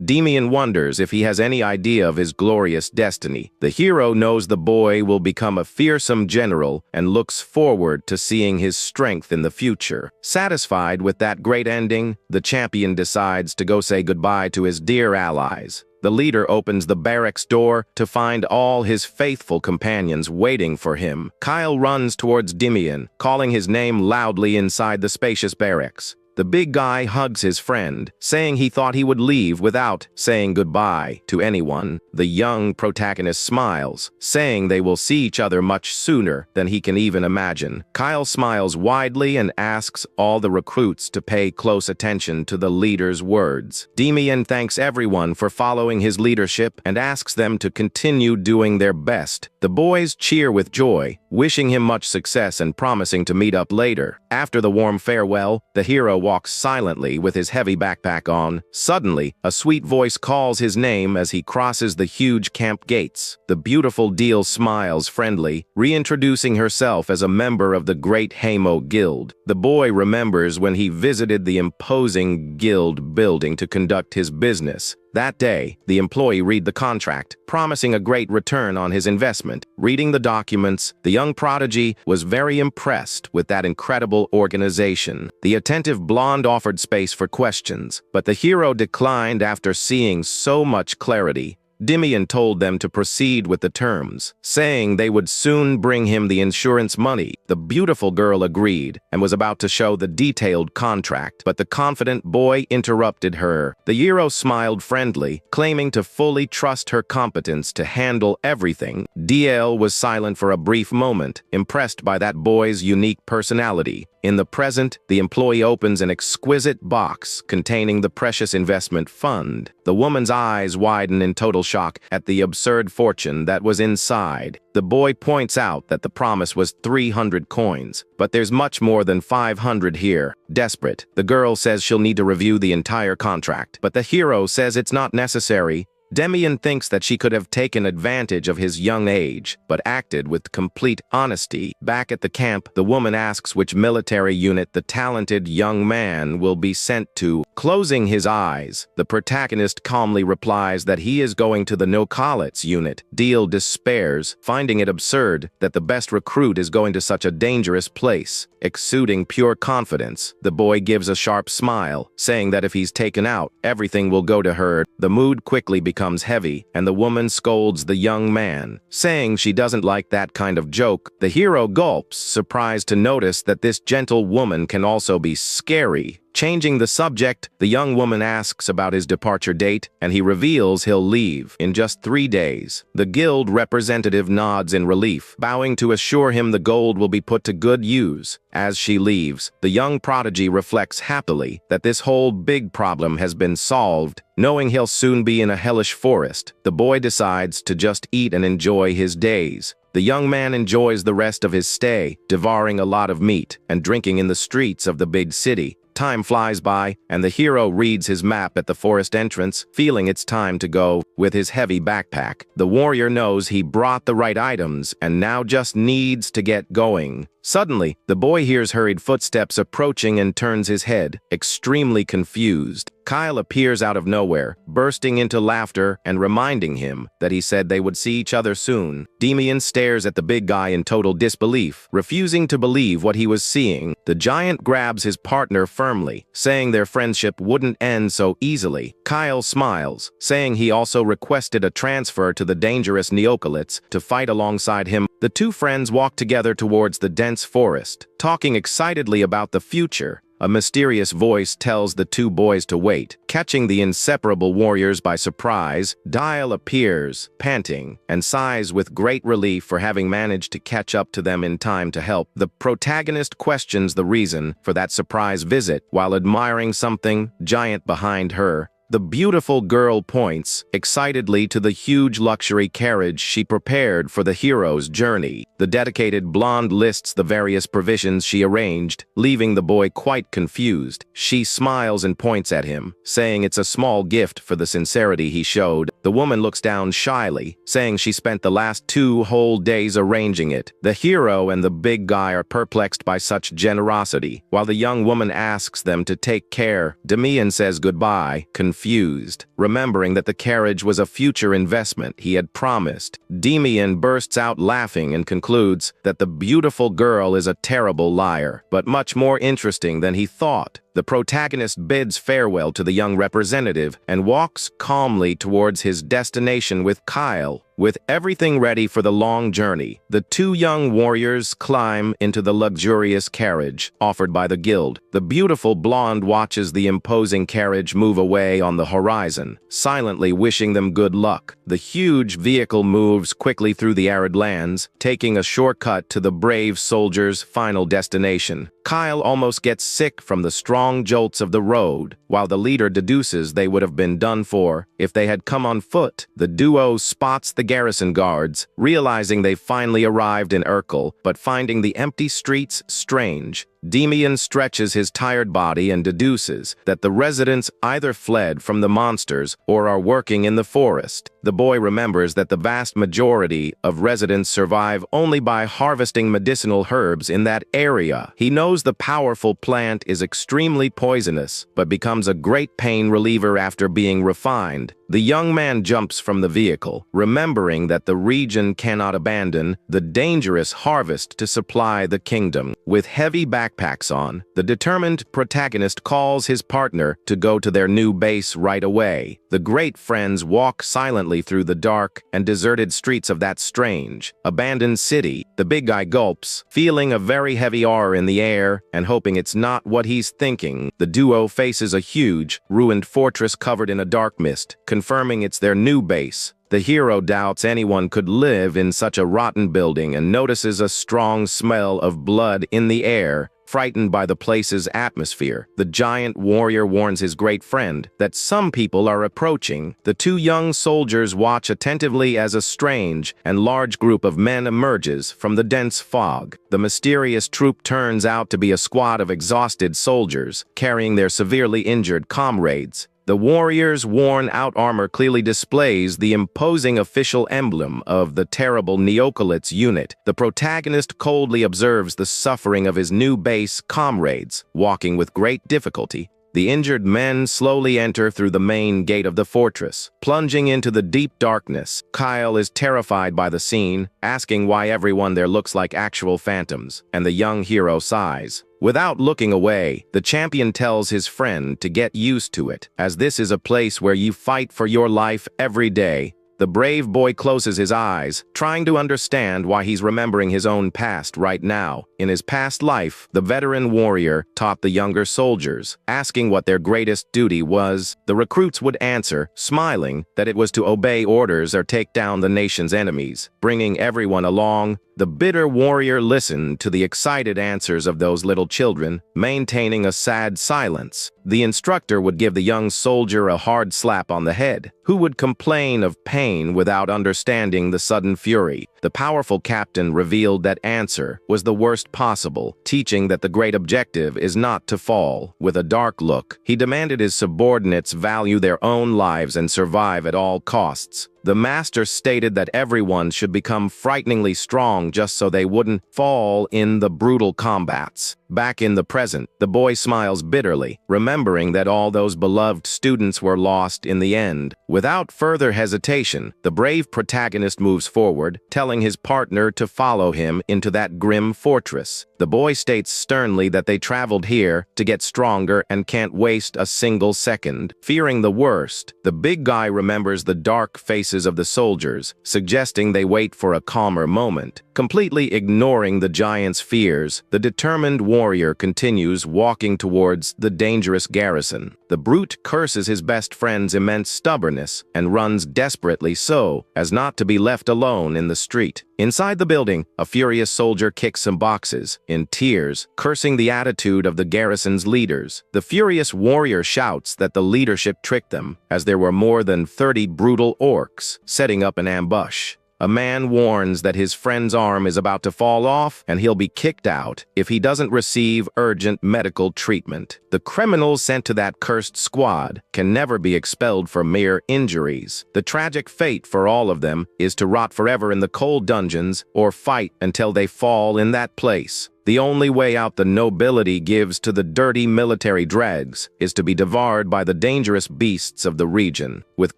Demian wonders if he has any idea of his glorious destiny. The hero knows the boy will become a fearsome general and looks forward to seeing his strength in the future. Satisfied with that great ending, the champion decides to go say goodbye to his dear allies. The leader opens the barracks door to find all his faithful companions waiting for him. Kyle runs towards Demian, calling his name loudly inside the spacious barracks. The big guy hugs his friend, saying he thought he would leave without saying goodbye to anyone. The young protagonist smiles, saying they will see each other much sooner than he can even imagine. Kyle smiles widely and asks all the recruits to pay close attention to the leader's words. Demian thanks everyone for following his leadership and asks them to continue doing their best. The boys cheer with joy, wishing him much success and promising to meet up later. After the warm farewell, the hero walks silently with his heavy backpack on. Suddenly, a sweet voice calls his name as he crosses the huge camp gates. The beautiful Deal smiles friendly, reintroducing herself as a member of the Great Hamo Guild. The boy remembers when he visited the imposing guild building to conduct his business. That day, the employee read the contract, promising a great return on his investment. Reading the documents, the young prodigy was very impressed with that incredible organization. The attentive blonde offered space for questions, but the hero declined after seeing so much clarity. Dimian told them to proceed with the terms, saying they would soon bring him the insurance money. The beautiful girl agreed and was about to show the detailed contract, but the confident boy interrupted her. The hero smiled friendly, claiming to fully trust her competence to handle everything. DL was silent for a brief moment, impressed by that boy's unique personality. In the present, the employee opens an exquisite box containing the precious investment fund. The woman's eyes widen in total shock at the absurd fortune that was inside. The boy points out that the promise was 300 coins, but there's much more than 500 here. Desperate, the girl says she'll need to review the entire contract, but the hero says it's not necessary. Demian thinks that she could have taken advantage of his young age, but acted with complete honesty. Back at the camp, the woman asks which military unit the talented young man will be sent to. Closing his eyes, the protagonist calmly replies that he is going to the no-call-its unit. Deal despairs, finding it absurd that the best recruit is going to such a dangerous place. Exuding pure confidence, the boy gives a sharp smile, saying that if he's taken out, everything will go to her. The mood quickly becomes heavy, and the woman scolds the young man, saying she doesn't like that kind of joke. The hero gulps, surprised to notice that this gentle woman can also be scary. Changing the subject, the young woman asks about his departure date, and he reveals he'll leave in just 3 days. The guild representative nods in relief, bowing to assure him the gold will be put to good use. As she leaves, the young prodigy reflects happily that this whole big problem has been solved. Knowing he'll soon be in a hellish forest, the boy decides to just eat and enjoy his days. The young man enjoys the rest of his stay, devouring a lot of meat and drinking in the streets of the big city. Time flies by, and the hero reads his map at the forest entrance, feeling it's time to go. With his heavy backpack, the warrior knows he brought the right items and now just needs to get going. Suddenly, the boy hears hurried footsteps approaching and turns his head, extremely confused. Kyle appears out of nowhere, bursting into laughter and reminding him that he said they would see each other soon. Demian stares at the big guy in total disbelief, refusing to believe what he was seeing. The giant grabs his partner firmly, saying their friendship wouldn't end so easily. Kyle smiles, saying he also requested a transfer to the dangerous Neocolits to fight alongside him. The two friends walk together towards the dense forest, talking excitedly about the future. A mysterious voice tells the two boys to wait. Catching the inseparable warriors by surprise, Dial appears, panting, and sighs with great relief for having managed to catch up to them in time to help. The protagonist questions the reason for that surprise visit while admiring something giant behind her. The beautiful girl points excitedly to the huge luxury carriage she prepared for the hero's journey. The dedicated blonde lists the various provisions she arranged, leaving the boy quite confused. She smiles and points at him, saying it's a small gift for the sincerity he showed. The woman looks down shyly, saying she spent the last 2 whole days arranging it. The hero and the big guy are perplexed by such generosity. While the young woman asks them to take care, Demian says goodbye, confused, remembering that the carriage was a future investment he had promised. Demian bursts out laughing and concludes that the beautiful girl is a terrible liar, but much more interesting than he thought. The protagonist bids farewell to the young representative and walks calmly towards his destination with Kyle. With everything ready for the long journey, the two young warriors climb into the luxurious carriage offered by the guild. The beautiful blonde watches the imposing carriage move away on the horizon, silently wishing them good luck. The huge vehicle moves quickly through the arid lands, taking a shortcut to the brave soldiers' final destination. Kyle almost gets sick from the strong jolts of the road, while the leader deduces they would have been done for if they had come on foot. The duo spots the garrison guards, realizing they finally arrived in Urkel, but finding the empty streets strange. Demian stretches his tired body and deduces that the residents either fled from the monsters or are working in the forest. The boy remembers that the vast majority of residents survive only by harvesting medicinal herbs in that area. He knows the powerful plant is extremely poisonous, but becomes a great pain reliever after being refined. The young man jumps from the vehicle, remembering that the region cannot abandon the dangerous harvest to supply the kingdom. With heavy backpacks on, the determined protagonist calls his partner to go to their new base right away. The great friends walk silently through the dark and deserted streets of that strange, abandoned city. The big guy gulps, feeling a very heavy aura in the air and hoping it's not what he's thinking. The duo faces a huge, ruined fortress covered in a dark mist, confirming it's their new base. The hero doubts anyone could live in such a rotten building and notices a strong smell of blood in the air. Frightened by the place's atmosphere, the giant warrior warns his great friend that some people are approaching. The two young soldiers watch attentively as a strange and large group of men emerges from the dense fog. The mysterious troop turns out to be a squad of exhausted soldiers, carrying their severely injured comrades. The warrior's worn-out armor clearly displays the imposing official emblem of the terrible Neocolits unit. The protagonist coldly observes the suffering of his new base comrades, walking with great difficulty. The injured men slowly enter through the main gate of the fortress, plunging into the deep darkness. Kyle is terrified by the scene, asking why everyone there looks like actual phantoms, and the young hero sighs. Without looking away, the champion tells his friend to get used to it, as this is a place where you fight for your life every day. The brave boy closes his eyes, trying to understand why he's remembering his own past right now. In his past life, the veteran warrior taught the younger soldiers, asking what their greatest duty was. The recruits would answer, smiling, that it was to obey orders or take down the nation's enemies, bringing everyone along. The bitter warrior listened to the excited answers of those little children, maintaining a sad silence. The instructor would give the young soldier a hard slap on the head, who would complain of pain without understanding the sudden fury. The powerful captain revealed that answer was the worst possible, teaching that the great objective is not to fall. With a dark look, he demanded his subordinates value their own lives and survive at all costs. The master stated that everyone should become frighteningly strong just so they wouldn't fall in the brutal combats. Back in the present, the boy smiles bitterly, remembering that all those beloved students were lost in the end. Without further hesitation, the brave protagonist moves forward, telling his partner to follow him into that grim fortress. The boy states sternly that they traveled here to get stronger and can't waste a single second. Fearing the worst, the big guy remembers the dark faces of the soldiers, suggesting they wait for a calmer moment. Completely ignoring the giant's fears, the determined warrior continues walking towards the dangerous garrison. The brute curses his best friend's immense stubbornness and runs desperately so as not to be left alone in the street. Inside the building, a furious soldier kicks some boxes, in tears, cursing the attitude of the garrison's leaders. The furious warrior shouts that the leadership tricked them, as there were more than 30 brutal orcs setting up an ambush. A man warns that his friend's arm is about to fall off and he'll be kicked out if he doesn't receive urgent medical treatment. The criminals sent to that cursed squad can never be expelled for mere injuries. The tragic fate for all of them is to rot forever in the cold dungeons or fight until they fall in that place. The only way out the nobility gives to the dirty military dregs is to be devoured by the dangerous beasts of the region. With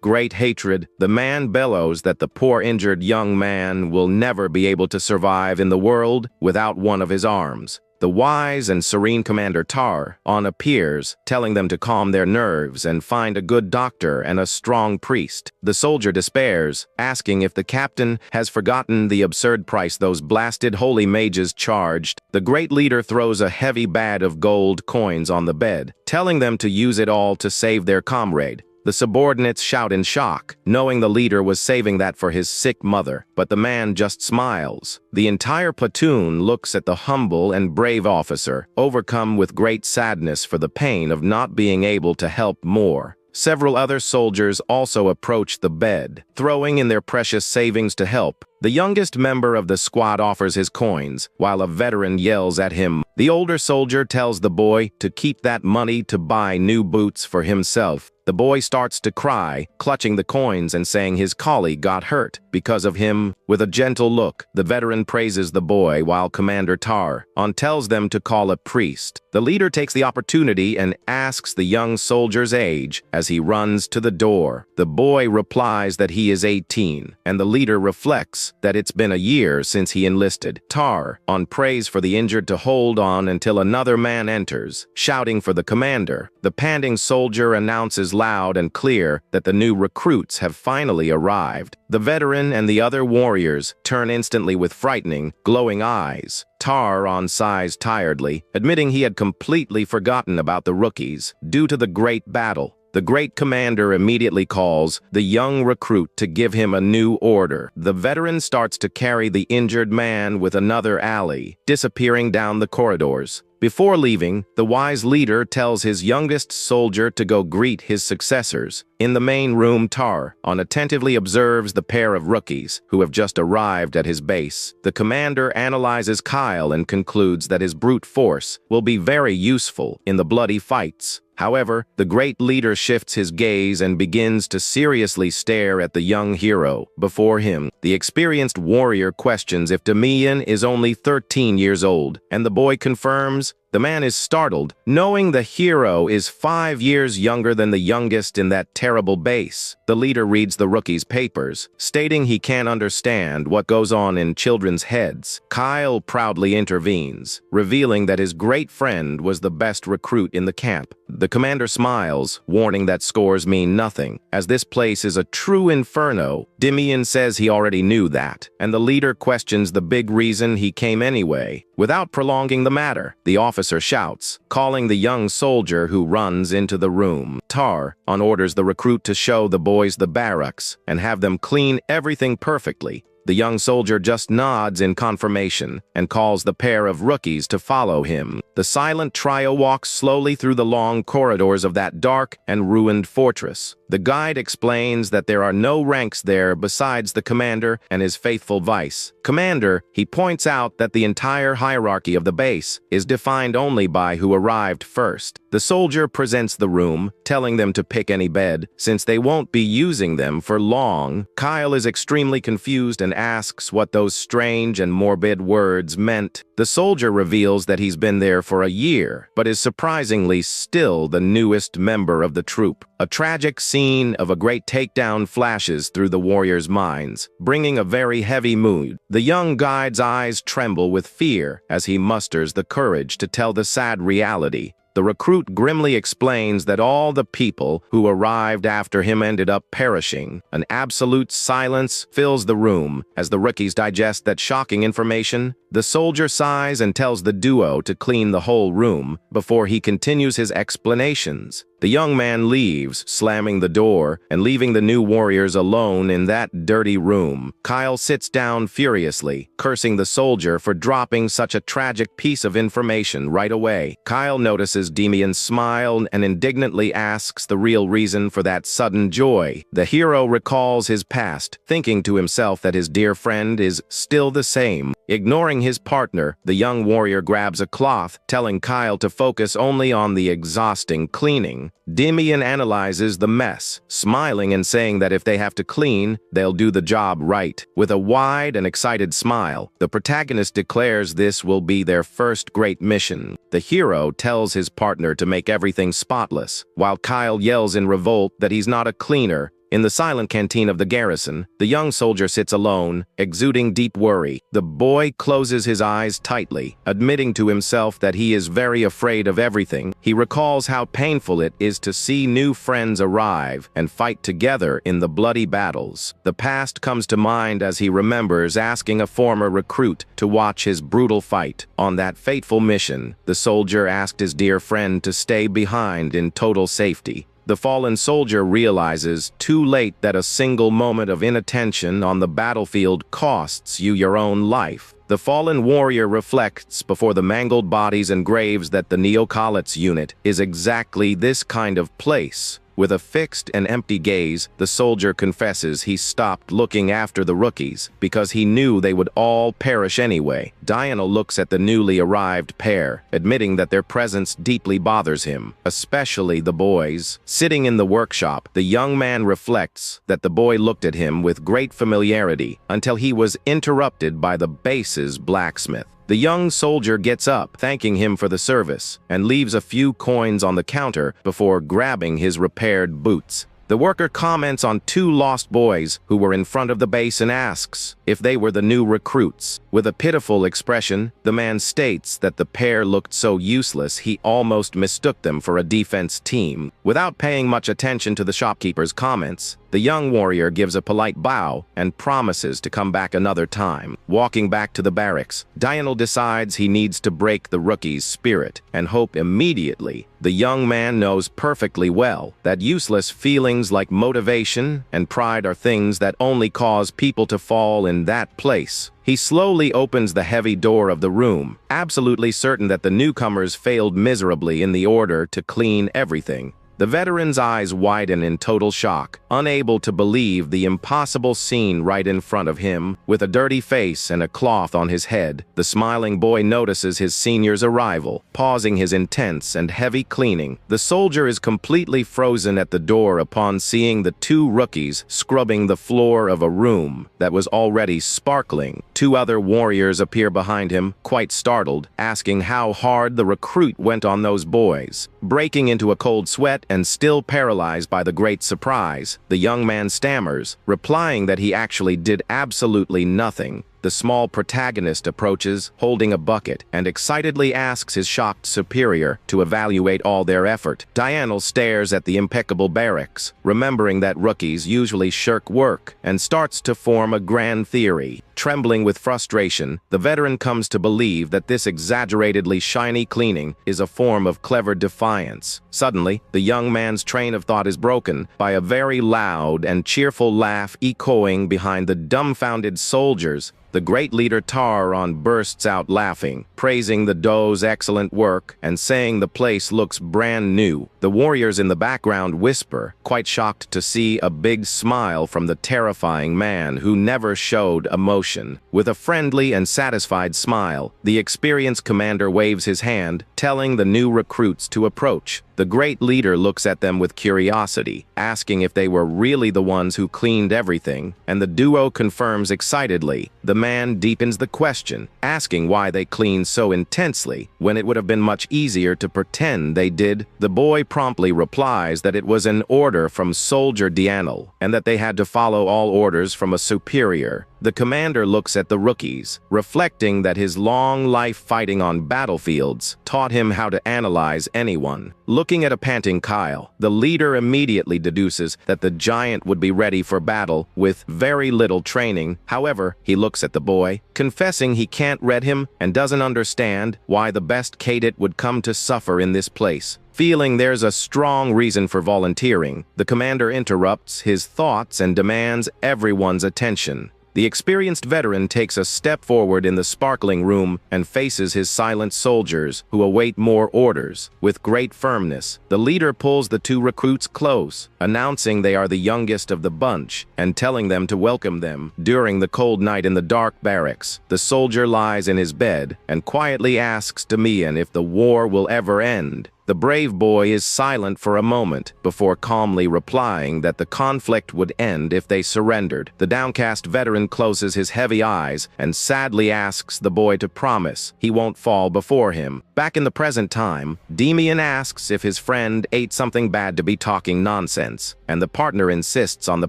great hatred, the man bellows that the poor injured young man will never be able to survive in the world without one of his arms. The wise and serene Commander Tar-On appears, telling them to calm their nerves and find a good doctor and a strong priest. The soldier despairs, asking if the captain has forgotten the absurd price those blasted holy mages charged. The great leader throws a heavy bag of gold coins on the bed, telling them to use it all to save their comrade. The subordinates shout in shock, knowing the leader was saving that for his sick mother, but the man just smiles. The entire platoon looks at the humble and brave officer, overcome with great sadness for the pain of not being able to help more. Several other soldiers also approach the bed, throwing in their precious savings to help. The youngest member of the squad offers his coins, while a veteran yells at him. The older soldier tells the boy to keep that money to buy new boots for himself. The boy starts to cry, clutching the coins and saying his colleague got hurt because of him. With a gentle look, the veteran praises the boy while Commander Tar-on tells them to call a priest. The leader takes the opportunity and asks the young soldier's age as he runs to the door. The boy replies that he is 18, and the leader reflects that it's been a year since he enlisted. Tar-on prays for the injured to hold on until another man enters, shouting for the commander. The panting soldier announces loud and clear that the new recruits have finally arrived. The veteran and the other warriors turn instantly with frightening, glowing eyes. Tar-on sighs tiredly, admitting he had completely forgotten about the rookies due to the great battle. The great commander immediately calls the young recruit to give him a new order. The veteran starts to carry the injured man with another ally, disappearing down the corridors. Before leaving, the wise leader tells his youngest soldier to go greet his successors. In the main room, Tar-on attentively observes the pair of rookies who have just arrived at his base. The commander analyzes Kyle and concludes that his brute force will be very useful in the bloody fights. However, the great leader shifts his gaze and begins to seriously stare at the young hero before him. The experienced warrior questions if Damian is only 13 years old, and the boy confirms. The man is startled, knowing the hero is 5 years younger than the youngest in that terrible base. The leader reads the rookie's papers, stating he can't understand what goes on in children's heads. Kyle proudly intervenes, revealing that his great friend was the best recruit in the camp. The commander smiles, warning that scores mean nothing, as this place is a true inferno. Damian says he already knew that, and the leader questions the big reason he came anyway. Without prolonging the matter, the officer shouts, calling the young soldier who runs into the room. Tar-on orders the recruit to show the boys the barracks and have them clean everything perfectly. The young soldier just nods in confirmation and calls the pair of rookies to follow him. The silent trio walks slowly through the long corridors of that dark and ruined fortress. The guide explains that there are no ranks there besides the commander and his faithful vice commander. He points out that the entire hierarchy of the base is defined only by who arrived first. The soldier presents the room, telling them to pick any bed, since they won't be using them for long. Kyle is extremely confused and asks what those strange and morbid words meant. The soldier reveals that he's been there for a year, but is surprisingly still the newest member of the troop. A tragic scene of a great takedown flashes through the warriors' minds, bringing a very heavy mood. The young guide's eyes tremble with fear as he musters the courage to tell the sad reality. The recruit grimly explains that all the people who arrived after him ended up perishing. An absolute silence fills the room as the rookies digest that shocking information. The soldier sighs and tells the duo to clean the whole room before he continues his explanations. The young man leaves, slamming the door and leaving the new warriors alone in that dirty room. Kyle sits down furiously, cursing the soldier for dropping such a tragic piece of information right away. Kyle notices Damian smile and indignantly asks the real reason for that sudden joy. The hero recalls his past, thinking to himself that his dear friend is still the same. Ignoring his partner, the young warrior grabs a cloth, telling Kyle to focus only on the exhausting cleaning. Damian analyzes the mess, smiling and saying that if they have to clean, they'll do the job right. With a wide and excited smile, the protagonist declares this will be their first great mission. The hero tells his partner to make everything spotless, while Kyle yells in revolt that he's not a cleaner. In the silent canteen of the garrison, the young soldier sits alone, exuding deep worry. The boy closes his eyes tightly, admitting to himself that he is very afraid of everything. He recalls how painful it is to see new friends arrive and fight together in the bloody battles. The past comes to mind as he remembers asking a former recruit to watch his brutal fight. On that fateful mission, the soldier asked his dear friend to stay behind in total safety. The fallen soldier realizes too late that a single moment of inattention on the battlefield costs you your own life. The fallen warrior reflects before the mangled bodies and graves that the Neocolits unit is exactly this kind of place, With a fixed and empty gaze, the soldier confesses he stopped looking after the rookies because he knew they would all perish anyway. Dianel looks at the newly arrived pair, admitting that their presence deeply bothers him, especially the boys. Sitting in the workshop, the young man reflects that the boy looked at him with great familiarity until he was interrupted by the base's blacksmith. The young soldier gets up, thanking him for the service, and leaves a few coins on the counter before grabbing his repaired boots. The worker comments on two lost boys who were in front of the base and asks if they were the new recruits. With a pitiful expression, the man states that the pair looked so useless he almost mistook them for a defense team. Without paying much attention to the shopkeeper's comments, the young warrior gives a polite bow and promises to come back another time. Walking back to the barracks, Dianel decides he needs to break the rookie's spirit and hope immediately. The young man knows perfectly well that useless feelings like motivation and pride are things that only cause people to fall in that place. He slowly opens the heavy door of the room, absolutely certain that the newcomers failed miserably in the order to clean everything. The veteran's eyes widen in total shock, unable to believe the impossible scene right in front of him. With a dirty face and a cloth on his head, the smiling boy notices his senior's arrival, pausing his intense and heavy cleaning. The soldier is completely frozen at the door upon seeing the two rookies scrubbing the floor of a room that was already sparkling. Two other warriors appear behind him, quite startled, asking how hard the recruit went on those boys. Breaking into a cold sweat and still paralyzed by the great surprise, the young man stammers, replying that he actually did absolutely nothing. The small protagonist approaches, holding a bucket, and excitedly asks his shocked superior to evaluate all their effort. Dianel stares at the impeccable barracks, remembering that rookies usually shirk work, and starts to form a grand theory. Trembling with frustration, the veteran comes to believe that this exaggeratedly shiny cleaning is a form of clever defiance. Suddenly, the young man's train of thought is broken by a very loud and cheerful laugh echoing behind the dumbfounded soldiers. The great leader Taron bursts out laughing, praising the doe's excellent work and saying the place looks brand new. The warriors in the background whisper, quite shocked to see a big smile from the terrifying man who never showed emotion. With a friendly and satisfied smile, the experienced commander waves his hand, telling the new recruits to approach. The great leader looks at them with curiosity, asking if they were really the ones who cleaned everything, and the duo confirms excitedly. The man deepens the question, asking why they cleaned so intensely when it would have been much easier to pretend they did. The boy promptly replies that it was an order from Soldier Dianel, and that they had to follow all orders from a superior. The commander looks at the rookies, reflecting that his long life fighting on battlefields taught him how to analyze anyone. Looking at a panting Kyle, the leader immediately deduces that the giant would be ready for battle with very little training. However, he looks at the boy, confessing he can't read him and doesn't understand why the best cadet would come to suffer in this place. Feeling there's a strong reason for volunteering, the commander interrupts his thoughts and demands everyone's attention. The experienced veteran takes a step forward in the sparkling room and faces his silent soldiers, who await more orders. With great firmness, the leader pulls the two recruits close, announcing they are the youngest of the bunch and telling them to welcome them. During the cold night in the dark barracks, the soldier lies in his bed and quietly asks Damian if the war will ever end. The brave boy is silent for a moment before calmly replying that the conflict would end if they surrendered. The downcast veteran closes his heavy eyes and sadly asks the boy to promise he won't fall before him. Back in the present time, Damian asks if his friend ate something bad to be talking nonsense, and the partner insists on the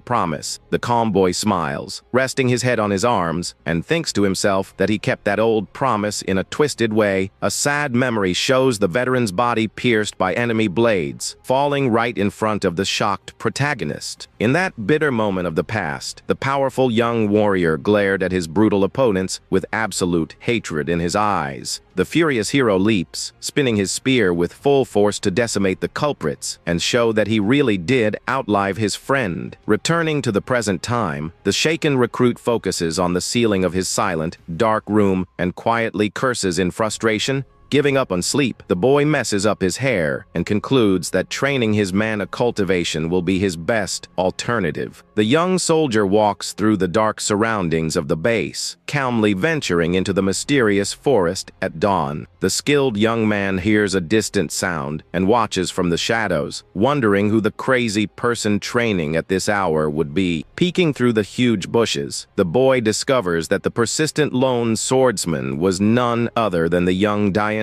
promise. The calm boy smiles, resting his head on his arms, and thinks to himself that he kept that old promise in a twisted way. A sad memory shows the veteran's body pierced by enemy blades, falling right in front of the shocked protagonist. In that bitter moment of the past, the powerful young warrior glared at his brutal opponents with absolute hatred in his eyes. The furious hero leaps, spinning his spear with full force to decimate the culprits and show that he really did outlive his friend. Returning to the present time, the shaken recruit focuses on the ceiling of his silent, dark room and quietly curses in frustration. Giving up on sleep, the boy messes up his hair and concludes that training his mana cultivation will be his best alternative. The young soldier walks through the dark surroundings of the base, calmly venturing into the mysterious forest at dawn. The skilled young man hears a distant sound and watches from the shadows, wondering who the crazy person training at this hour would be. Peeking through the huge bushes, the boy discovers that the persistent lone swordsman was none other than the young Dianol.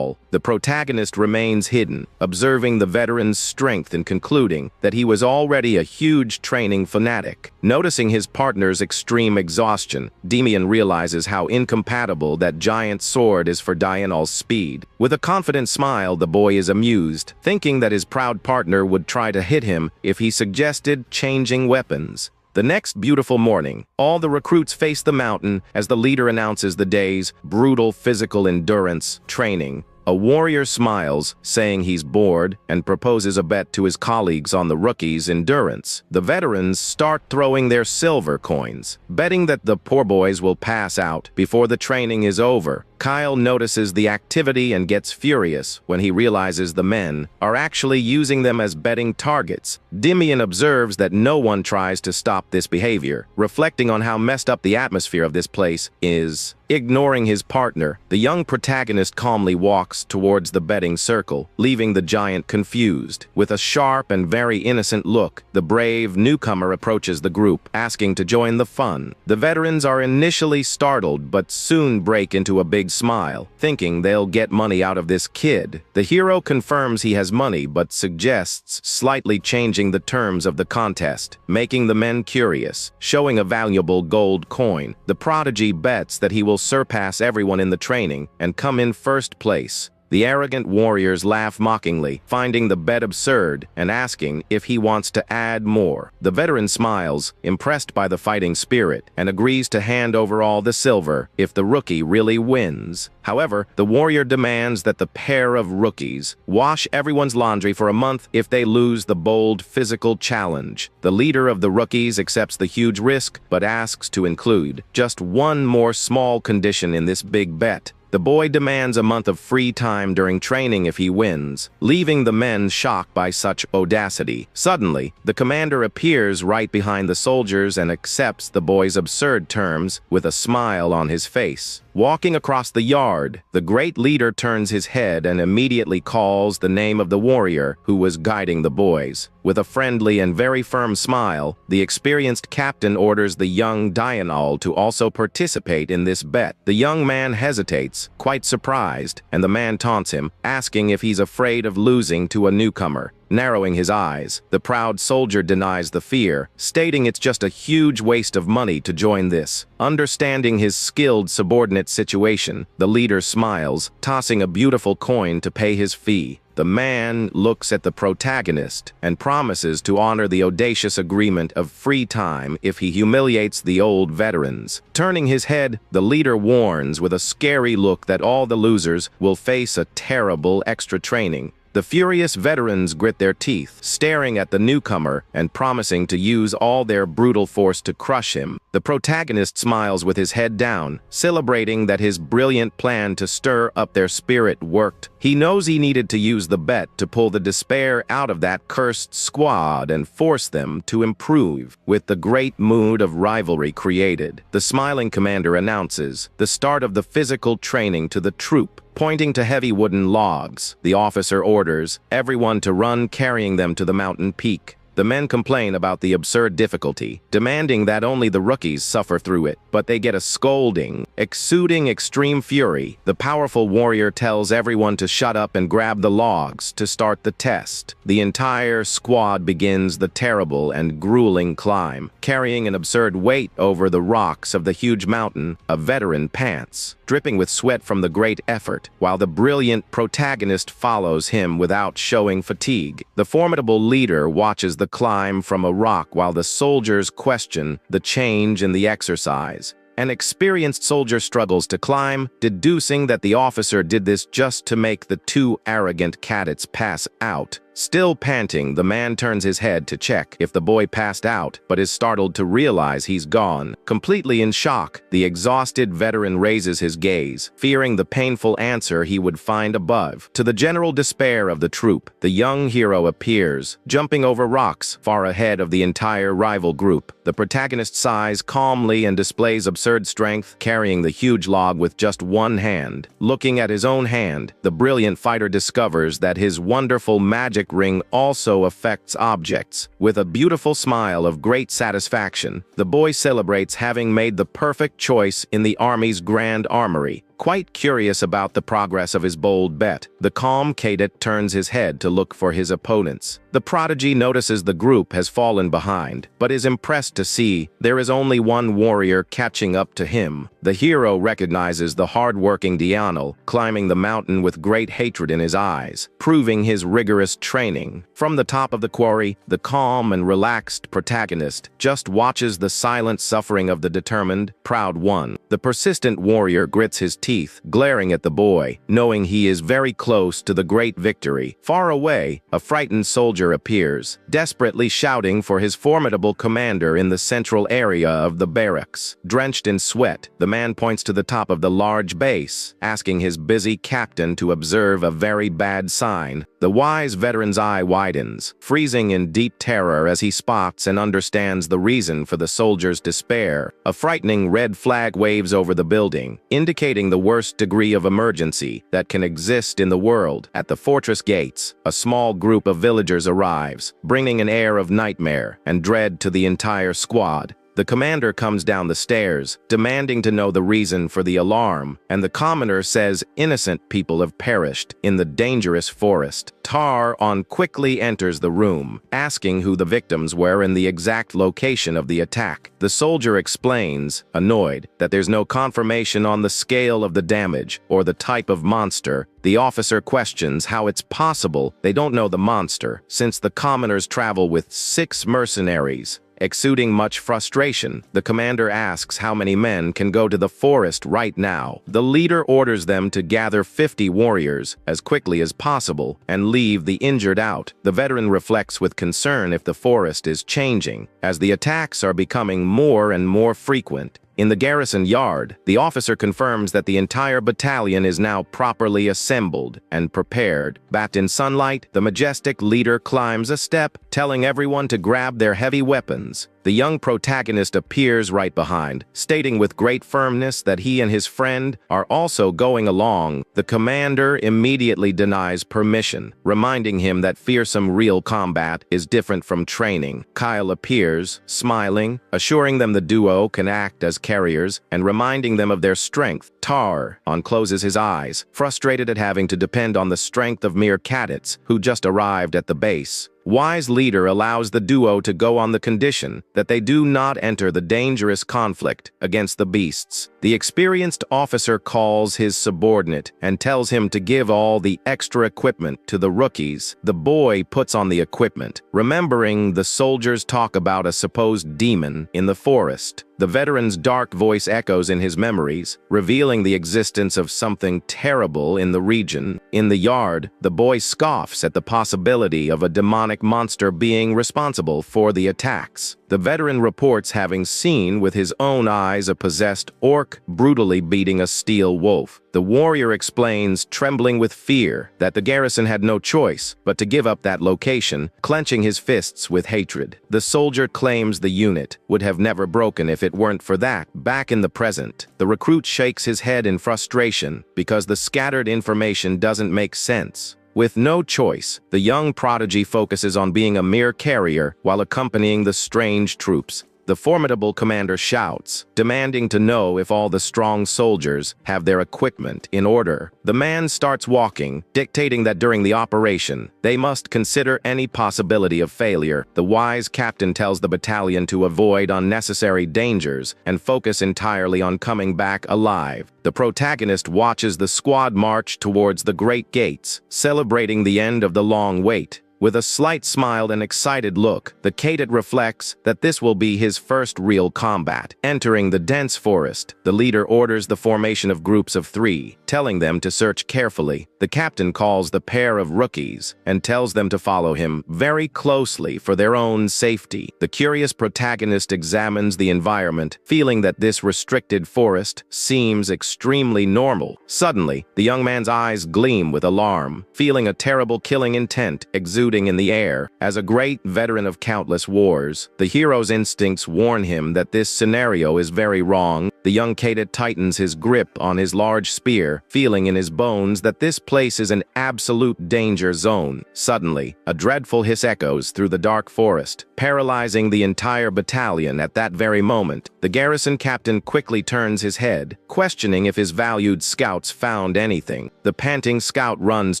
The protagonist remains hidden, observing the veteran's strength and concluding that he was already a huge training fanatic. Noticing his partner's extreme exhaustion, Demian realizes how incompatible that giant sword is for Dianol's speed. With a confident smile, the boy is amused, thinking that his proud partner would try to hit him if he suggested changing weapons. The next beautiful morning, all the recruits face the mountain as the leader announces the day's brutal physical endurance training. A warrior smiles, saying he's bored, and proposes a bet to his colleagues on the rookies' endurance. The veterans start throwing their silver coins, betting that the poor boys will pass out before the training is over. Kyle notices the activity and gets furious when he realizes the men are actually using them as betting targets. Demian observes that no one tries to stop this behavior, reflecting on how messed up the atmosphere of this place is. Ignoring his partner, the young protagonist calmly walks towards the betting circle, leaving the giant confused. With a sharp and very innocent look, the brave newcomer approaches the group, asking to join the fun. The veterans are initially startled, but soon break into a big smile, thinking they'll get money out of this kid. The hero confirms he has money, but suggests slightly changing the terms of the contest, making the men curious. Showing a valuable gold coin, the prodigy bets that he will surpass everyone in the training and come in first place. The arrogant warriors laugh mockingly, finding the bet absurd and asking if he wants to add more. The veteran smiles, impressed by the fighting spirit, and agrees to hand over all the silver if the rookie really wins. However, the warrior demands that the pair of rookies wash everyone's laundry for a month if they lose the bold physical challenge. The leader of the rookies accepts the huge risk, but asks to include just one more small condition in this big bet. The boy demands a month of free time during training if he wins, leaving the men shocked by such audacity. Suddenly, the commander appears right behind the soldiers and accepts the boy's absurd terms with a smile on his face. Walking across the yard, the great leader turns his head and immediately calls the name of the warrior who was guiding the boys. With a friendly and very firm smile, the experienced captain orders the young Dianol to also participate in this bet. The young man hesitates, quite surprised, and the man taunts him, asking if he's afraid of losing to a newcomer. Narrowing his eyes, the proud soldier denies the fear, stating it's just a huge waste of money to join this. Understanding his skilled subordinate's situation, the leader smiles, tossing a beautiful coin to pay his fee. The man looks at the protagonist and promises to honor the audacious agreement of free time if he humiliates the old veterans. Turning his head, the leader warns with a scary look that all the losers will face a terrible extra training. The furious veterans grit their teeth, staring at the newcomer and promising to use all their brutal force to crush him. The protagonist smiles with his head down, celebrating that his brilliant plan to stir up their spirit worked. He knows he needed to use the bet to pull the despair out of that cursed squad and force them to improve. With the great mood of rivalry created, the smiling commander announces the start of the physical training to the troop. Pointing to heavy wooden logs, the officer orders everyone to run, carrying them to the mountain peak. The men complain about the absurd difficulty, demanding that only the rookies suffer through it, but they get a scolding. Exuding extreme fury, the powerful warrior tells everyone to shut up and grab the logs to start the test. The entire squad begins the terrible and grueling climb, carrying an absurd weight over the rocks of the huge mountain. A veteran pants, dripping with sweat from the great effort, while the brilliant protagonist follows him without showing fatigue. The formidable leader watches the climb from a rock while the soldiers question the change in the exercise. An experienced soldier struggles to climb, deducing that the officer did this just to make the two arrogant cadets pass out. Still panting, the man turns his head to check if the boy passed out, but is startled to realize he's gone. Completely in shock, the exhausted veteran raises his gaze, fearing the painful answer he would find above. To the general despair of the troop, the young hero appears, jumping over rocks far ahead of the entire rival group. The protagonist sighs calmly and displays absurd strength, carrying the huge log with just one hand. Looking at his own hand, the brilliant fighter discovers that his wonderful magic ring also affects objects. With a beautiful smile of great satisfaction, the boy celebrates having made the perfect choice in the army's grand armory. Quite curious about the progress of his bold bet, the calm cadet turns his head to look for his opponents. The prodigy notices the group has fallen behind, but is impressed to see there is only one warrior catching up to him. The hero recognizes the hard-working Dianel, climbing the mountain with great hatred in his eyes, proving his rigorous training. From the top of the quarry, the calm and relaxed protagonist just watches the silent suffering of the determined, proud one. The persistent warrior grits his teeth, glaring at the boy, knowing he is very close to the great victory. Far away, a frightened soldier appears, desperately shouting for his formidable commander in the central area of the barracks. Drenched in sweat, the man points to the top of the large base, asking his busy captain to observe a very bad sign. The wise veteran's eye widens, freezing in deep terror as he spots and understands the reason for the soldier's despair. A frightening red flag waves over the building, indicating the worst degree of emergency that can exist in the world. At the fortress gates, a small group of villagers arrives, bringing an air of nightmare and dread to the entire squad. The commander comes down the stairs, demanding to know the reason for the alarm, and the commoner says innocent people have perished in the dangerous forest. Tar-On quickly enters the room, asking who the victims were and the exact location of the attack. The soldier explains, annoyed, that there's no confirmation on the scale of the damage or the type of monster. The officer questions how it's possible they don't know the monster, since the commoners travel with 6 mercenaries. Exuding much frustration, the commander asks how many men can go to the forest right now. The leader orders them to gather 50 warriors as quickly as possible and leave the injured out. The veteran reflects with concern if the forest is changing, as the attacks are becoming more and more frequent. In the garrison yard, the officer confirms that the entire battalion is now properly assembled and prepared. Bathed in sunlight, the majestic leader climbs a step, telling everyone to grab their heavy weapons. The young protagonist appears right behind, stating with great firmness that he and his friend are also going along. The commander immediately denies permission, reminding him that fearsome real combat is different from training. Kyle appears, smiling, assuring them the duo can act as carriers and reminding them of their strength. Tar-On closes his eyes, frustrated at having to depend on the strength of mere cadets who just arrived at the base. Wise leader allows the duo to go on the condition that they do not enter the dangerous conflict against the beasts. The experienced officer calls his subordinate and tells him to give all the extra equipment to the rookies. The boy puts on the equipment, remembering the soldiers' talk about a supposed demon in the forest. The veteran's dark voice echoes in his memories, revealing the existence of something terrible in the region. In the yard, the boy scoffs at the possibility of a demonic monster being responsible for the attacks. The veteran reports having seen with his own eyes a possessed orc brutally beating a steel wolf. The warrior explains, trembling with fear, that the garrison had no choice but to give up that location, clenching his fists with hatred. The soldier claims the unit would have never broken if it weren't for that. Back in the present, the recruit shakes his head in frustration because the scattered information doesn't make sense. With no choice, the young prodigy focuses on being a mere carrier while accompanying the strange troops. The formidable commander shouts, demanding to know if all the strong soldiers have their equipment in order. The man starts walking, dictating that during the operation, they must consider any possibility of failure. The wise captain tells the battalion to avoid unnecessary dangers and focus entirely on coming back alive. The protagonist watches the squad march towards the great gates, celebrating the end of the long wait. With a slight smile and excited look, the cadet reflects that this will be his first real combat. Entering the dense forest, the leader orders the formation of groups of 3, telling them to search carefully. The captain calls the pair of rookies and tells them to follow him very closely for their own safety. The curious protagonist examines the environment, feeling that this restricted forest seems extremely normal. Suddenly, the young man's eyes gleam with alarm, feeling a terrible killing intent exuding in the air. As a great veteran of countless wars, the hero's instincts warn him that this scenario is very wrong. The young cadet tightens his grip on his large spear, feeling in his bones that this place is an absolute danger zone. Suddenly, a dreadful hiss echoes through the dark forest, paralyzing the entire battalion. At that very moment, the garrison captain quickly turns his head, questioning if his valued scouts found anything. The panting scout runs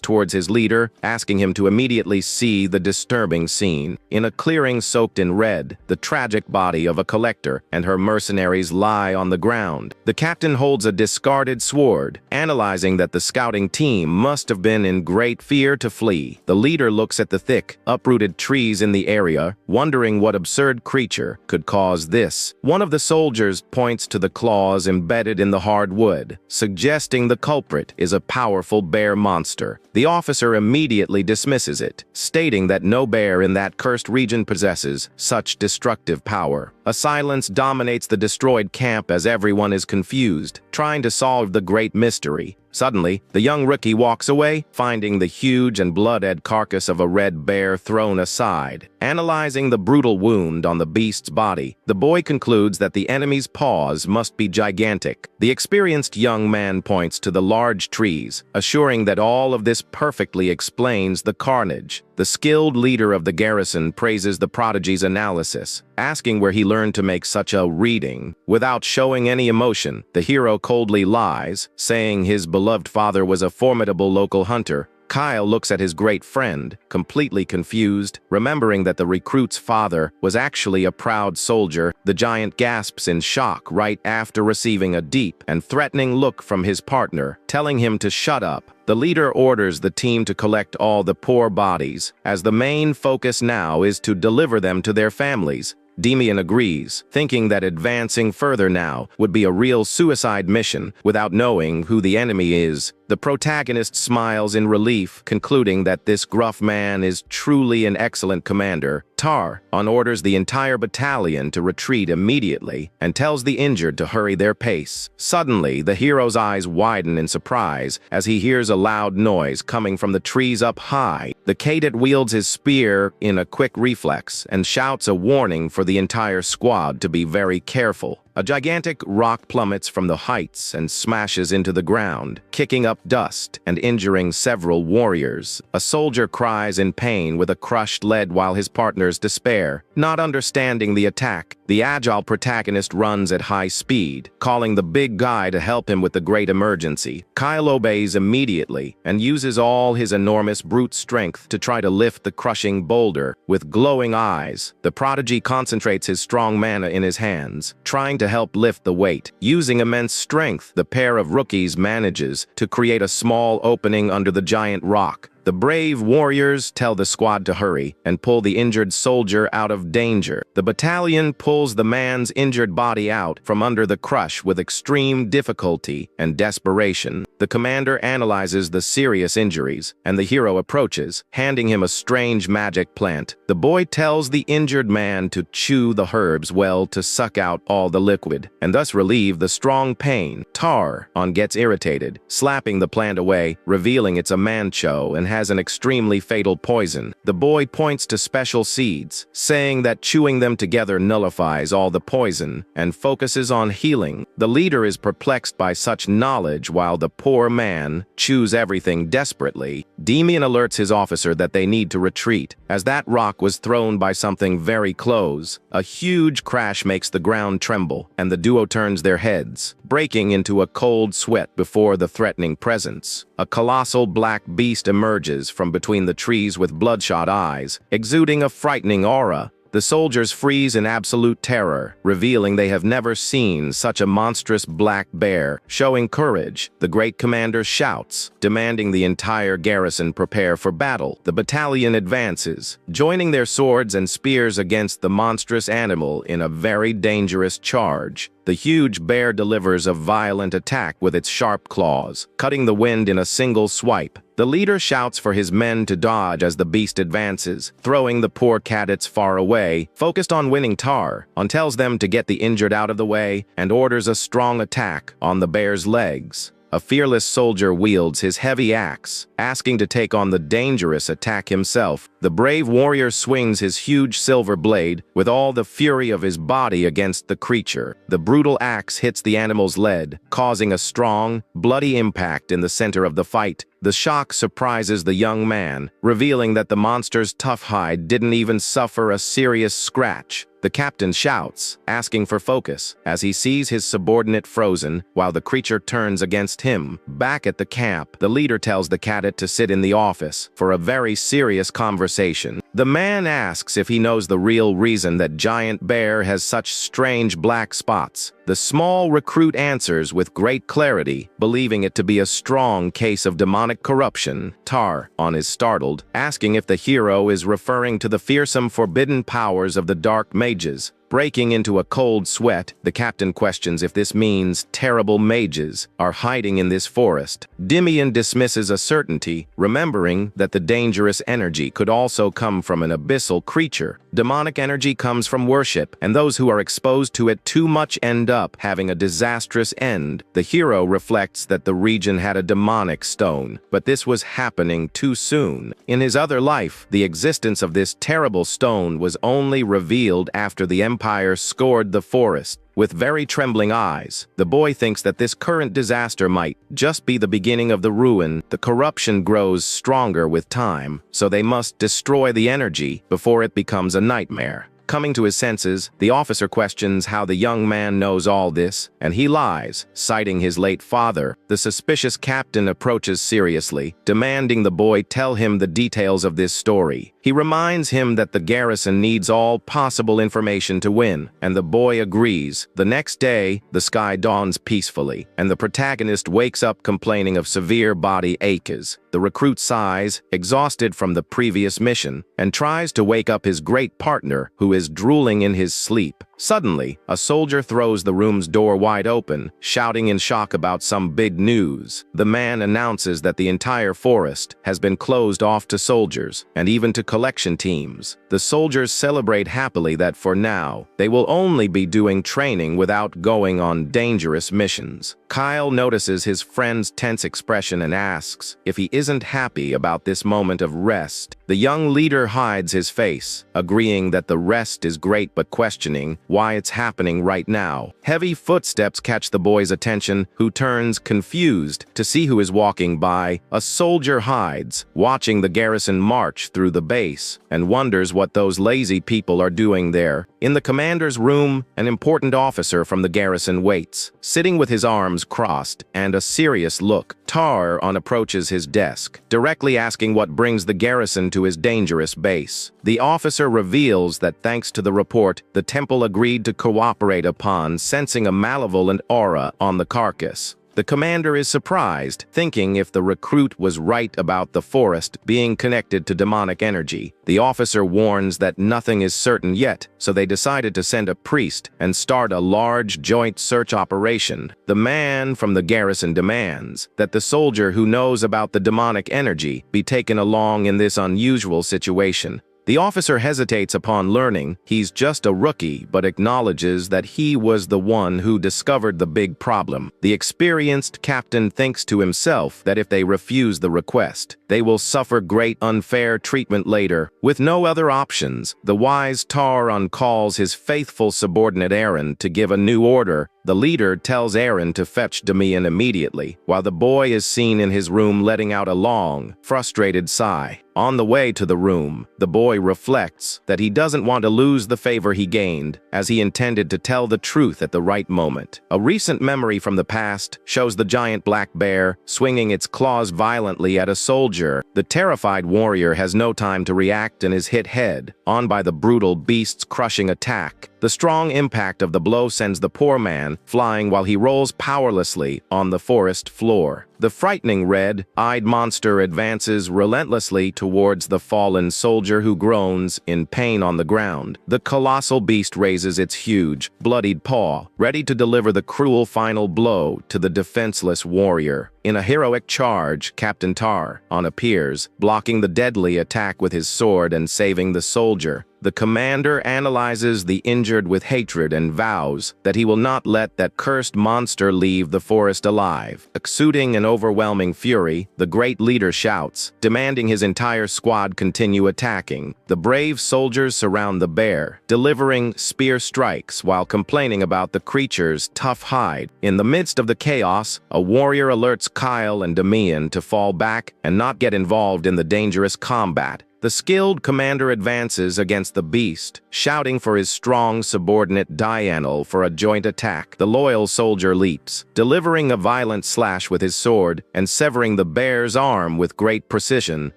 towards his leader, asking him to immediately see the disturbing scene. In a clearing soaked in red, the tragic body of a collector and her mercenaries lie on the ground. The captain holds a discarded sword, analyzing that the scouting team must have been in great fear to flee. The leader looks at the thick, uprooted trees in the area, wondering what absurd creature could cause this. One of the soldiers points to the claws embedded in the hard wood, suggesting the culprit is a powerful bear monster. The officer immediately dismisses it, stating that no bear in that cursed region possesses such destructive power. A silence dominates the destroyed camp as everyone is confused, trying to solve the great mystery. Suddenly, the young rookie walks away, finding the huge and blood-red carcass of a red bear thrown aside. Analyzing the brutal wound on the beast's body, the boy concludes that the enemy's paws must be gigantic. The experienced young man points to the large trees, assuring that all of this perfectly explains the carnage. The skilled leader of the garrison praises the prodigy's analysis, asking where he learned to make such a reading. Without showing any emotion, the hero coldly lies, saying his beloved father was a formidable local hunter. Kyle looks at his great friend, completely confused, remembering that the recruit's father was actually a proud soldier. The giant gasps in shock right after receiving a deep and threatening look from his partner, telling him to shut up. The leader orders the team to collect all the poor bodies, as the main focus now is to deliver them to their families. Demian agrees, thinking that advancing further now would be a real suicide mission without knowing who the enemy is. The protagonist smiles in relief, concluding that this gruff man is truly an excellent commander. Tar orders the entire battalion to retreat immediately and tells the injured to hurry their pace. Suddenly, the hero's eyes widen in surprise as he hears a loud noise coming from the trees up high. The cadet wields his spear in a quick reflex and shouts a warning for the entire squad to be very careful. A gigantic rock plummets from the heights and smashes into the ground, kicking up dust and injuring several warriors. A soldier cries in pain with a crushed leg while his partners despair. Not understanding the attack, the agile protagonist runs at high speed, calling the big guy to help him with the great emergency. Kyle obeys immediately and uses all his enormous brute strength to try to lift the crushing boulder. With glowing eyes, the prodigy concentrates his strong mana in his hands, trying to help lift the weight. Using immense strength, the pair of rookies manages to create a small opening under the giant rock. The brave warriors tell the squad to hurry and pull the injured soldier out of danger. The battalion pulls the man's injured body out from under the crush with extreme difficulty and desperation. The commander analyzes the serious injuries, and the hero approaches, handing him a strange magic plant. The boy tells the injured man to chew the herbs well to suck out all the liquid, and thus relieve the strong pain. Tar gets irritated, slapping the plant away, revealing it's a mancho and has an extremely fatal poison. The boy points to special seeds, saying that chewing them together nullifies all the poison and focuses on healing. The leader is perplexed by such knowledge while the poor man chews everything desperately. Demian alerts his officer that they need to retreat, as that rock was thrown by something very close. A huge crash makes the ground tremble, and the duo turns their heads, breaking into a cold sweat before the threatening presence. A colossal black beast emerges from between the trees with bloodshot eyes, exuding a frightening aura. The soldiers freeze in absolute terror, revealing they have never seen such a monstrous black bear. Showing courage, the great commander shouts, demanding the entire garrison prepare for battle. The battalion advances, joining their swords and spears against the monstrous animal in a very dangerous charge. The huge bear delivers a violent attack with its sharp claws, cutting the wind in a single swipe. The leader shouts for his men to dodge as the beast advances, throwing the poor cadets far away. Focused on winning, Tar tells them to get the injured out of the way and orders a strong attack on the bear's legs. A fearless soldier wields his heavy axe, asking to take on the dangerous attack himself. The brave warrior swings his huge silver blade with all the fury of his body against the creature. The brutal axe hits the animal's lead, causing a strong, bloody impact in the center of the fight. The shock surprises the young man, revealing that the monster's tough hide didn't even suffer a serious scratch. The captain shouts, asking for focus, as he sees his subordinate frozen while the creature turns against him. Back at the camp, the leader tells the cadet to sit in the office for a very serious conversation. The man asks if he knows the real reason that Giant Bear has such strange black spots. The small recruit answers with great clarity, believing it to be a strong case of demonic corruption. Tar is startled, asking if the hero is referring to the fearsome forbidden powers of the dark mages. Breaking into a cold sweat, the captain questions if this means terrible mages are hiding in this forest. Dimian dismisses a certainty, remembering that the dangerous energy could also come from an abyssal creature. Demonic energy comes from worship, and those who are exposed to it too much end up having a disastrous end. The hero reflects that the region had a demonic stone, but this was happening too soon. In his other life, the existence of this terrible stone was only revealed after the Empire scored the forest. With very trembling eyes, the boy thinks that this current disaster might just be the beginning of the ruin. The corruption grows stronger with time, so they must destroy the energy before it becomes a nightmare. Coming to his senses, the officer questions how the young man knows all this, and he lies, citing his late father. The suspicious captain approaches seriously, demanding the boy tell him the details of this story. He reminds him that the garrison needs all possible information to win, and the boy agrees. The next day, the sky dawns peacefully, and the protagonist wakes up complaining of severe body aches. The recruit sighs, exhausted from the previous mission, and tries to wake up his great partner, who is drooling in his sleep. Suddenly, a soldier throws the room's door wide open, shouting in shock about some big news. The man announces that the entire forest has been closed off to soldiers, and even to collection teams. The soldiers celebrate happily that for now, they will only be doing training without going on dangerous missions. Kyle notices his friend's tense expression and asks if he isn't happy about this moment of rest. The young leader hides his face, agreeing that the rest is great but questioning why it's happening right now. Heavy footsteps catch the boy's attention, who turns confused to see who is walking by. A soldier hides, watching the garrison march through the base, and wonders what those lazy people are doing there. In the commander's room, an important officer from the garrison waits, sitting with his arms crossed and a serious look. Tar approaches his desk, directly asking what brings the garrison to his dangerous base. The officer reveals that thanks to the report the temple agreed to cooperate upon, sensing a malevolent aura on the carcass. The commander is surprised, thinking if the recruit was right about the forest being connected to demonic energy. The officer warns that nothing is certain yet, so they decided to send a priest and start a large joint search operation. The man from the garrison demands that the soldier who knows about the demonic energy be taken along in this unusual situation. The officer hesitates upon learning he's just a rookie, but acknowledges that he was the one who discovered the big problem. The experienced captain thinks to himself that if they refuse the request, they will suffer great unfair treatment later. With no other options, the wise Tar calls his faithful subordinate Aaron to give a new order, The leader tells Aaron to fetch Damian immediately, while the boy is seen in his room letting out a long, frustrated sigh. On the way to the room, the boy reflects that he doesn't want to lose the favor he gained, as he intended to tell the truth at the right moment. A recent memory from the past shows the giant black bear swinging its claws violently at a soldier. The terrified warrior has no time to react and is hit head-on by the brutal beast's crushing attack. The strong impact of the blow sends the poor man flying while he rolls powerlessly on the forest floor. The frightening red-eyed monster advances relentlessly towards the fallen soldier who groans in pain on the ground. The colossal beast raises its huge, bloodied paw, ready to deliver the cruel final blow to the defenseless warrior. In a heroic charge, Captain Tar appears, blocking the deadly attack with his sword and saving the soldier. The commander analyzes the injured with hatred and vows that he will not let that cursed monster leave the forest alive. Exuding an overwhelming fury, the great leader shouts, demanding his entire squad continue attacking. The brave soldiers surround the bear, delivering spear strikes while complaining about the creature's tough hide. In the midst of the chaos, a warrior alerts Kyle and Damian to fall back and not get involved in the dangerous combat. The skilled commander advances against the beast, shouting for his strong subordinate Dianel for a joint attack. The loyal soldier leaps, delivering a violent slash with his sword and severing the bear's arm with great precision.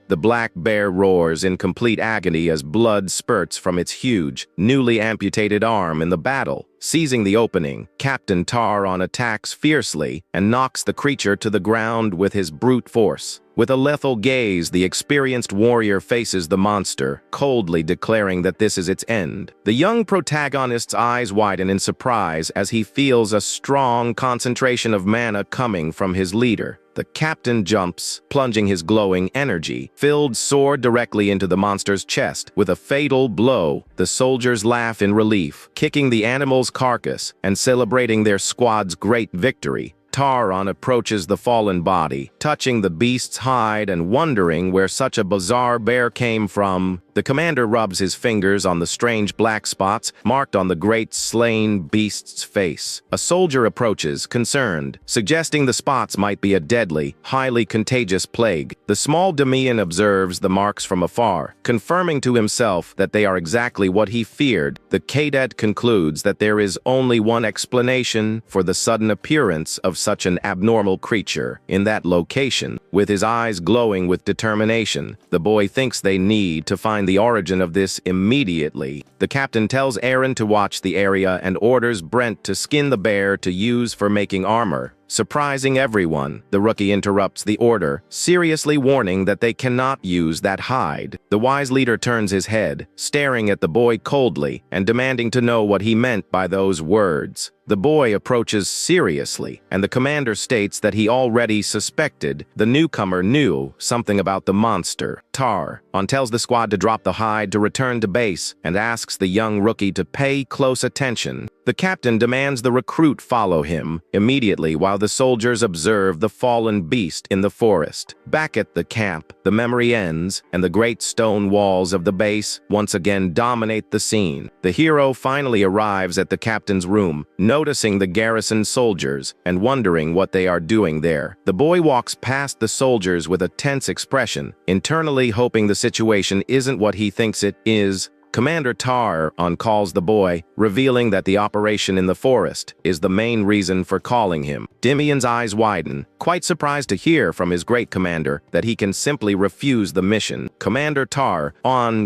The black bear roars in complete agony as blood spurts from its huge, newly amputated arm in the battle. Seizing the opening, Captain Tar attacks fiercely and knocks the creature to the ground with his brute force. With a lethal gaze, the experienced warrior faces the monster, coldly declaring that this is its end. The young protagonist's eyes widen in surprise as he feels a strong concentration of mana coming from his leader. The captain jumps, plunging his glowing energy-filled sword directly into the monster's chest. With a fatal blow, the soldiers laugh in relief, kicking the animal's carcass and celebrating their squad's great victory. Taron approaches the fallen body, touching the beast's hide and wondering where such a bizarre bear came from. The commander rubs his fingers on the strange black spots marked on the great slain beast's face. A soldier approaches, concerned, suggesting the spots might be a deadly, highly contagious plague. The small Damian observes the marks from afar, confirming to himself that they are exactly what he feared. The cadet concludes that there is only one explanation for the sudden appearance of such an abnormal creature in that location. With his eyes glowing with determination, the boy thinks they need to find the origin of this immediately. The captain tells Aaron to watch the area and orders Brent to skin the bear to use for making armor. Surprising everyone, the rookie interrupts the order, seriously warning that they cannot use that hide. The wise leader turns his head, staring at the boy coldly and demanding to know what he meant by those words. The boy approaches seriously, and the commander states that he already suspected the newcomer knew something about the monster. Tar tells the squad to drop the hide to return to base and asks the young rookie to pay close attention. The captain demands the recruit follow him immediately while the soldiers observe the fallen beast in the forest. Back at the camp, the memory ends, and the great stone walls of the base once again dominate the scene. The hero finally arrives at the captain's room, noticing the garrison soldiers and wondering what they are doing there. The boy walks past the soldiers with a tense expression, internally hoping the situation isn't what he thinks it is. Commander Tar calls the boy, revealing that the operation in the forest is the main reason for calling him. Damian's eyes widen, quite surprised to hear from his great commander that he can simply refuse the mission. Commander Tar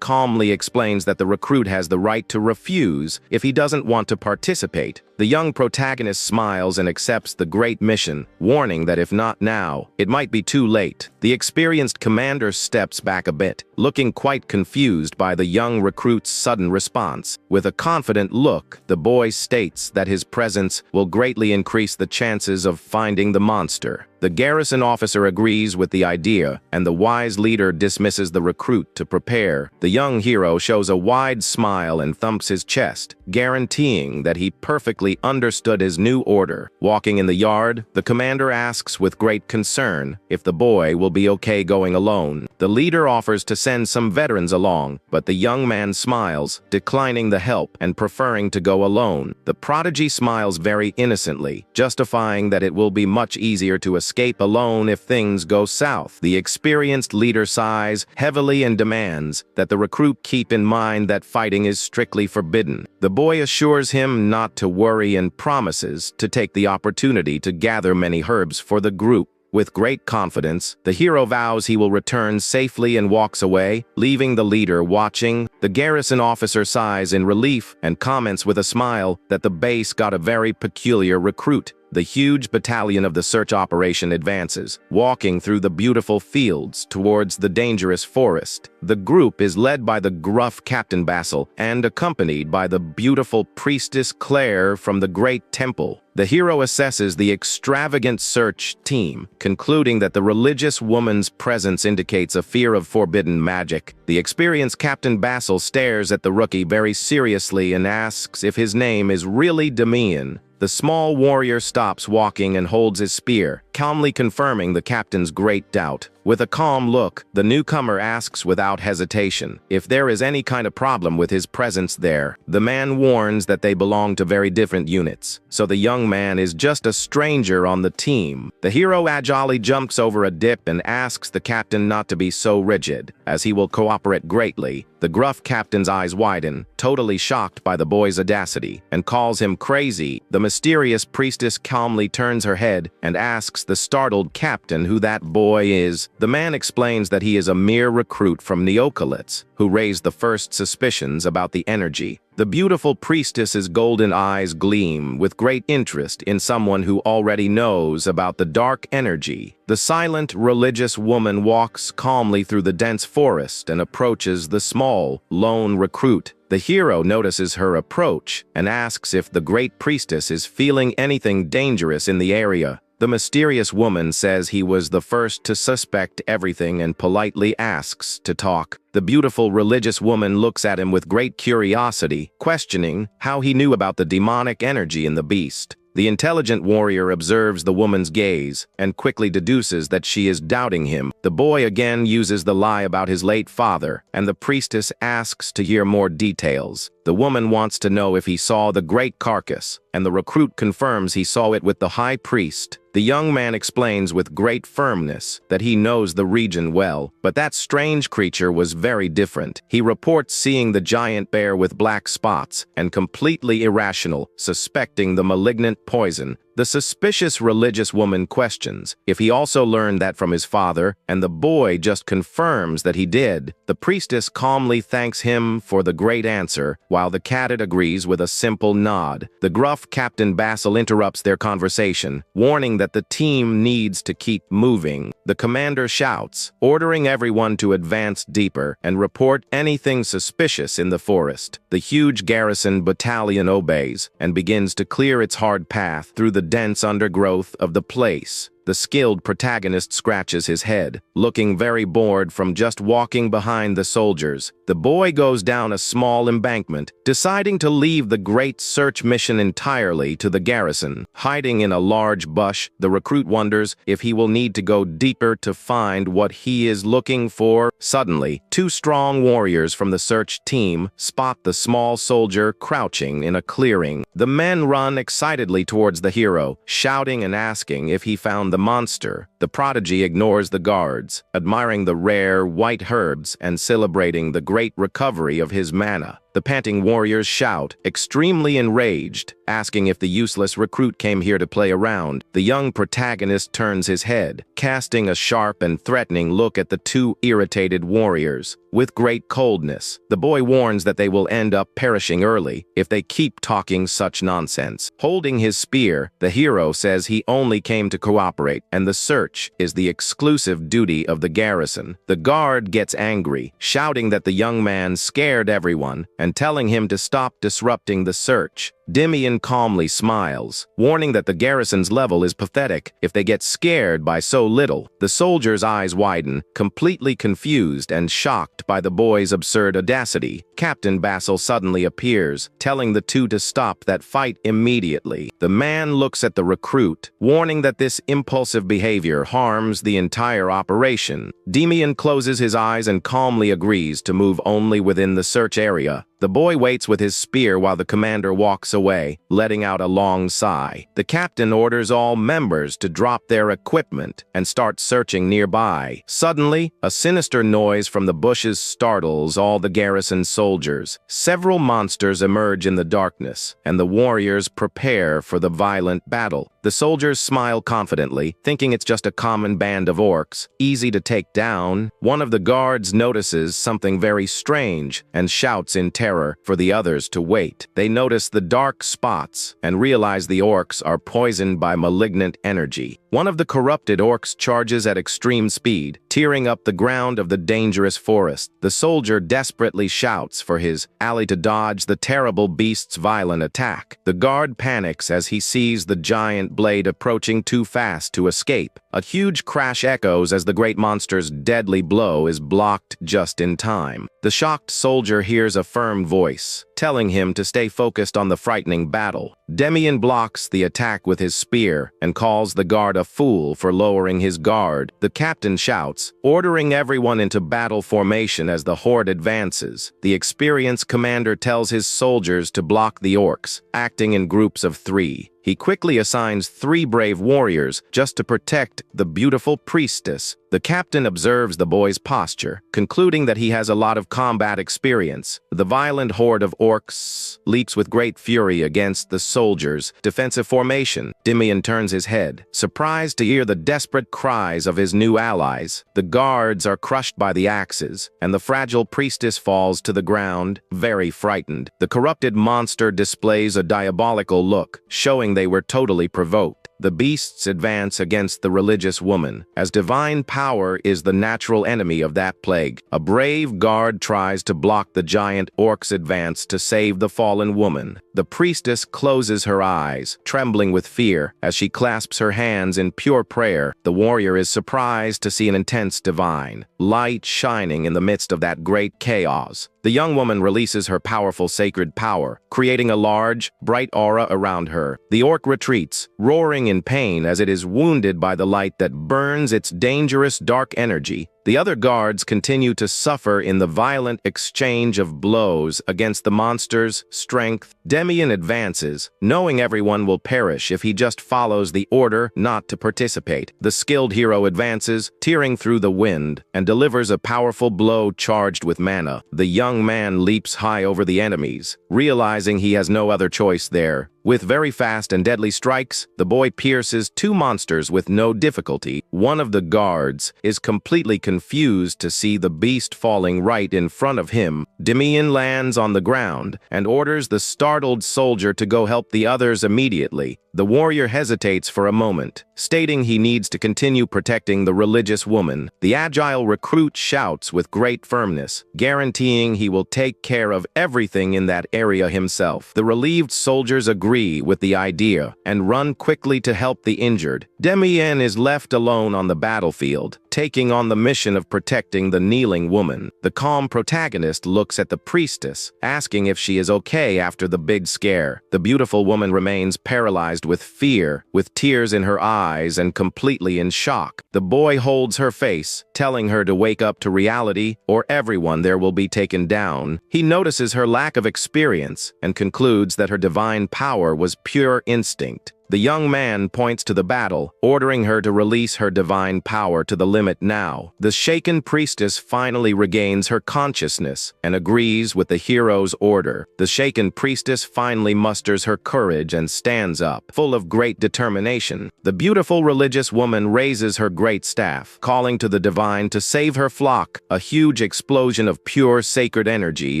calmly explains that the recruit has the right to refuse if he doesn't want to participate. The young protagonist smiles and accepts the great mission, warning that if not now, it might be too late. The experienced commander steps back a bit, looking quite confused by the young recruit's sudden response. With a confident look, the boy states that his presence will greatly increase the chances of finding the monster. The garrison officer agrees with the idea, and the wise leader dismisses the recruit to prepare. The young hero shows a wide smile and thumps his chest, guaranteeing that he perfectly understood his new order. Walking in the yard, the commander asks with great concern if the boy will be okay going alone. The leader offers to send some veterans along, but the young man smiles, declining the help and preferring to go alone. The prodigy smiles very innocently, justifying that it will be much easier to escape alone if things go south. The experienced leader sighs heavily and demands that the recruit keep in mind that fighting is strictly forbidden. The boy assures him not to worry and promises to take the opportunity to gather many herbs for the group. With great confidence, the hero vows he will return safely and walks away, leaving the leader watching. The garrison officer sighs in relief and comments with a smile that the base got a very peculiar recruit. The huge battalion of the search operation advances, walking through the beautiful fields towards the dangerous forest. The group is led by the gruff Captain Basil and accompanied by the beautiful priestess Claire from the great temple. The hero assesses the extravagant search team, concluding that the religious woman's presence indicates a fear of forbidden magic. The experienced Captain Basil stares at the rookie very seriously and asks if his name is really Damian. The small warrior stops walking and holds his spear, calmly confirming the captain's great doubt. With a calm look, the newcomer asks without hesitation if there is any kind of problem with his presence there. The man warns that they belong to very different units, so the young man is just a stranger on the team. The hero agilely jumps over a dip and asks the captain not to be so rigid, as he will cooperate greatly. The gruff captain's eyes widen, totally shocked by the boy's audacity, and calls him crazy. The mysterious priestess calmly turns her head and asks the startled captain who that boy is. The man explains that he is a mere recruit from Neocolits, who raised the first suspicions about the energy. The beautiful priestess's golden eyes gleam with great interest in someone who already knows about the dark energy. The silent, religious woman walks calmly through the dense forest and approaches the small, lone recruit. The hero notices her approach and asks if the great priestess is feeling anything dangerous in the area. The mysterious woman says he was the first to suspect everything and politely asks to talk. The beautiful religious woman looks at him with great curiosity, questioning how he knew about the demonic energy in the beast. The intelligent warrior observes the woman's gaze and quickly deduces that she is doubting him. The boy again uses the lie about his late father, and the priestess asks to hear more details. The woman wants to know if he saw the great carcass, and the recruit confirms he saw it with the high priest. The young man explains with great firmness that he knows the region well, but that strange creature was very different. He reports seeing the giant bear with black spots and completely irrational, suspecting the malignant poison. The suspicious religious woman questions if he also learned that from his father, and the boy just confirms that he did. The priestess calmly thanks him for the great answer, while the cadet agrees with a simple nod. The gruff Captain Basil interrupts their conversation, warning that the team needs to keep moving. The commander shouts, ordering everyone to advance deeper and report anything suspicious in the forest. The huge garrison battalion obeys and begins to clear its hard path through the dense undergrowth of the place. The skilled protagonist scratches his head, looking very bored from just walking behind the soldiers. The boy goes down a small embankment, deciding to leave the great search mission entirely to the garrison. Hiding in a large bush, the recruit wonders if he will need to go deeper to find what he is looking for. Suddenly, two strong warriors from the search team spot the small soldier crouching in a clearing. The men run excitedly towards the hero, shouting and asking if he found the monster. The prodigy ignores the guards, admiring the rare white herbs and celebrating the great recovery of his mana. The panting warriors shout, extremely enraged, asking if the useless recruit came here to play around. The young protagonist turns his head, casting a sharp and threatening look at the two irritated warriors. With great coldness, the boy warns that they will end up perishing early if they keep talking such nonsense. Holding his spear, the hero says he only came to cooperate, and the search is the exclusive duty of the garrison. The guard gets angry, shouting that the young man scared everyone and telling him to stop disrupting the search. Demian calmly smiles, warning that the garrison's level is pathetic if they get scared by so little. The soldier's eyes widen, completely confused and shocked by the boy's absurd audacity. Captain Basil suddenly appears, telling the two to stop that fight immediately. The man looks at the recruit, warning that this impulsive behavior harms the entire operation. Demian closes his eyes and calmly agrees to move only within the search area. The boy waits with his spear while the commander walks away, letting out a long sigh. The captain orders all members to drop their equipment and start searching nearby. Suddenly, a sinister noise from the bushes startles all the garrison soldiers. Several monsters emerge in the darkness, and the warriors prepare for the violent battle. The soldiers smile confidently, thinking it's just a common band of orcs, easy to take down. One of the guards notices something very strange and shouts in terror for the others to wait. They notice the dark spots and realize the orcs are poisoned by malignant energy. One of the corrupted orcs charges at extreme speed, tearing up the ground of the dangerous forest. The soldier desperately shouts for his ally to dodge the terrible beast's violent attack. The guard panics as he sees the giant blade approaching too fast to escape. A huge crash echoes as the great monster's deadly blow is blocked just in time. The shocked soldier hears a firm voice, telling him to stay focused on the frightening battle. Demian blocks the attack with his spear and calls the guard a fool for lowering his guard. The captain shouts, ordering everyone into battle formation as the horde advances. The experienced commander tells his soldiers to block the orcs, acting in groups of 3. He quickly assigns 3 brave warriors just to protect the beautiful priestess. The captain observes the boy's posture, concluding that he has a lot of combat experience. The violent horde of orcs leaps with great fury against the soldiers' defensive formation. Demian turns his head, surprised to hear the desperate cries of his new allies. The guards are crushed by the axes, and the fragile priestess falls to the ground, very frightened. The corrupted monster displays a diabolical look, showing they were totally provoked. The beasts advance against the religious woman, as divine power is the natural enemy of that plague. A brave guard tries to block the giant orc's advance to save the fallen woman. The priestess closes her eyes, trembling with fear, as she clasps her hands in pure prayer. The warrior is surprised to see an intense divine light shining in the midst of that great chaos. The young woman releases her powerful sacred power, creating a large, bright aura around her. The orc retreats, roaring in pain as it is wounded by the light that burns its dangerous dark energy. The other guards continue to suffer in the violent exchange of blows against the monster's strength. Demian advances, knowing everyone will perish if he just follows the order not to participate. The skilled hero advances, tearing through the wind, and delivers a powerful blow charged with mana. The young man leaps high over the enemies, realizing he has no other choice there. With very fast and deadly strikes, the boy pierces 2 monsters with no difficulty. One of the guards is completely confused to see the beast falling right in front of him. Demian lands on the ground and orders the startled soldier to go help the others immediately. The warrior hesitates for a moment, stating he needs to continue protecting the religious woman. The agile recruit shouts with great firmness, guaranteeing he will take care of everything in that area himself. The relieved soldiers agree with the idea and run quickly to help the injured. Demian is left alone on the battlefield, taking on the mission of protecting the kneeling woman. The calm protagonist looks at the priestess, asking if she is okay after the big scare. The beautiful woman remains paralyzed with fear, with tears in her eyes and completely in shock. The boy holds her face, telling her to wake up to reality or everyone there will be taken down. He notices her lack of experience and concludes that her divine power was pure instinct. The young man points to the battle, ordering her to release her divine power to the limit now. The shaken priestess finally regains her consciousness and agrees with the hero's order. The shaken priestess finally musters her courage and stands up, full of great determination. The beautiful religious woman raises her great staff, calling to the divine to save her flock. A huge explosion of pure sacred energy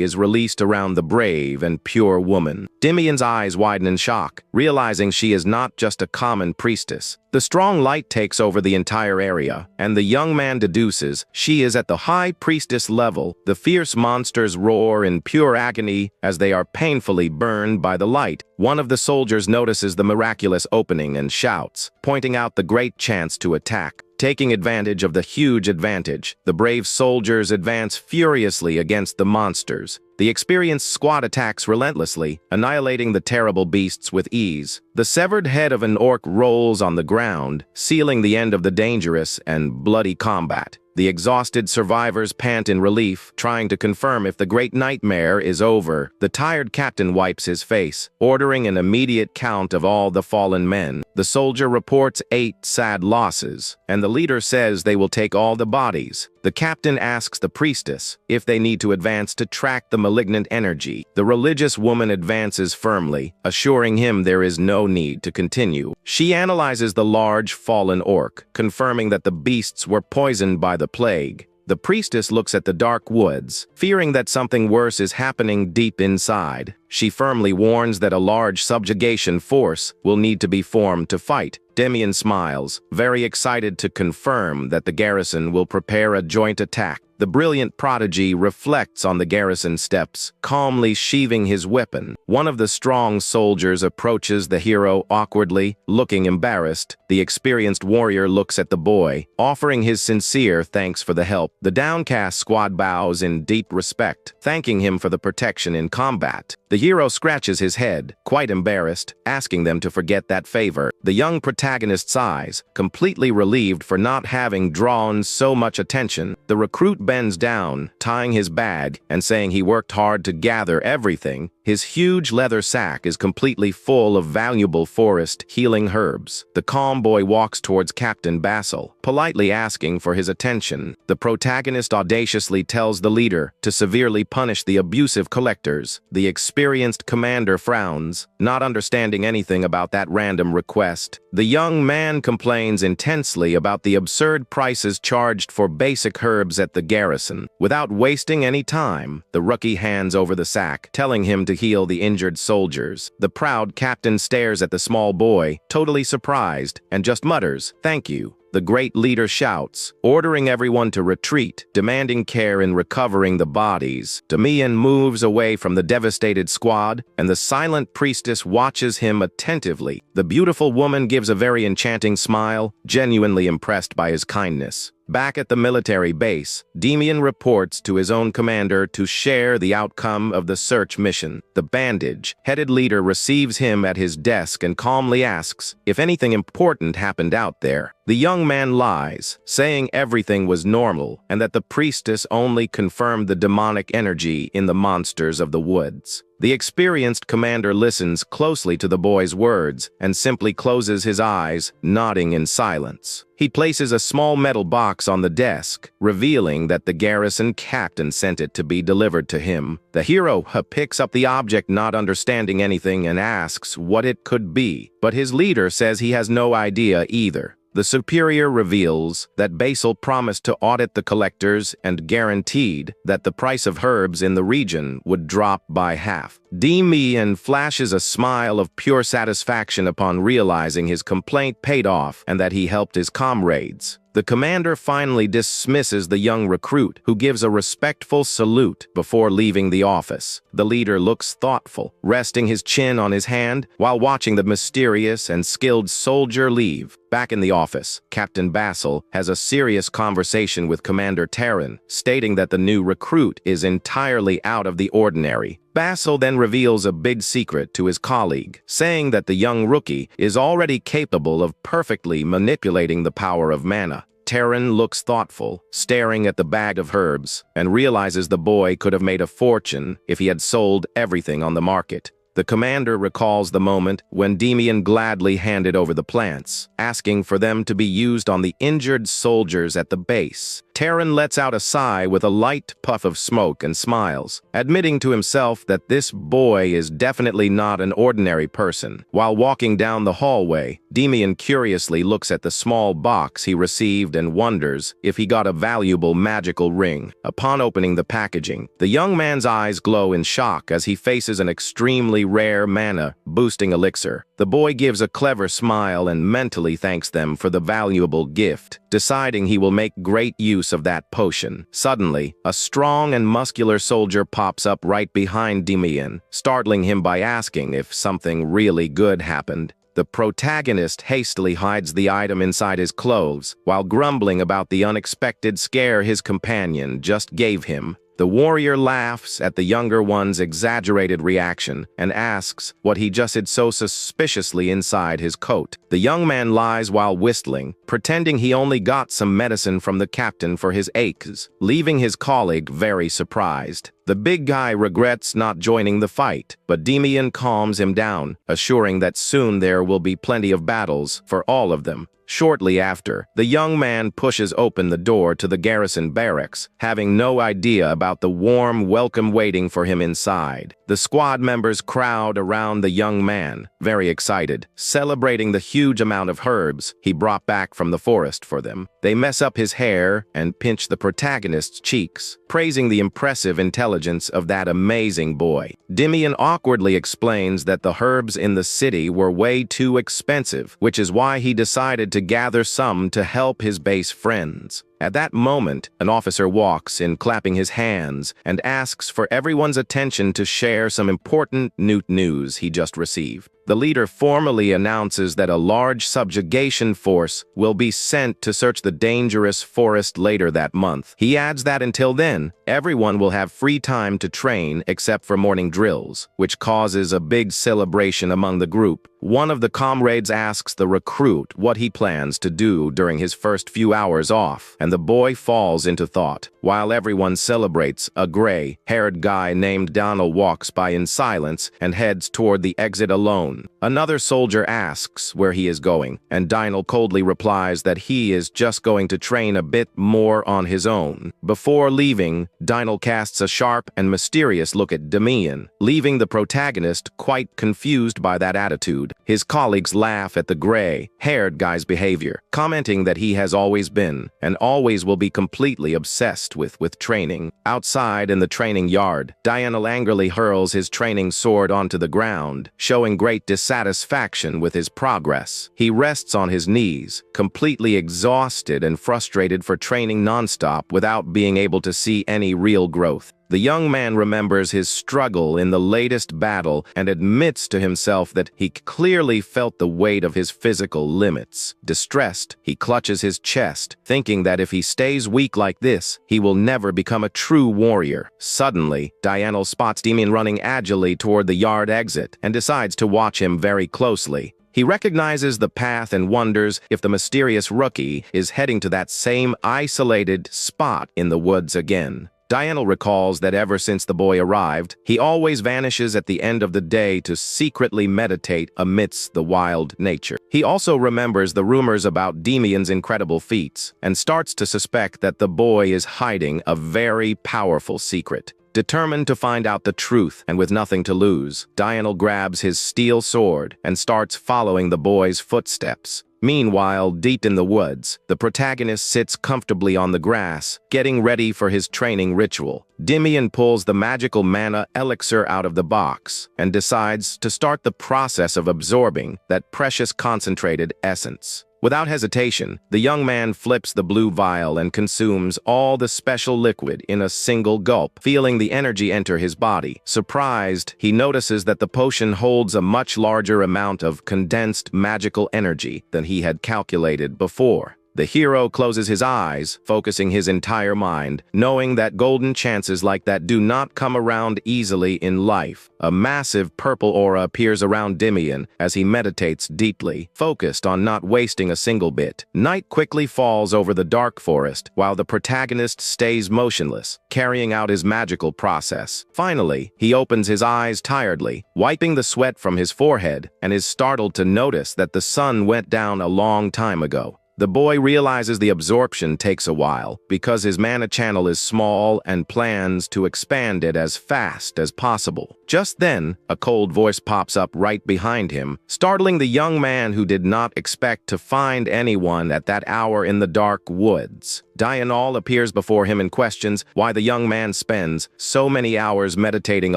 is released around the brave and pure woman. Demian's eyes widen in shock, realizing she is not not just a common priestess. The strong light takes over the entire area, and the young man deduces she is at the high priestess level. The fierce monsters roar in pure agony as they are painfully burned by the light. One of the soldiers notices the miraculous opening and shouts, pointing out the great chance to attack. Taking advantage of the huge advantage, the brave soldiers advance furiously against the monsters. The experienced squad attacks relentlessly, annihilating the terrible beasts with ease. The severed head of an orc rolls on the ground, sealing the end of the dangerous and bloody combat. The exhausted survivors pant in relief, trying to confirm if the great nightmare is over. The tired captain wipes his face, ordering an immediate count of all the fallen men. The soldier reports 8 sad losses, and the leader says they will take all the bodies. The captain asks the priestess if they need to advance to track the malignant energy. The religious woman advances firmly, assuring him there is no need to continue. She analyzes the large fallen orc, confirming that the beasts were poisoned by the plague. The priestess looks at the dark woods, fearing that something worse is happening deep inside. She firmly warns that a large subjugation force will need to be formed to fight. Demian smiles, very excited to confirm that the garrison will prepare a joint attack. The brilliant prodigy reflects on the garrison steps, calmly sheathing his weapon. One of the strong soldiers approaches the hero awkwardly, looking embarrassed. The experienced warrior looks at the boy, offering his sincere thanks for the help. The downcast squad bows in deep respect, thanking him for the protection in combat. The hero scratches his head, quite embarrassed, asking them to forget that favor. The young protagonist sighs, completely relieved for not having drawn so much attention. The recruit bends down, tying his bag, and saying he worked hard to gather everything. His huge leather sack is completely full of valuable forest healing herbs. The calm boy walks towards Captain Basil, politely asking for his attention. The protagonist audaciously tells the leader to severely punish the abusive collectors. The experienced commander frowns, not understanding anything about that random request. The young man complains intensely about the absurd prices charged for basic herbs at the garrison. Without wasting any time, the rookie hands over the sack, telling him to heal the injured soldiers. The proud captain stares at the small boy, totally surprised, and just mutters, "Thank you." The great leader shouts, ordering everyone to retreat, demanding care in recovering the bodies. Demian moves away from the devastated squad, and the silent priestess watches him attentively. The beautiful woman gives a very enchanting smile, genuinely impressed by his kindness. Back at the military base, Demian reports to his own commander to share the outcome of the search mission. The bandage-headed leader receives him at his desk and calmly asks if anything important happened out there. The young man lies, saying everything was normal and that the priestess only confirmed the demonic energy in the monsters of the woods. The experienced commander listens closely to the boy's words and simply closes his eyes, nodding in silence. He places a small metal box on the desk, revealing that the garrison captain sent it to be delivered to him. The hero picks up the object, not understanding anything, and asks what it could be, but his leader says he has no idea either. The superior reveals that Basil promised to audit the collectors and guaranteed that the price of herbs in the region would drop by half. Demian flashes a smile of pure satisfaction upon realizing his complaint paid off and that he helped his comrades. The commander finally dismisses the young recruit, who gives a respectful salute before leaving the office. The leader looks thoughtful, resting his chin on his hand while watching the mysterious and skilled soldier leave. Back in the office, Captain Basil has a serious conversation with Commander Terran, stating that the new recruit is entirely out of the ordinary. Basil then reveals a big secret to his colleague, saying that the young rookie is already capable of perfectly manipulating the power of mana. Terran looks thoughtful, staring at the bag of herbs, and realizes the boy could have made a fortune if he had sold everything on the market. The commander recalls the moment when Demian gladly handed over the plants, asking for them to be used on the injured soldiers at the base. Taran lets out a sigh with a light puff of smoke and smiles, admitting to himself that this boy is definitely not an ordinary person. While walking down the hallway, Demian curiously looks at the small box he received and wonders if he got a valuable magical ring. Upon opening the packaging, the young man's eyes glow in shock as he faces an extremely rare mana-boosting elixir. The boy gives a clever smile and mentally thanks them for the valuable gift, deciding he will make great use of that potion. Suddenly, a strong and muscular soldier pops up right behind Demian, startling him by asking if something really good happened. The protagonist hastily hides the item inside his clothes, while grumbling about the unexpected scare his companion just gave him. The warrior laughs at the younger one's exaggerated reaction and asks what he just hid so suspiciously inside his coat. The young man lies while whistling, pretending he only got some medicine from the captain for his aches, leaving his colleague very surprised. The big guy regrets not joining the fight, but Demian calms him down, assuring that soon there will be plenty of battles for all of them. Shortly after, the young man pushes open the door to the garrison barracks, having no idea about the warm welcome waiting for him inside. The squad members crowd around the young man, very excited, celebrating the huge amount of herbs he brought back from the forest for them. They mess up his hair and pinch the protagonist's cheeks, praising the impressive intelligence of that amazing boy. Demian awkwardly explains that the herbs in the city were way too expensive, which is why he decided to gather some to help his base friends. At that moment, an officer walks in, clapping his hands, and asks for everyone's attention to share some important news he just received. The leader formally announces that a large subjugation force will be sent to search the dangerous forest later that month. He adds that until then, everyone will have free time to train except for morning drills, which causes a big celebration among the group. One of the comrades asks the recruit what he plans to do during his first few hours off, and the boy falls into thought. While everyone celebrates, a gray-haired guy named Donald walks by in silence and heads toward the exit alone. Another soldier asks where he is going, and Donald coldly replies that he is just going to train a bit more on his own. Before leaving, Donald casts a sharp and mysterious look at Demian, leaving the protagonist quite confused by that attitude. His colleagues laugh at the gray-haired guy's behavior, commenting that he has always been, and always will be, completely obsessed with training. Outside in the training yard, Donald angrily hurls his training sword onto the ground, showing great dissatisfaction with his progress. He rests on his knees, completely exhausted and frustrated for training nonstop without being able to see any real growth. The young man remembers his struggle in the latest battle and admits to himself that he clearly felt the weight of his physical limits. Distressed, he clutches his chest, thinking that if he stays weak like this, he will never become a true warrior. Suddenly, Donald spots Demian running agilely toward the yard exit and decides to watch him very closely. He recognizes the path and wonders if the mysterious rookie is heading to that same isolated spot in the woods again. Donald recalls that ever since the boy arrived, he always vanishes at the end of the day to secretly meditate amidst the wild nature. He also remembers the rumors about Demian's incredible feats and starts to suspect that the boy is hiding a very powerful secret. Determined to find out the truth and with nothing to lose, Donald grabs his steel sword and starts following the boy's footsteps. Meanwhile, deep in the woods, the protagonist sits comfortably on the grass, getting ready for his training ritual. Demian pulls the magical mana elixir out of the box and decides to start the process of absorbing that precious concentrated essence. Without hesitation, the young man flips the blue vial and consumes all the special liquid in a single gulp, feeling the energy enter his body. Surprised, he notices that the potion holds a much larger amount of condensed magical energy than he had calculated before. The hero closes his eyes, focusing his entire mind, knowing that golden chances like that do not come around easily in life. A massive purple aura appears around Demian as he meditates deeply, focused on not wasting a single bit. Night quickly falls over the dark forest, while the protagonist stays motionless, carrying out his magical process. Finally, he opens his eyes tiredly, wiping the sweat from his forehead, and is startled to notice that the sun went down a long time ago. The boy realizes the absorption takes a while because his mana channel is small and plans to expand it as fast as possible. Just then, a cold voice pops up right behind him, startling the young man who did not expect to find anyone at that hour in the dark woods. Dianol appears before him and questions why the young man spends so many hours meditating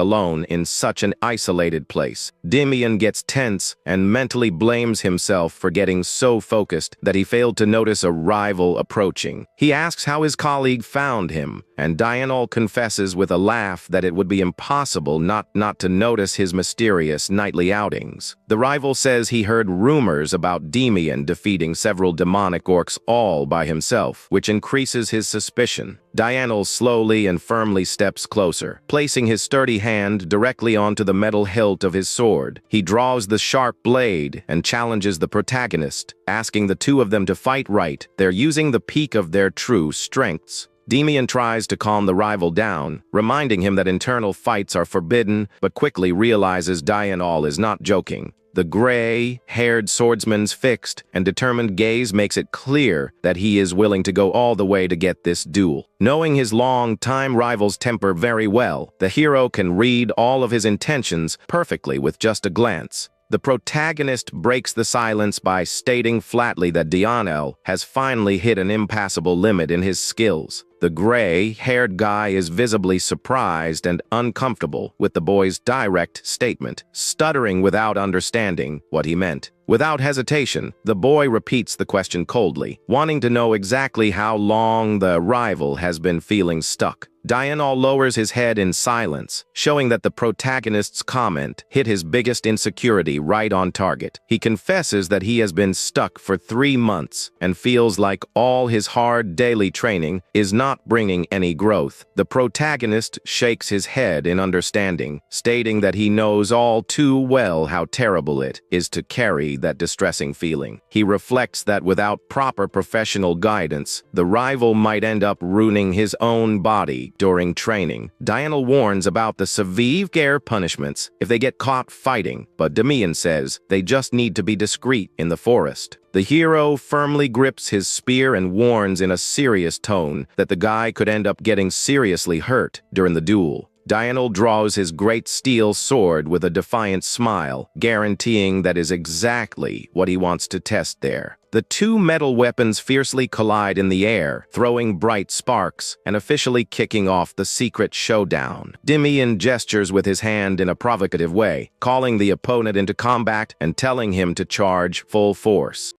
alone in such an isolated place. Dimian gets tense and mentally blames himself for getting so focused that he failed to notice a rival approaching. He asks how his colleague found him, and Dianol confesses with a laugh that it would be impossible not to notice his mysterious nightly outings. The rival says he heard rumors about Dimian defeating several demonic orcs all by himself, which increases his suspicion. Dianol slowly and firmly steps closer, placing his sturdy hand directly onto the metal hilt of his sword. He draws the sharp blade and challenges the protagonist, asking the two of them to fight right. They're using the peak of their true strengths. Dimian tries to calm the rival down, reminding him that internal fights are forbidden, but quickly realizes Dianol is not joking. The gray-haired swordsman's fixed and determined gaze makes it clear that he is willing to go all the way to get this duel. Knowing his long-time rival's temper very well, the hero can read all of his intentions perfectly with just a glance. The protagonist breaks the silence by stating flatly that Dianol has finally hit an impassable limit in his skills. The gray-haired guy is visibly surprised and uncomfortable with the boy's direct statement, stuttering without understanding what he meant. Without hesitation, the boy repeats the question coldly, wanting to know exactly how long the rival has been feeling stuck. Dianol lowers his head in silence, showing that the protagonist's comment hit his biggest insecurity right on target. He confesses that he has been stuck for 3 months and feels like all his hard daily training is not bringing any growth. The protagonist shakes his head in understanding, stating that he knows all too well how terrible it is to carry that distressing feeling. He reflects that without proper professional guidance, the rival might end up ruining his own body during training. Dianol warns about the severe punishments if they get caught fighting, but Dimian says they just need to be discreet in the forest. The hero firmly grips his spear and warns in a serious tone that the guy could end up getting seriously hurt during the duel. Dianol draws his great steel sword with a defiant smile, guaranteeing that is exactly what he wants to test there. The two metal weapons fiercely collide in the air, throwing bright sparks and officially kicking off the secret showdown. Dimian gestures with his hand in a provocative way, calling the opponent into combat and telling him to charge full force.